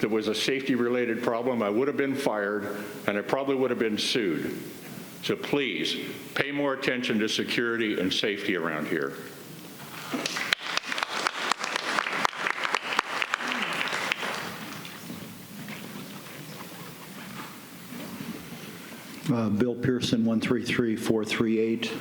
that was a safety-related problem, I would have been fired, and I probably would have been sued. So please, pay more attention to security and safety around here. Bill Pearson, 133438.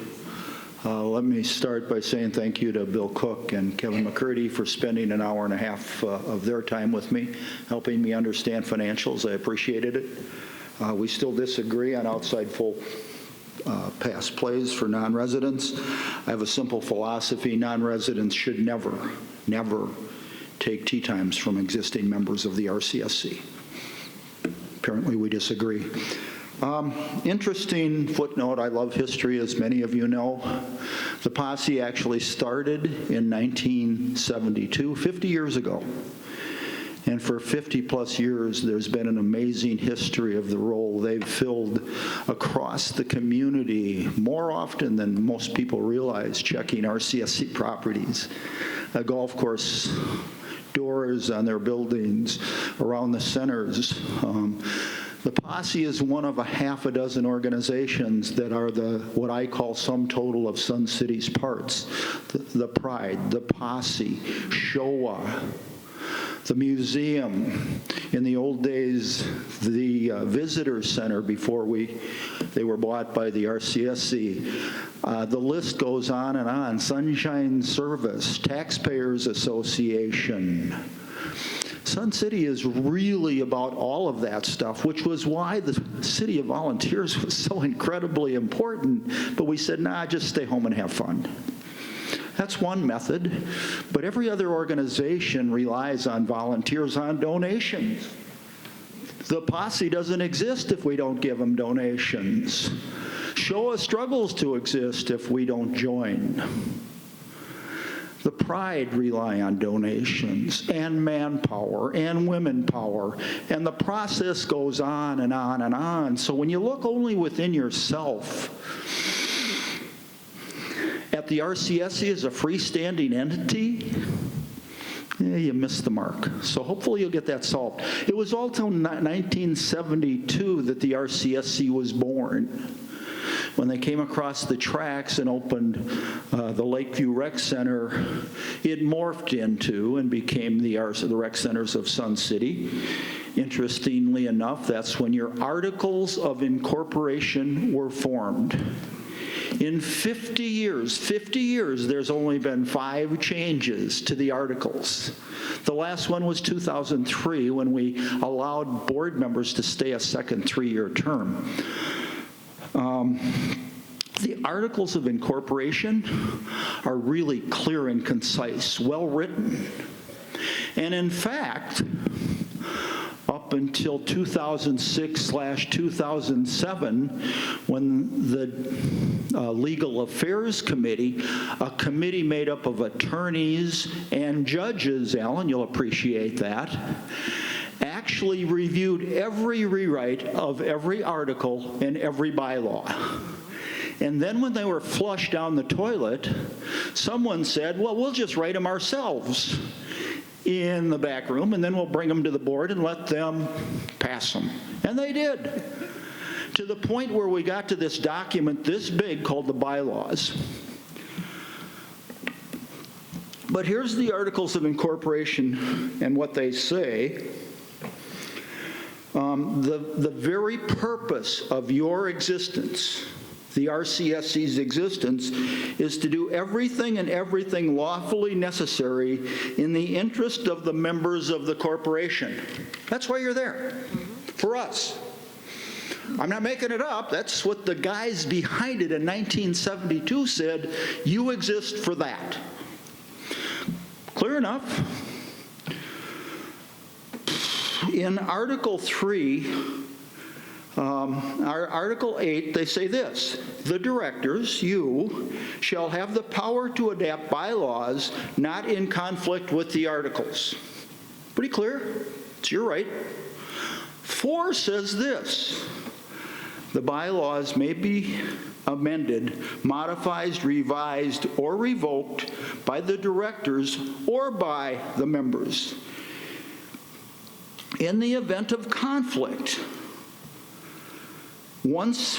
Let me start by saying thank you to Bill Cook and Kevin McCurdy for spending an hour and a half of their time with me, helping me understand financials. I appreciated it. We still disagree on outside full pass plays for non-residents. I have a simple philosophy. Non-residents should never take tee times from existing members of the RCSC. Apparently we disagree. Interesting footnote. I love history, as many of you know. The posse actually started in 1972, 50 years ago. And for 50-plus years, there's been an amazing history of the role they've filled across the community, more often than most people realize, checking RCSC properties, a golf course doors on their buildings, around the centers. The posse is one of a half a dozen organizations that are the what I call sum total of Sun City's parts. The Pride, the Posse, Showa, the museum, in the old days, the visitor center before they were bought by the RCSC. The list goes on and on. Sunshine Service, Taxpayers Association. Sun City is really about all of that stuff, which was why the City of Volunteers was so incredibly important. But we said, nah, just stay home and have fun. That's one method, but every other organization relies on volunteers, on donations. The posse doesn't exist if we don't give them donations. Showa struggles to exist if we don't join. The Pride rely on donations and manpower and women power, and the process goes on and on and on. So when you look only within yourself, at the RCSC as a freestanding entity, you missed the mark. So hopefully you'll get that solved. It was also 1972 that the RCSC was born, when they came across the tracks and opened the Lakeview Rec Center. It morphed into and became the rec centers of Sun City. Interestingly enough, that's when your articles of incorporation were formed. In 50 years, there's only been 5 changes to the articles. The last one was 2003, when we allowed board members to stay a second 3-year term. The Articles of Incorporation are really clear and concise, well written. And in fact, up until 2006/2007, when the Legal Affairs Committee, a committee made up of attorneys and judges, Alan, you'll appreciate that, actually reviewed every rewrite of every article and every bylaw. And then when they were flushed down the toilet, someone said, well, we'll just write them ourselves in the back room, and then we'll bring them to the board and let them pass them. And they did. to the point where we got to this document this big called the bylaws. But here's the Articles of Incorporation and what they say. The very purpose of your existence, the RCSC's existence, is to do everything and everything lawfully necessary in the interest of the members of the corporation. That's why you're there, for us. I'm not making it up. That's what the guys behind it in 1972 said. You exist for that. Clear enough. In Article 3, Article 8, they say this: the directors, you, shall have the power to adapt bylaws not in conflict with the articles. Pretty clear? It's your right. 4 says this: the bylaws may be amended, modified, revised, or revoked by the directors or by the members. In the event of conflict, once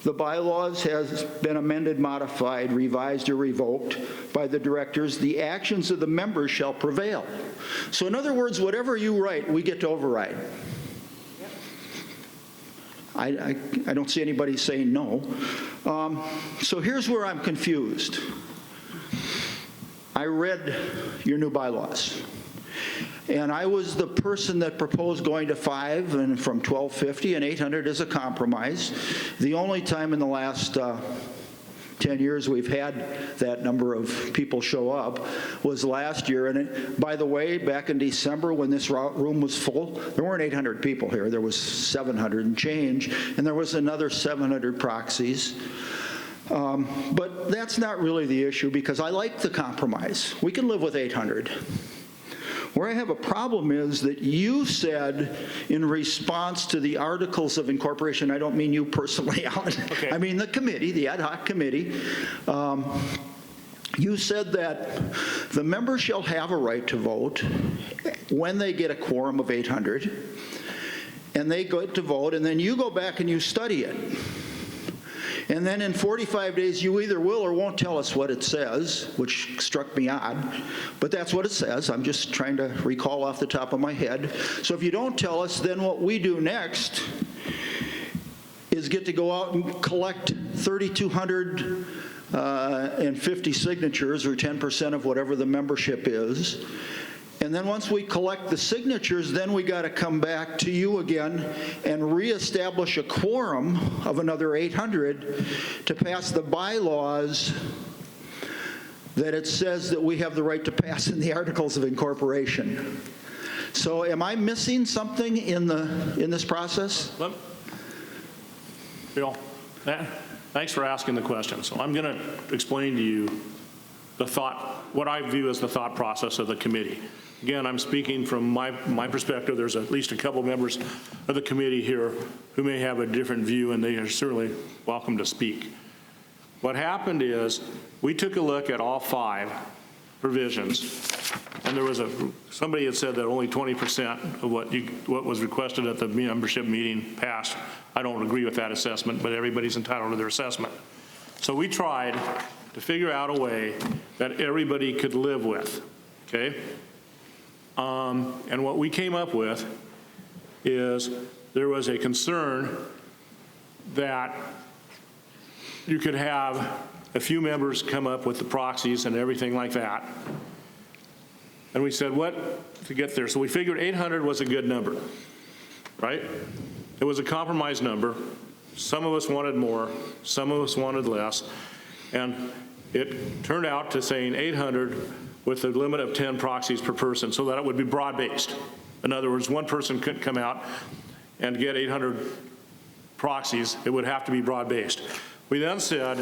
the bylaws has been amended, modified, revised, or revoked by the directors, the actions of the members shall prevail. So in other words, whatever you write, we get to override. I don't see anybody saying no. So here's where I'm confused. I read your new bylaws. And I was the person that proposed going to 5 and from 1250 and 800 as a compromise. The only time in the last 10 years we've had that number of people show up was last year. And by the way, back in December when this room was full, there weren't 800 people here. There was 700 and change, and there was another 700 proxies. But that's not really the issue, because I like the compromise. We can live with 800. Where I have a problem is that you said in response to the Articles of Incorporation, I don't mean you personally, Alan, okay. I mean the committee, the ad hoc committee, you said that the members shall have a right to vote when they get a quorum of 800, and they go to vote, and then you go back and you study it. And then in 45 days, you either will or won't tell us what it says, which struck me odd, but that's what it says. I'm just trying to recall off the top of my head. So if you don't tell us, then what we do next is get to go out and collect 3,250 signatures, or 10% of whatever the membership is. And then once we collect the signatures, then we got to come back to you again and reestablish a quorum of another 800 to pass the bylaws that it says that we have the right to pass in the Articles of Incorporation. So am I missing something in this process? Bill, thanks for asking the question. So I'm going to explain to you what I view as the thought process of the committee. Again, I'm speaking from my perspective. There's at least a couple members of the committee here who may have a different view, and they are certainly welcome to speak. What happened is we took a look at all 5 provisions, and there was somebody had said that only 20% of what was requested at the membership meeting passed. I don't agree with that assessment, but everybody's entitled to their assessment. So we tried to figure out a way that everybody could live with, okay? And what we came up with is there was a concern that you could have a few members come up with the proxies and everything like that. And we said, what to get there? So we figured 800 was a good number, right? It was a compromise number. Some of us wanted more, some of us wanted less. And it turned out to saying 800 with a limit of 10 proxies per person, so that it would be broad-based. In other words, one person couldn't come out and get 800 proxies. It would have to be broad-based. We then said,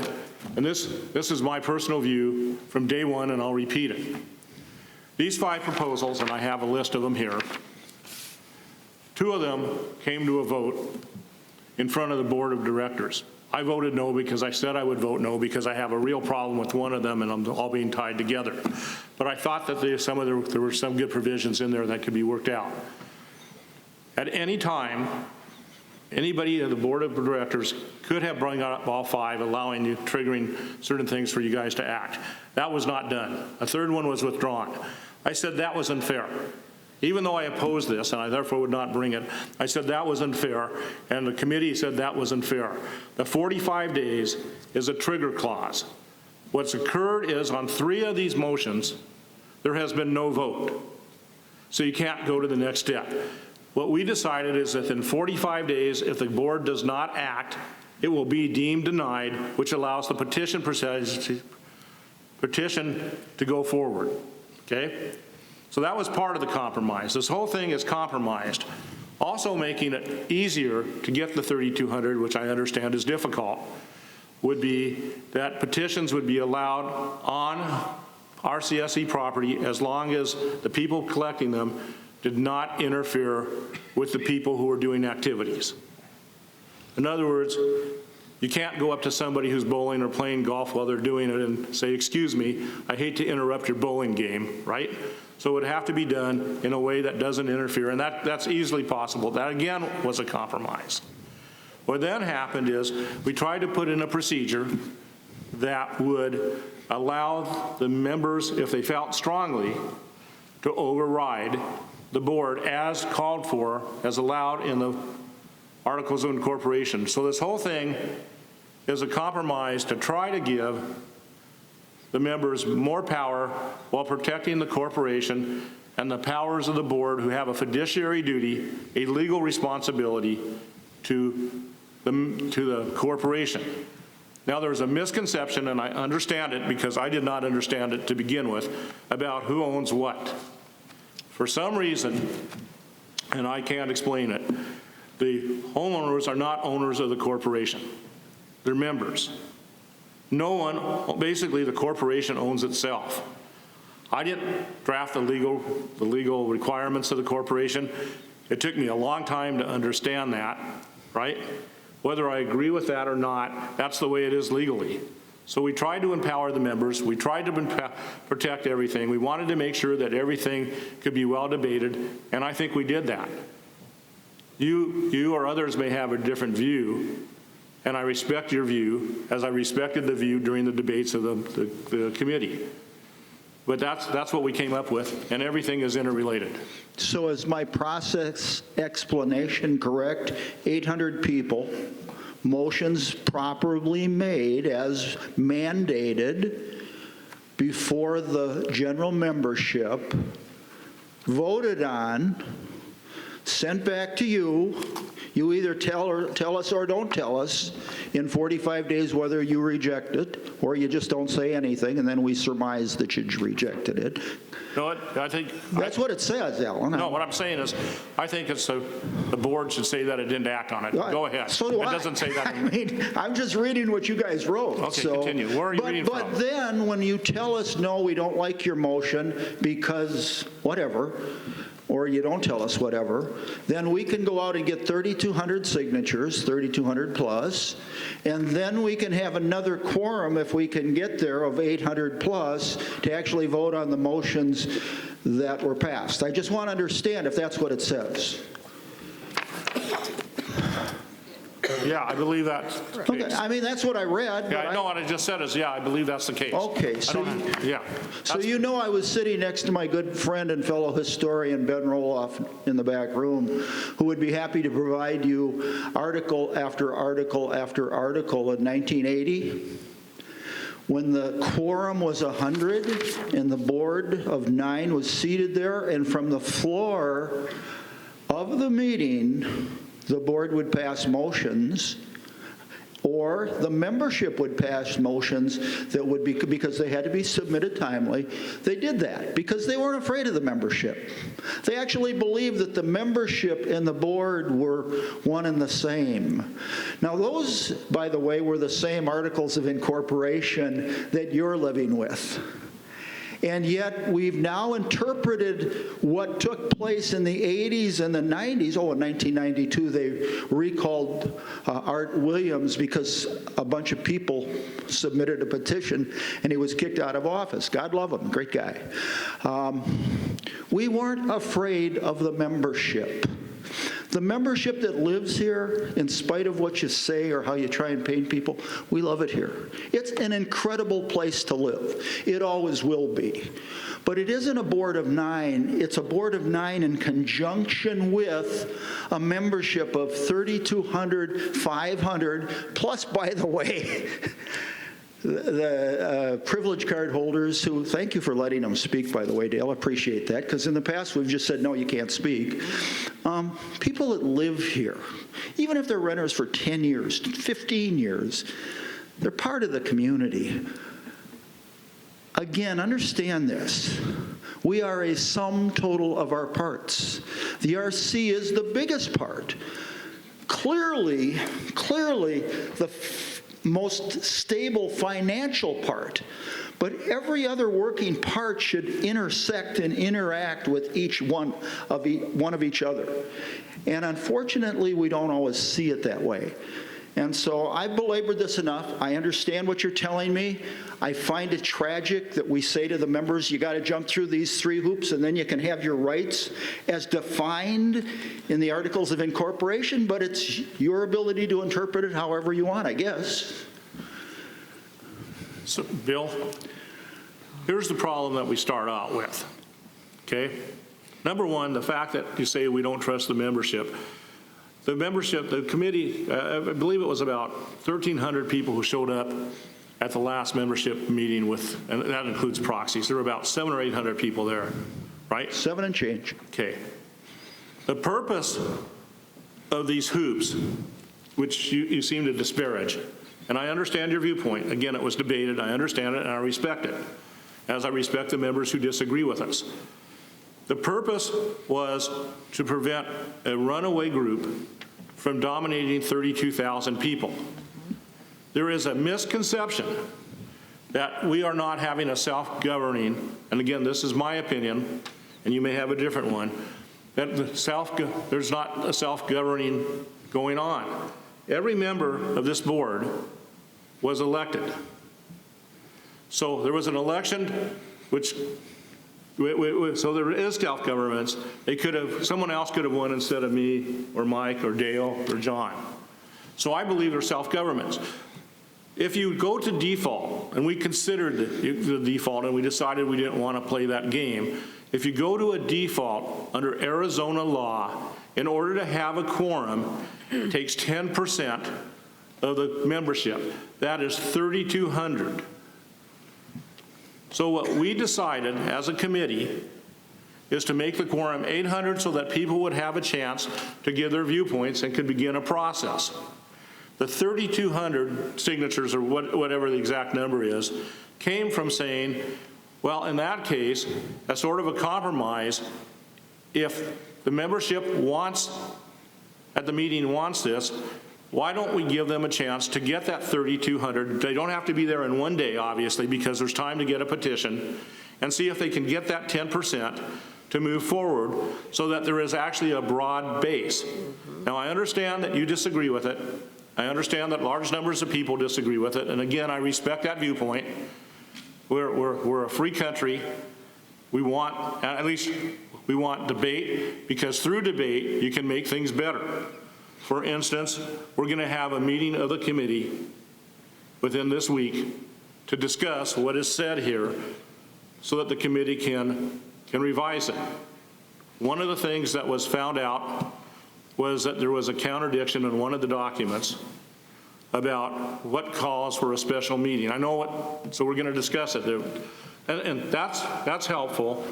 and this is my personal view from day one, and I'll repeat it. These 5 proposals, and I have a list of them here, 2 of them came to a vote in front of the board of directors. I voted no because I said I would vote no because I have a real problem with one of them, and I'm all being tied together. But I thought that there were some good provisions in there that could be worked out. At any time, anybody at the board of directors could have brought up all 5, allowing you, triggering certain things for you guys to act. That was not done. A third one was withdrawn. I said that was unfair. Even though I opposed this, and I therefore would not bring it, I said that was unfair, and the committee said that was unfair. The 45 days is a trigger clause. What's occurred is on 3 of these motions, there has been no vote. So you can't go to the next step. What we decided is that in 45 days, if the board does not act, it will be deemed denied, which allows the petition to go forward, okay? So that was part of the compromise. This whole thing is compromised. Also making it easier to get the 3,200, which I understand is difficult, would be that petitions would be allowed on RCSC property as long as the people collecting them did not interfere with the people who were doing activities. In other words, you can't go up to somebody who's bowling or playing golf while they're doing it and say, excuse me, I hate to interrupt your bowling game, right? So it would have to be done in a way that doesn't interfere, and that's easily possible. That, again, was a compromise. What then happened is we tried to put in a procedure that would allow the members, if they felt strongly, to override the board as called for, as allowed in the Articles of Incorporation. So this whole thing is a compromise to try to give the members more power while protecting the corporation and the powers of the board, who have a fiduciary duty, a legal responsibility to the corporation. Now, there's a misconception, and I understand it because I did not understand it to begin with, about who owns what. For some reason, and I can't explain it, the homeowners are not owners of the corporation. They're members. No one, basically the corporation owns itself. I didn't draft the legal requirements of the corporation. It took me a long time to understand that, right? Whether I agree with that or not, that's the way it is legally. So we tried to empower the members. We tried to protect everything. We wanted to make sure that everything could be well debated, and I think we did that. You or others may have a different view, and I respect your view, as I respected the view during the debates of the committee. But that's what we came up with, and everything is interrelated. So is my process explanation correct? 800 people, motions properly made as mandated before the general membership, voted on, sent back to you. You either tell us or don't tell us in 45 days whether you reject it, or you just don't say anything, and then we surmise that you rejected it. No, I think that's what it says, Alan. No, what I'm saying is, I think it's the board should say that it didn't act on it. Go ahead. So do it doesn't say that. I mean, I'm just reading what you guys wrote. Okay, continue. Where are you reading from? But then, when you tell us, no, we don't like your motion because whatever, or you don't tell us whatever, then we can go out and get 3,200 signatures, 3,200 plus, and then we can have another quorum, if we can get there, of 800 plus to actually vote on the motions that were passed. I just want to understand if that's what it says. Yeah, I believe that's the case. Okay, I mean, that's what I read. Yeah, I know what I just said is, yeah, I believe that's the case. Okay, so you know I was sitting next to my good friend and fellow historian, Ben Roloff, in the back room, who would be happy to provide you article after article after article in 1980. When the quorum was 100 and the board of 9 was seated there, and from the floor of the meeting, the board would pass motions, or the membership would pass motions that would be, because they had to be submitted timely. They did that because they weren't afraid of the membership. They actually believed that the membership and the board were one and the same. Now those, by the way, were the same articles of incorporation that you're living with. And yet we've now interpreted what took place in the 80s and the 90s. Oh, in 1992, they recalled Art Williams because a bunch of people submitted a petition and he was kicked out of office. God love him, great guy. We weren't afraid of the membership. The membership that lives here, in spite of what you say or how you try and paint people, we love it here. It's an incredible place to live. It always will be. But it isn't a board of 9. It's a board of 9 in conjunction with a membership of 3,200, 500, plus, by the way, the privilege card holders who, thank you for letting them speak, by the way, Dale, appreciate that, because in the past we've just said, no, you can't speak. People that live here, even if they're renters for 10 years, 15 years, they're part of the community. Again, understand this. We are a sum total of our parts. The RC is the biggest part. Clearly, the most stable financial part, but every other working part should intersect and interact with each one of each other. And unfortunately, we don't always see it that way. And so I've belabored this enough. I understand what you're telling me. I find it tragic that we say to the members, you got to jump through these 3 hoops and then you can have your rights as defined in the Articles of Incorporation, but it's your ability to interpret it however you want, I guess. So, Bill, here's the problem that we start out with, okay? Number one, the fact that you say we don't trust the membership. The membership, the committee, I believe it was about 1,300 people who showed up at the last membership meeting with, and that includes proxies. There were about 700 or 800 people there, right? 7 and change. Okay. The purpose of these hoops, which you seem to disparage, and I understand your viewpoint. Again, it was debated. I understand it, and I respect it, as I respect the members who disagree with us. The purpose was to prevent a runaway group from dominating 32,000 people. There is a misconception that we are not having a self-governing, and again, this is my opinion, and you may have a different one, that there's not a self-governing going on. Every member of this board was elected. So there was an election which so there is self-governments. Someone else could have won instead of me or Mike or Dale or John. So I believe there's self-governments. If you go to default, and we considered the default and we decided we didn't want to play that game, if you go to a default under Arizona law, in order to have a quorum, it takes 10% of the membership. That is 3,200. So what we decided as a committee is to make the quorum 800 so that people would have a chance to give their viewpoints and could begin a process. The 3,200 signatures, or whatever the exact number is, came from saying, well, in that case, as sort of a compromise, if the membership at the meeting wants this, why don't we give them a chance to get that 3,200? They don't have to be there in one day, obviously, because there's time to get a petition, and see if they can get that 10% to move forward so that there is actually a broad base. Now, I understand that you disagree with it. I understand that large numbers of people disagree with it, and again, I respect that viewpoint. We're a free country. We want, at least we want debate, because through debate, you can make things better. For instance, we're going to have a meeting of the committee within this week to discuss what is said here so that the committee can revise it. One of the things that was found out was that there was a contradiction in one of the documents about what calls for a special meeting. I know what, so we're going to discuss it. And that's helpful.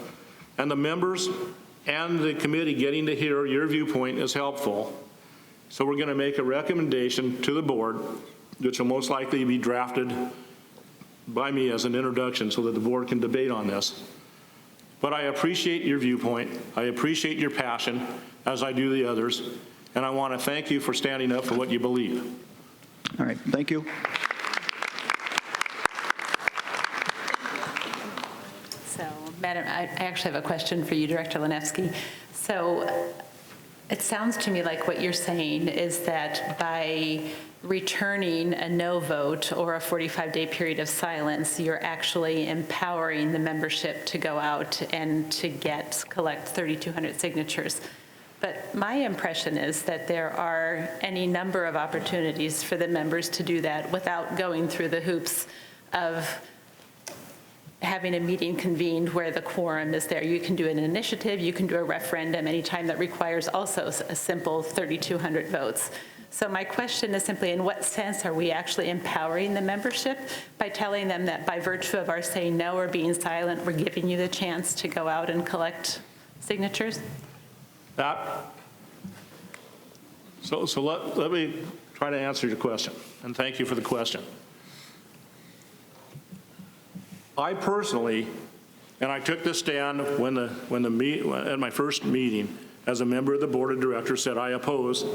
And the members and the committee getting to hear your viewpoint is helpful. So we're going to make a recommendation to the board, which will most likely be drafted by me as an introduction so that the board can debate on this. But I appreciate your viewpoint. I appreciate your passion, as I do the others. And I want to thank you for standing up for what you believe. All right, thank you. So, Madam, I actually have a question for you, Director Lanevsky. So, it sounds to me like what you're saying is that by returning a no vote or a 45-day period of silence, you're actually empowering the membership to go out and to collect 3,200 signatures. But my impression is that there are any number of opportunities for the members to do that without going through the hoops of having a meeting convened where the quorum is there. You can do an initiative, you can do a referendum anytime that requires also a simple 3,200 votes. So my question is simply, in what sense are we actually empowering the membership by telling them that by virtue of our saying no or being silent, we're giving you the chance to go out and collect signatures? So let me try to answer your question, and thank you for the question. I personally, and I took this stand at my first meeting as a member of the board of directors, said I oppose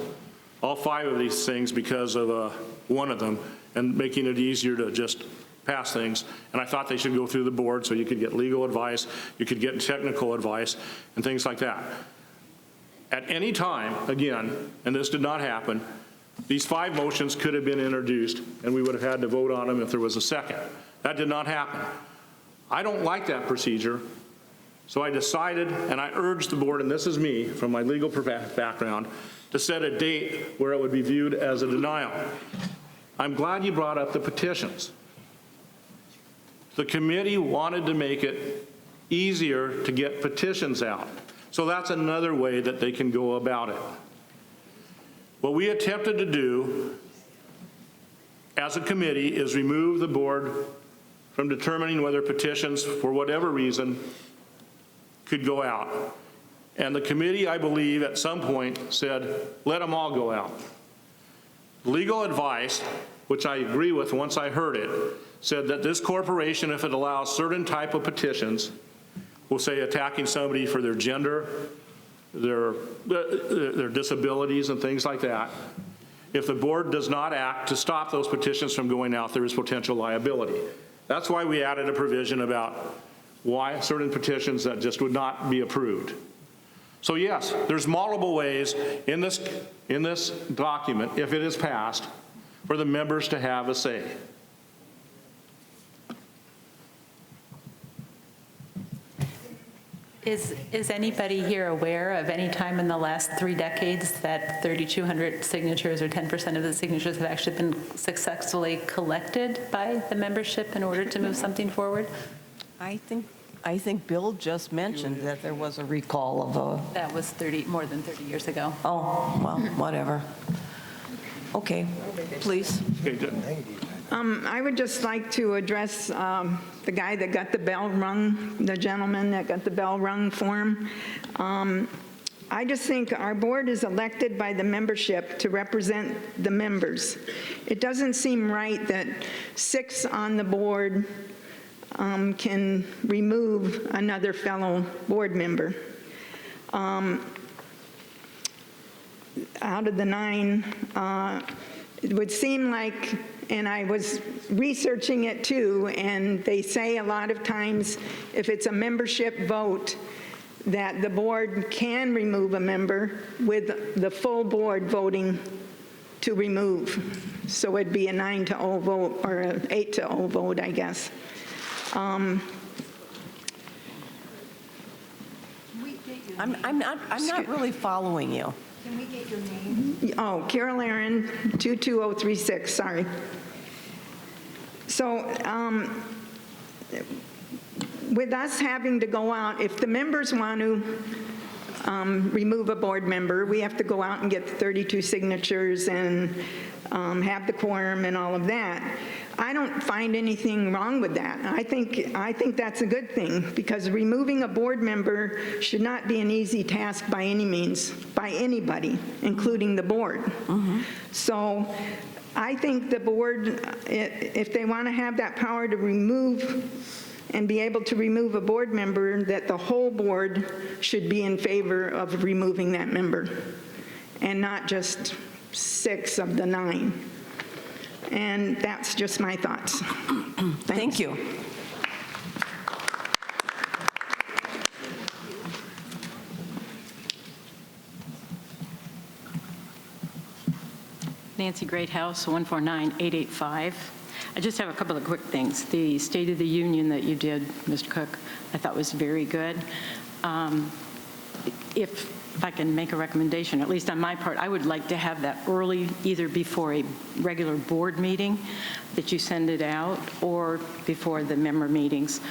all 5 of these things because of one of them, and making it easier to just pass things. And I thought they should go through the board so you could get legal advice, you could get technical advice, and things like that. At any time, again, and this did not happen, these 5 motions could have been introduced, and we would have had to vote on them if there was a second. That did not happen. I don't like that procedure, so I decided, and I urged the board, and this is me from my legal background, to set a date where it would be viewed as a denial. I'm glad you brought up the petitions. The committee wanted to make it easier to get petitions out. So that's another way that they can go about it. What we attempted to do as a committee is remove the board from determining whether petitions, for whatever reason, could go out. And the committee, I believe, at some point said, let them all go out. Legal advice, which I agree with once I heard it, said that this corporation, if it allows certain type of petitions, we'll say attacking somebody for their gender, their disabilities and things like that, if the board does not act to stop those petitions from going out, there is potential liability. That's why we added a provision about why certain petitions that just would not be approved. So yes, there's multiple ways in this document, if it is passed, for the members to have a say. Is anybody here aware of any time in the last 3 decades that 3,200 signatures or 10% of the signatures have actually been successfully collected by the membership in order to move something forward? I think Bill just mentioned that there was a recall of a... That was more than 30 years ago. Oh, well, whatever. Okay, please. I would just like to address the guy that got the bell rung, the gentleman that got the bell rung for him. I just think our board is elected by the membership to represent the members. It doesn't seem right that 6 on the board can remove another fellow board member. Out of the 9, it would seem like, and I was researching it too, and they say a lot of times if it's a membership vote, that the board can remove a member with the full board voting to remove. So it'd be a 9-0 vote or an 8-0 vote, I guess. I'm not really following you. Can we get your name? Oh, Carol Aaron, 22036, sorry. So with us having to go out, if the members want to remove a board member, we have to go out and get the 32 signatures and have the quorum and all of that. I don't find anything wrong with that. I think that's a good thing, because removing a board member should not be an easy task by any means, by anybody, including the board. So I think the board, if they want to have that power to remove and be able to remove a board member, that the whole board should be in favor of removing that member, and not just 6 of the 9. And that's just my thoughts. Thank you. Nancy Greathouse, 149885. I just have a couple of quick things. The State of the Union that you did, Mr. Cook, I thought was very good. If if I can make a recommendation, at least on my part, I would like to have that early, either before a regular board meeting, that you send it out, or before the member meetings,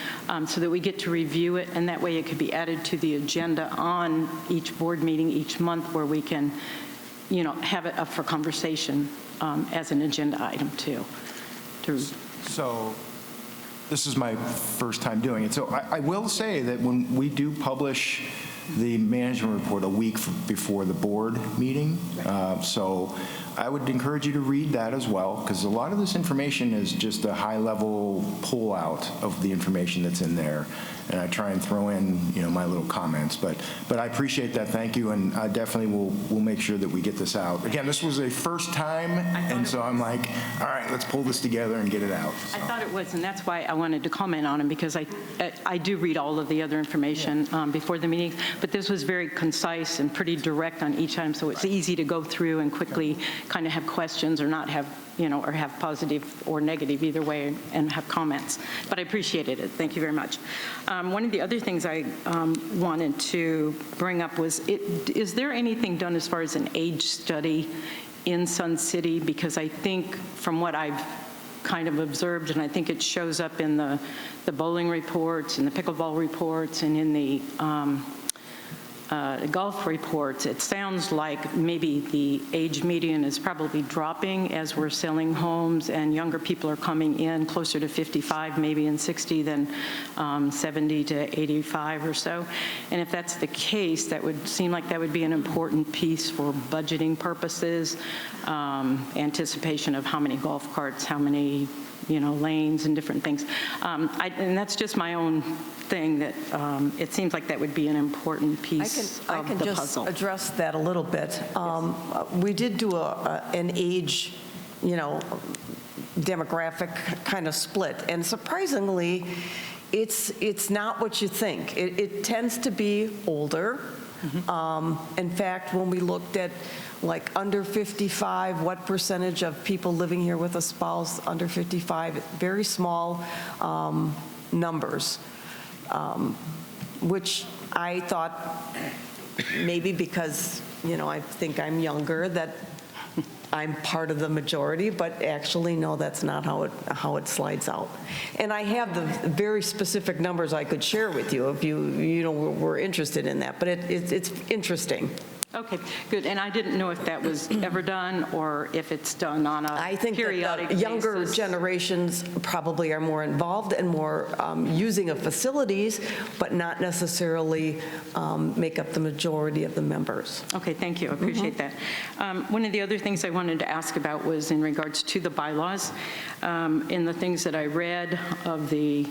so that we get to review it, and that way it could be added to the agenda on each board meeting each month, where we can, have it up for conversation as an agenda item too. So this is my first time doing it. So I will say that when we do publish the management report a week before the board meeting, so I would encourage you to read that as well, because a lot of this information is just a high-level pull-out of the information that's in there, and I try and throw in, my little comments. But I appreciate that. Thank you, and I definitely will make sure that we get this out. Again, this was a first time, and so I'm like, all right, let's pull this together and get it out. So. I thought it was, and that's why I wanted to comment on it, because I do read all of the other information before the meeting, but this was very concise and pretty direct on each item, so it's easy to go through and quickly kind of have questions or not have, or have positive or negative either way and have comments. But I appreciated it. Thank you very much. One of the other things I wanted to bring up was, is there anything done as far as an age study in Sun City? Because I think from what I've kind of observed, and I think it shows up in the bowling reports and the pickleball reports and in the golf reports, it sounds like maybe the age median is probably dropping as we're selling homes and younger people are coming in closer to 55, maybe in 60 than 70 to 85 or so. And if that's the case, that would seem like that would be an important piece for budgeting purposes, anticipation of how many golf carts, how many lanes and different things. And that's just my own thing, that it seems like that would be an important piece of the puzzle. I can just address that a little bit. We did do an age, demographic kind of split, and surprisingly, it's not what you think. It tends to be older. In fact, when we looked at like under 55, what percentage of people living here with a spouse under 55, very small numbers, which I thought maybe because, I think I'm younger, that I'm part of the majority, but actually, no, that's not how it slides out. And I have the very specific numbers I could share with you if you were interested in that, but it's interesting. Okay, good. And I didn't know if that was ever done or if it's done on a periodic basis. Younger generations probably are more involved and more using of facilities, but not necessarily make up the majority of the members. Okay, thank you. I appreciate that. One of the other things I wanted to ask about was in regards to the bylaws. In the things that I read of the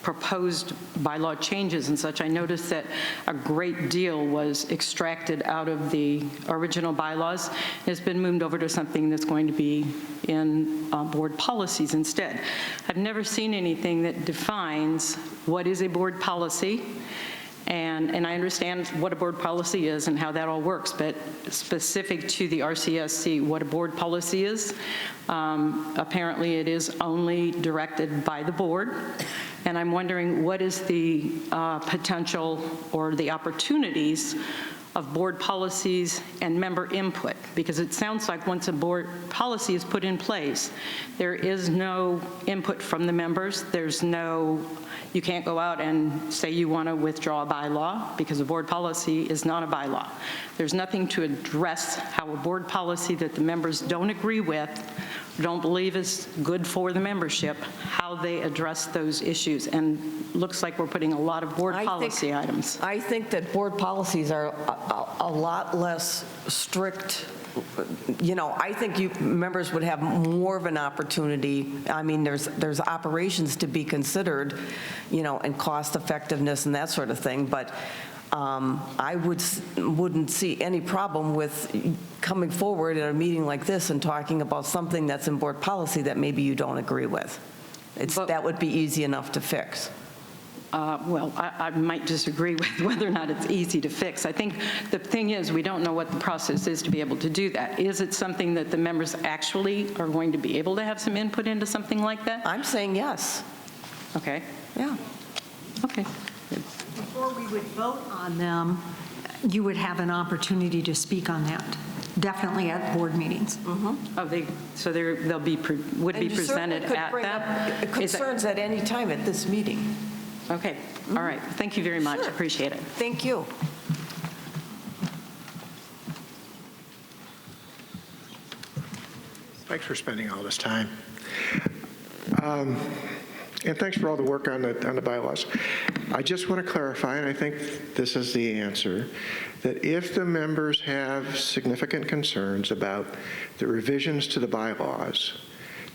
proposed bylaw changes and such, I noticed that a great deal was extracted out of the original bylaws. It's been moved over to something that's going to be in board policies instead. I've never seen anything that defines what is a board policy, and I understand what a board policy is and how that all works, but specific to the RCSC, what a board policy is, apparently it is only directed by the board. And I'm wondering, what is the potential or the opportunities of board policies and member input? Because it sounds like once a board policy is put in place, there is no input from the members. There's no, you can't go out and say you want to withdraw a bylaw, because a board policy is not a bylaw. There's nothing to address how a board policy that the members don't agree with, don't believe is good for the membership, how they address those issues. And looks like we're putting a lot of board policy items. I think that board policies are a lot less strict. I think members would have more of an opportunity. I mean, there's operations to be considered, and cost effectiveness and that sort of thing. But I wouldn't see any problem with coming forward at a meeting like this and talking about something that's in board policy that maybe you don't agree with. That would be easy enough to fix. Well, I might disagree with whether or not it's easy to fix. I think the thing is, we don't know what the process is to be able to do that. Is it something that the members actually are going to be able to have some input into something like that? I'm saying yes. Okay. Yeah. Okay. Before we would vote on them, you would have an opportunity to speak on that, definitely at board meetings. So they'll be, would be presented at that? Concerns at any time at this meeting. Okay, all right. Thank you very much. Sure. Appreciate it. Thank you. Thanks for spending all this time. And thanks for all the work on the bylaws. I just want to clarify, and I think this is the answer, that if the members have significant concerns about the revisions to the bylaws,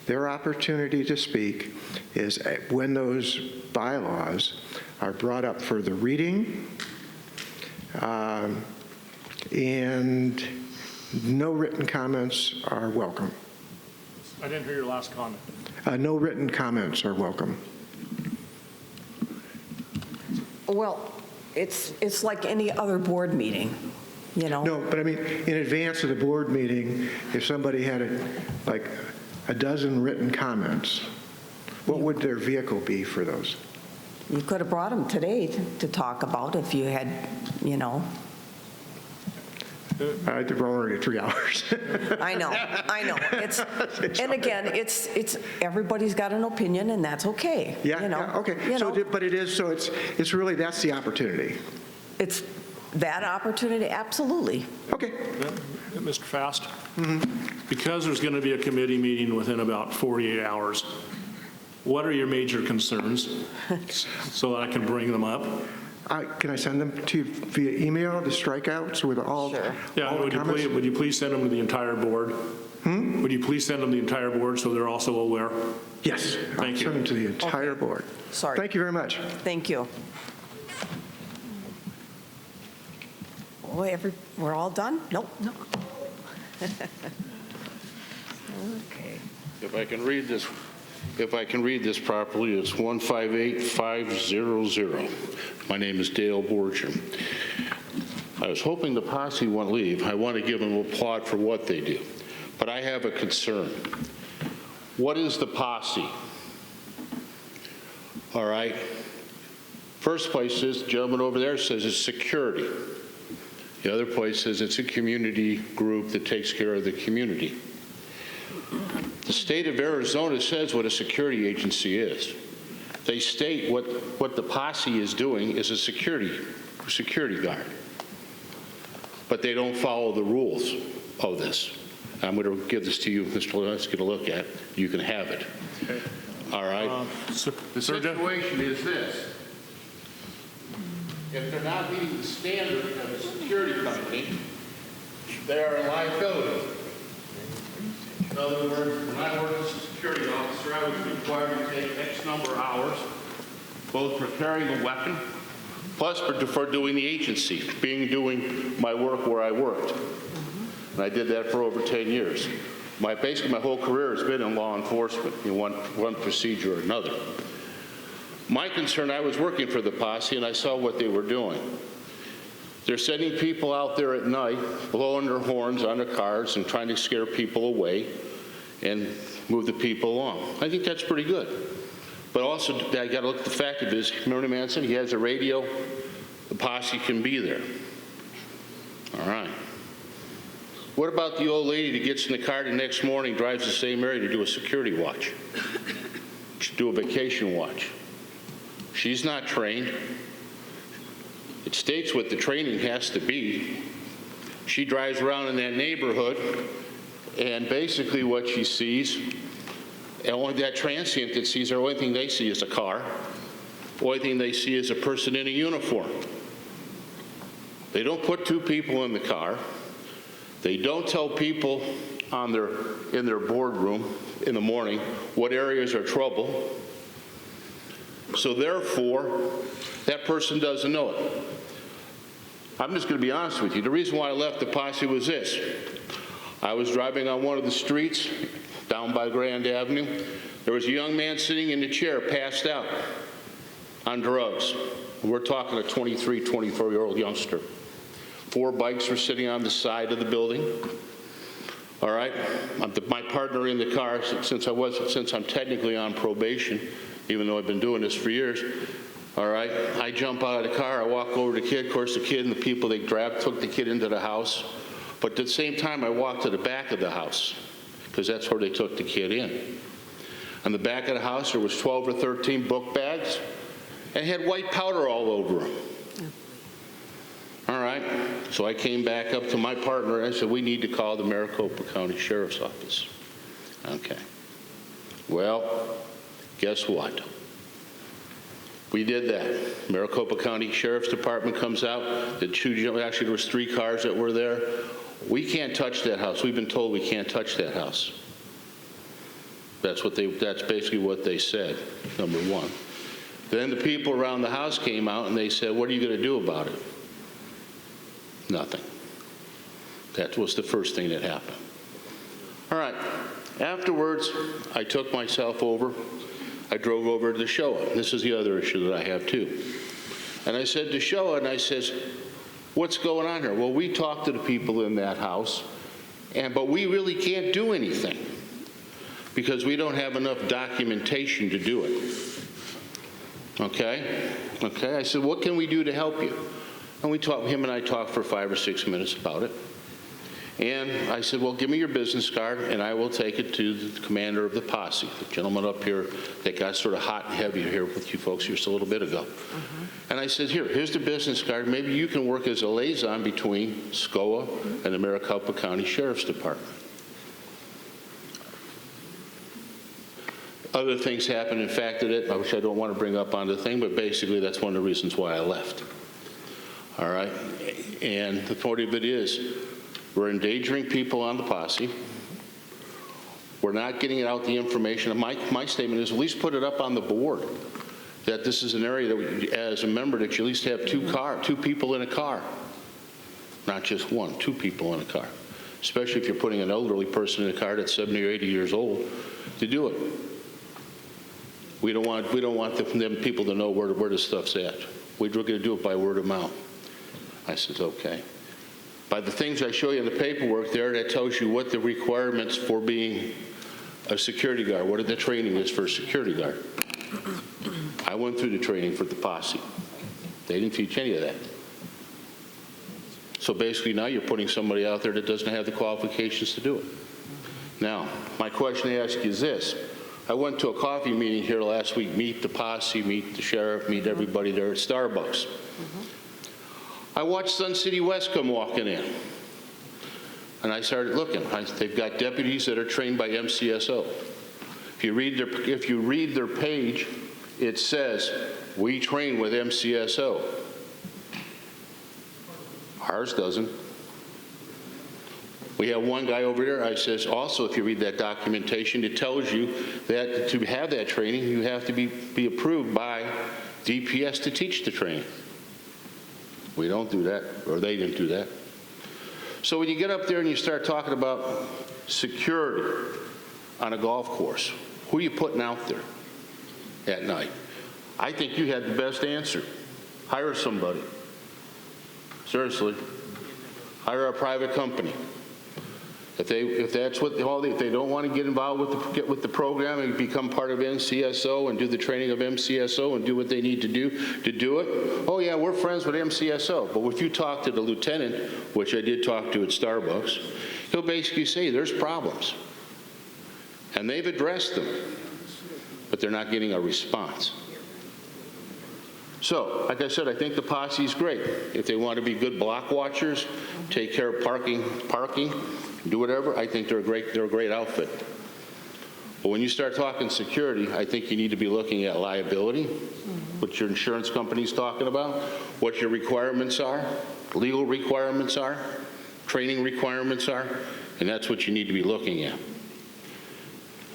their opportunity to speak is when those bylaws are brought up for the reading, and no written comments are welcome. I didn't hear your last comment. No written comments are welcome. Well, it's like any other board meeting, you know? No, but I mean, in advance of the board meeting, if somebody had like a dozen written comments, what would their vehicle be for those? You could have brought them today to talk about if you had, you know. They're already 3 hours. I know. And again, it's everybody's got an opinion, and that's okay. Yeah, you know? yeah, okay. You know, But it is, so it's really, that's the opportunity. it's that opportunity, absolutely. Okay. Mr. Fast? Because there's going to be a committee meeting within about 48 hours, what are your major concerns so that I can bring them up? Can I send them to you via email, the strikeouts with all, Yeah, all the comments? would you please send them to the entire board? Would you please send them to the entire board so they're also aware? Yes. Thank you. Send them to the entire board. Sorry. Thank you very much. Thank you. Boy, we're all done? Nope. No. Okay. If I can read this properly, it's 158500. My name is Dale Borger. I was hoping the posse won't leave. I want to give them applaud for what they do. But I have a concern. What is the posse? All right. First place is, the gentleman over there says it's security. The other place says it's a community group that takes care of the community. The state of Arizona says what a security agency is. They state what the posse is doing is a security guard. But they don't follow the rules of this. I'm going to give this to you, Mr. Lewinski, to look at. You can have it. Okay. All right? The situation is this. If they're not meeting the standard of a security company, they are a liability. In other words, when I worked as a security officer, I was required to take X number of hours, both for carrying a weapon, plus for doing the agency, doing my work where I worked. And I did that for over 10 years. Basically, my whole career has been in law enforcement, in one procedure or another. My concern, I was working for the posse, and I saw what they were doing. They're sending people out there at night, blowing their horns on their cars and trying to scare people away and move the people along. I think that's pretty good. But also, I got to look at the fact of this. Remember the man said he has a radio? The posse can be there. All right. What about the old lady that gets in the car the next morning, drives the same area to do a security watch, to do a vacation watch? She's not trained. It states what the training has to be. She drives around in that neighborhood, and basically what she sees, and only that transient that sees her, the only thing they see is a car. The only thing they see is a person in a uniform. They don't put two people in the car. They don't tell people in their boardroom in the morning what areas are trouble. So therefore, that person doesn't know it. I'm just going to be honest with you. The reason why I left the posse was this. I was driving on one of the streets down by Grand Avenue. There was a young man sitting in the chair, passed out on drugs. We're talking a 23, 24-year-old youngster. 4 bikes were sitting on the side of the building. All right? My partner in the car, since I'm technically on probation, even though I've been doing this for years, All right, I jump out of the car, I walk over to the kid. Of course, the kid and the people they grabbed took the kid into the house. But at the same time, I walked to the back of the house because that's where they took the kid in. On the back of the house, there was 12 or 13 book bags and had white powder all over them. All right, so I came back up to my partner and I said, we need to call the Maricopa County Sheriff's Office. Okay. Well, guess what? We did that. Maricopa County Sheriff's Department comes out. Actually, there was 3 cars that were there. We can't touch that house. We've been told we can't touch that house. That's basically what they said, number one. Then the people around the house came out and they said, what are you going to do about it? Nothing. That was the first thing that happened. All right. Afterwards, I took myself over. I drove over to the Showa. This is the other issue that I have too. And I said to Showa, and I says, what's going on here? Well, we talked to the people in that house, but we really can't do anything because we don't have enough documentation to do it. Okay? Okay, I said, what can we do to help you? And him and I talked for 5 or 6 minutes about it. And I said, well, give me your business card, and I will take it to the commander of the posse, the gentleman up here that got sort of hot and heavy here with you folks just a little bit ago. And I said, here's the business card. Maybe you can work as a liaison between SCOA and the Maricopa County Sheriff's Department. Other things happened, in fact, which I don't want to bring up on the thing, but basically that's one of the reasons why I left. All right? And the point of it is, we're endangering people on the posse. We're not getting out the information. My statement is at least put it up on the board that this is an area that, as a member, that you at least have 2 people in a car. Not just 1, 2 people in a car. Especially if you're putting an elderly person in a car that's 70 or 80 years old to do it. We don't want them people to know where the stuff's at. We're going to do it by word of mouth. I said, okay. By the things I show you in the paperwork there, that tells you what the requirements for being a security guard, what the training is for a security guard. I went through the training for the posse. They didn't teach any of that. So basically now you're putting somebody out there that doesn't have the qualifications to do it. Now, my question to ask you is this. I went to a coffee meeting here last week, meet the posse, meet the sheriff, meet everybody there at Starbucks. I watched Sun City West come walking in, and I started looking. They've got deputies that are trained by MCSO. If you read their page, it says, we train with MCSO. Ours doesn't. We have one guy over there, I says, also, if you read that documentation, it tells you that to have that training, you have to be approved by DPS to teach the training. We don't do that, or they didn't do that. So when you get up there and you start talking about security on a golf course, who are you putting out there at night? I think you had the best answer. Hire somebody. Seriously. Hire a private company. If they don't want to get involved with the program and become part of MCSO and do the training of MCSO and do what they need to do it, oh yeah, we're friends with MCSO. But if you talk to the lieutenant, which I did talk to at Starbucks, he'll basically say there's problems. And they've addressed them, but they're not getting a response. So, like I said, I think the posse's great. If they want to be good block watchers, take care of parking, do whatever, I think they're a great outfit. But when you start talking security, I think you need to be looking at liability, what your insurance company's talking about, what your requirements are, legal requirements are, training requirements are, and that's what you need to be looking at.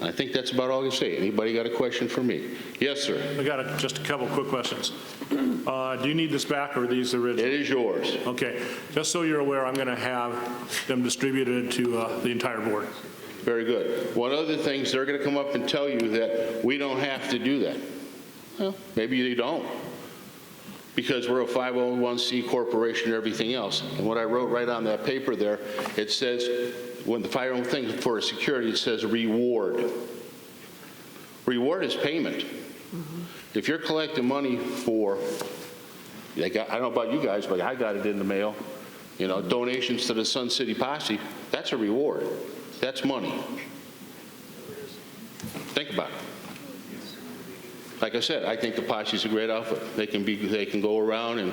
I think that's about all I can say. Anybody got a question for me? Yes, sir. I got just a couple quick questions. Do you need this back, or are these original? It is yours. Okay. Just so you're aware, I'm going to have them distributed to the entire board. Very good. One of the things, they're going to come up and tell you that we don't have to do that. Well, maybe you don't, because we're a 501c corporation and everything else. And what I wrote right on that paper there, it says, when the final thing for security, it says reward. Reward is payment. If you're collecting money for, I don't know about you guys, but I got it in the mail, donations to the Sun City Posse, that's a reward. That's money. Think about it. Like I said, I think the Posse's a great outfit. They can go around and,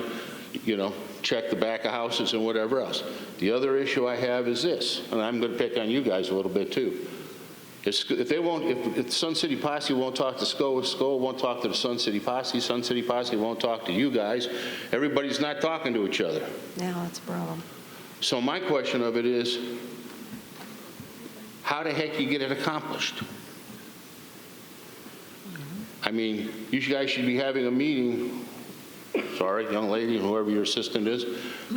check the back of houses and whatever else. The other issue I have is this, and I'm going to pick on you guys a little bit too. If the Sun City Posse won't talk to SCO won't talk to the Sun City Posse won't talk to you guys, everybody's not talking to each other. Yeah, that's a problem. So my question of it is, how the heck you get it accomplished? I mean, you guys should be having a meeting, sorry, young lady, whoever your assistant is,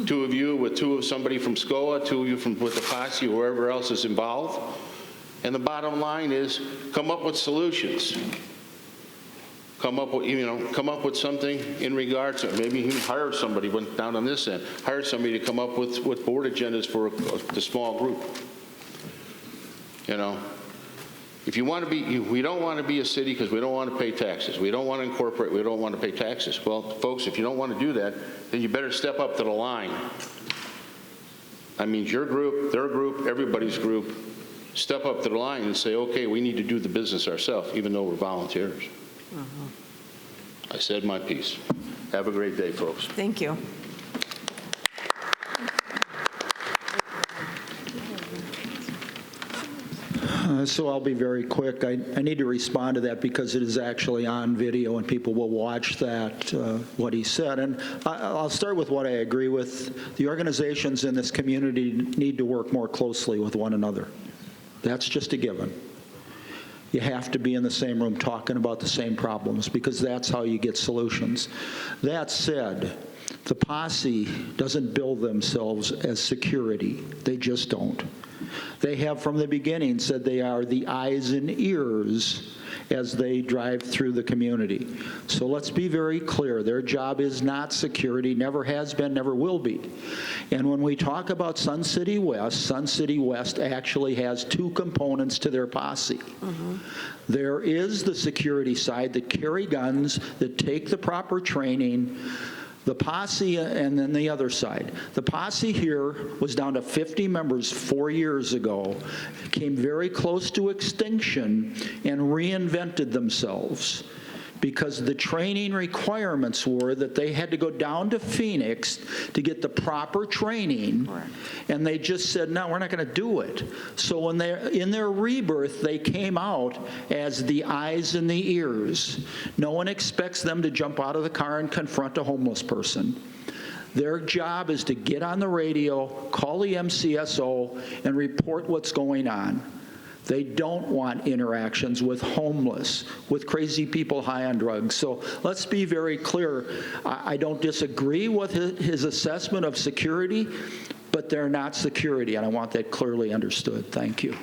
two of you with somebody from SCOA, two of you with the Posse, whoever else is involved. And the bottom line is, come up with solutions. Come up with something in regards to, maybe even hire somebody, went down on this end, hire somebody to come up with board agendas for the small group. If you want to be, we don't want to be a city because we don't want to pay taxes. We don't want to incorporate, we don't want to pay taxes. Well, folks, if you don't want to do that, then you better step up to the line. I mean, your group, their group, everybody's group, step up to the line and say, okay, we need to do the business ourselves, even though we're volunteers. I said my piece. Have a great day, folks. Thank you. So I'll be very quick. I need to respond to that because it is actually on video and people will watch that, what he said. And I'll start with what I agree with. The organizations in this community need to work more closely with one another. That's just a given. You have to be in the same room talking about the same problems because that's how you get solutions. That said, the Posse doesn't bill themselves as security. They just don't. They have from the beginning said they are the eyes and ears as they drive through the community. So let's be very clear. Their job is not security, never has been, never will be. And when we talk about Sun City West actually has two components to their Posse. There is the security side that carry guns, that take the proper training, the Posse, and then the other side. The Posse here was down to 50 members 4 years ago, came very close to extinction, and reinvented themselves because the training requirements were that they had to go down to Phoenix to get the proper training, and they just said, no, we're not going to do it. So when in their rebirth, they came out as the eyes and the ears. No one expects them to jump out of the car and confront a homeless person. Their job is to get on the radio, call the MCSO, and report what's going on. They don't want interactions with homeless, with crazy people high on drugs. So let's be very clear. I don't disagree with his assessment of security, but they're not security, and I want that clearly understood. Thank you.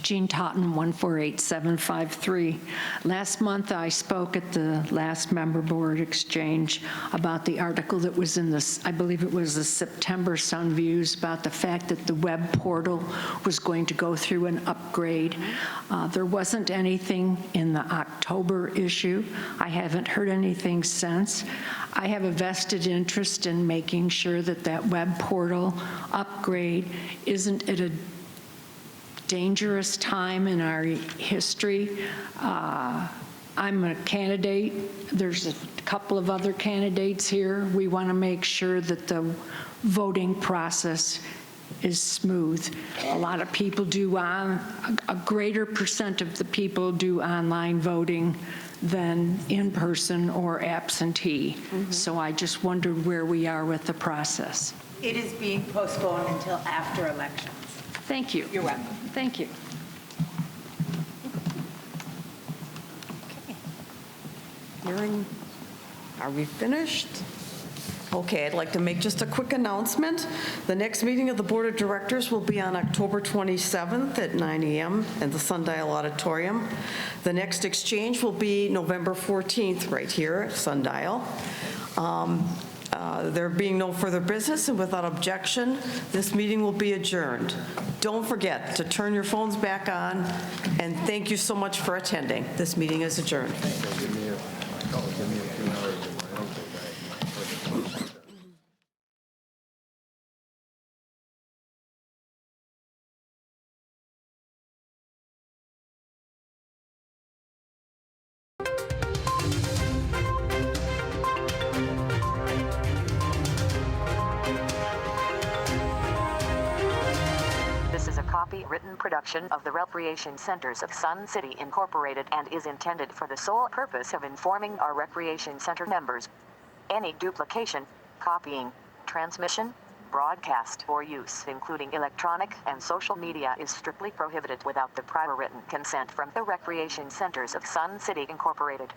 Jean Totten, 148753. Last month, I spoke at the last member board exchange about the article that was in this, I believe it was the September Sun Views, about the fact that the web portal was going to go through an upgrade. There wasn't anything in the October issue. I haven't heard anything since. I have a vested interest in making sure that that web portal upgrade isn't at a dangerous time in our history. I'm a candidate. There's a couple of other candidates here. We want to make sure that the voting process is smooth. A lot of people do a greater percent of the people do online voting than in person or absentee. So I just wondered where we are with the process. It is being postponed until after elections. Thank you. You're welcome. Thank you. Hearing, are we finished? Okay, I'd like to make just a quick announcement. The next meeting of the Board of Directors will be on October 27th at 9 a.m. in the Sundial Auditorium. The next exchange will be November 14th right here at Sundial. There being no further business and without objection, this meeting will be adjourned. Don't forget to turn your phones back on, and thank you so much for attending. This meeting is adjourned. This is a copywritten production of the Recreation Centers of Sun City Incorporated and is intended for the sole purpose of informing our Recreation Center members. Any duplication, copying, transmission, broadcast, or use, including electronic and social media, is strictly prohibited without the prior written consent from the Recreation Centers of Sun City Incorporated.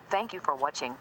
Thank you for watching.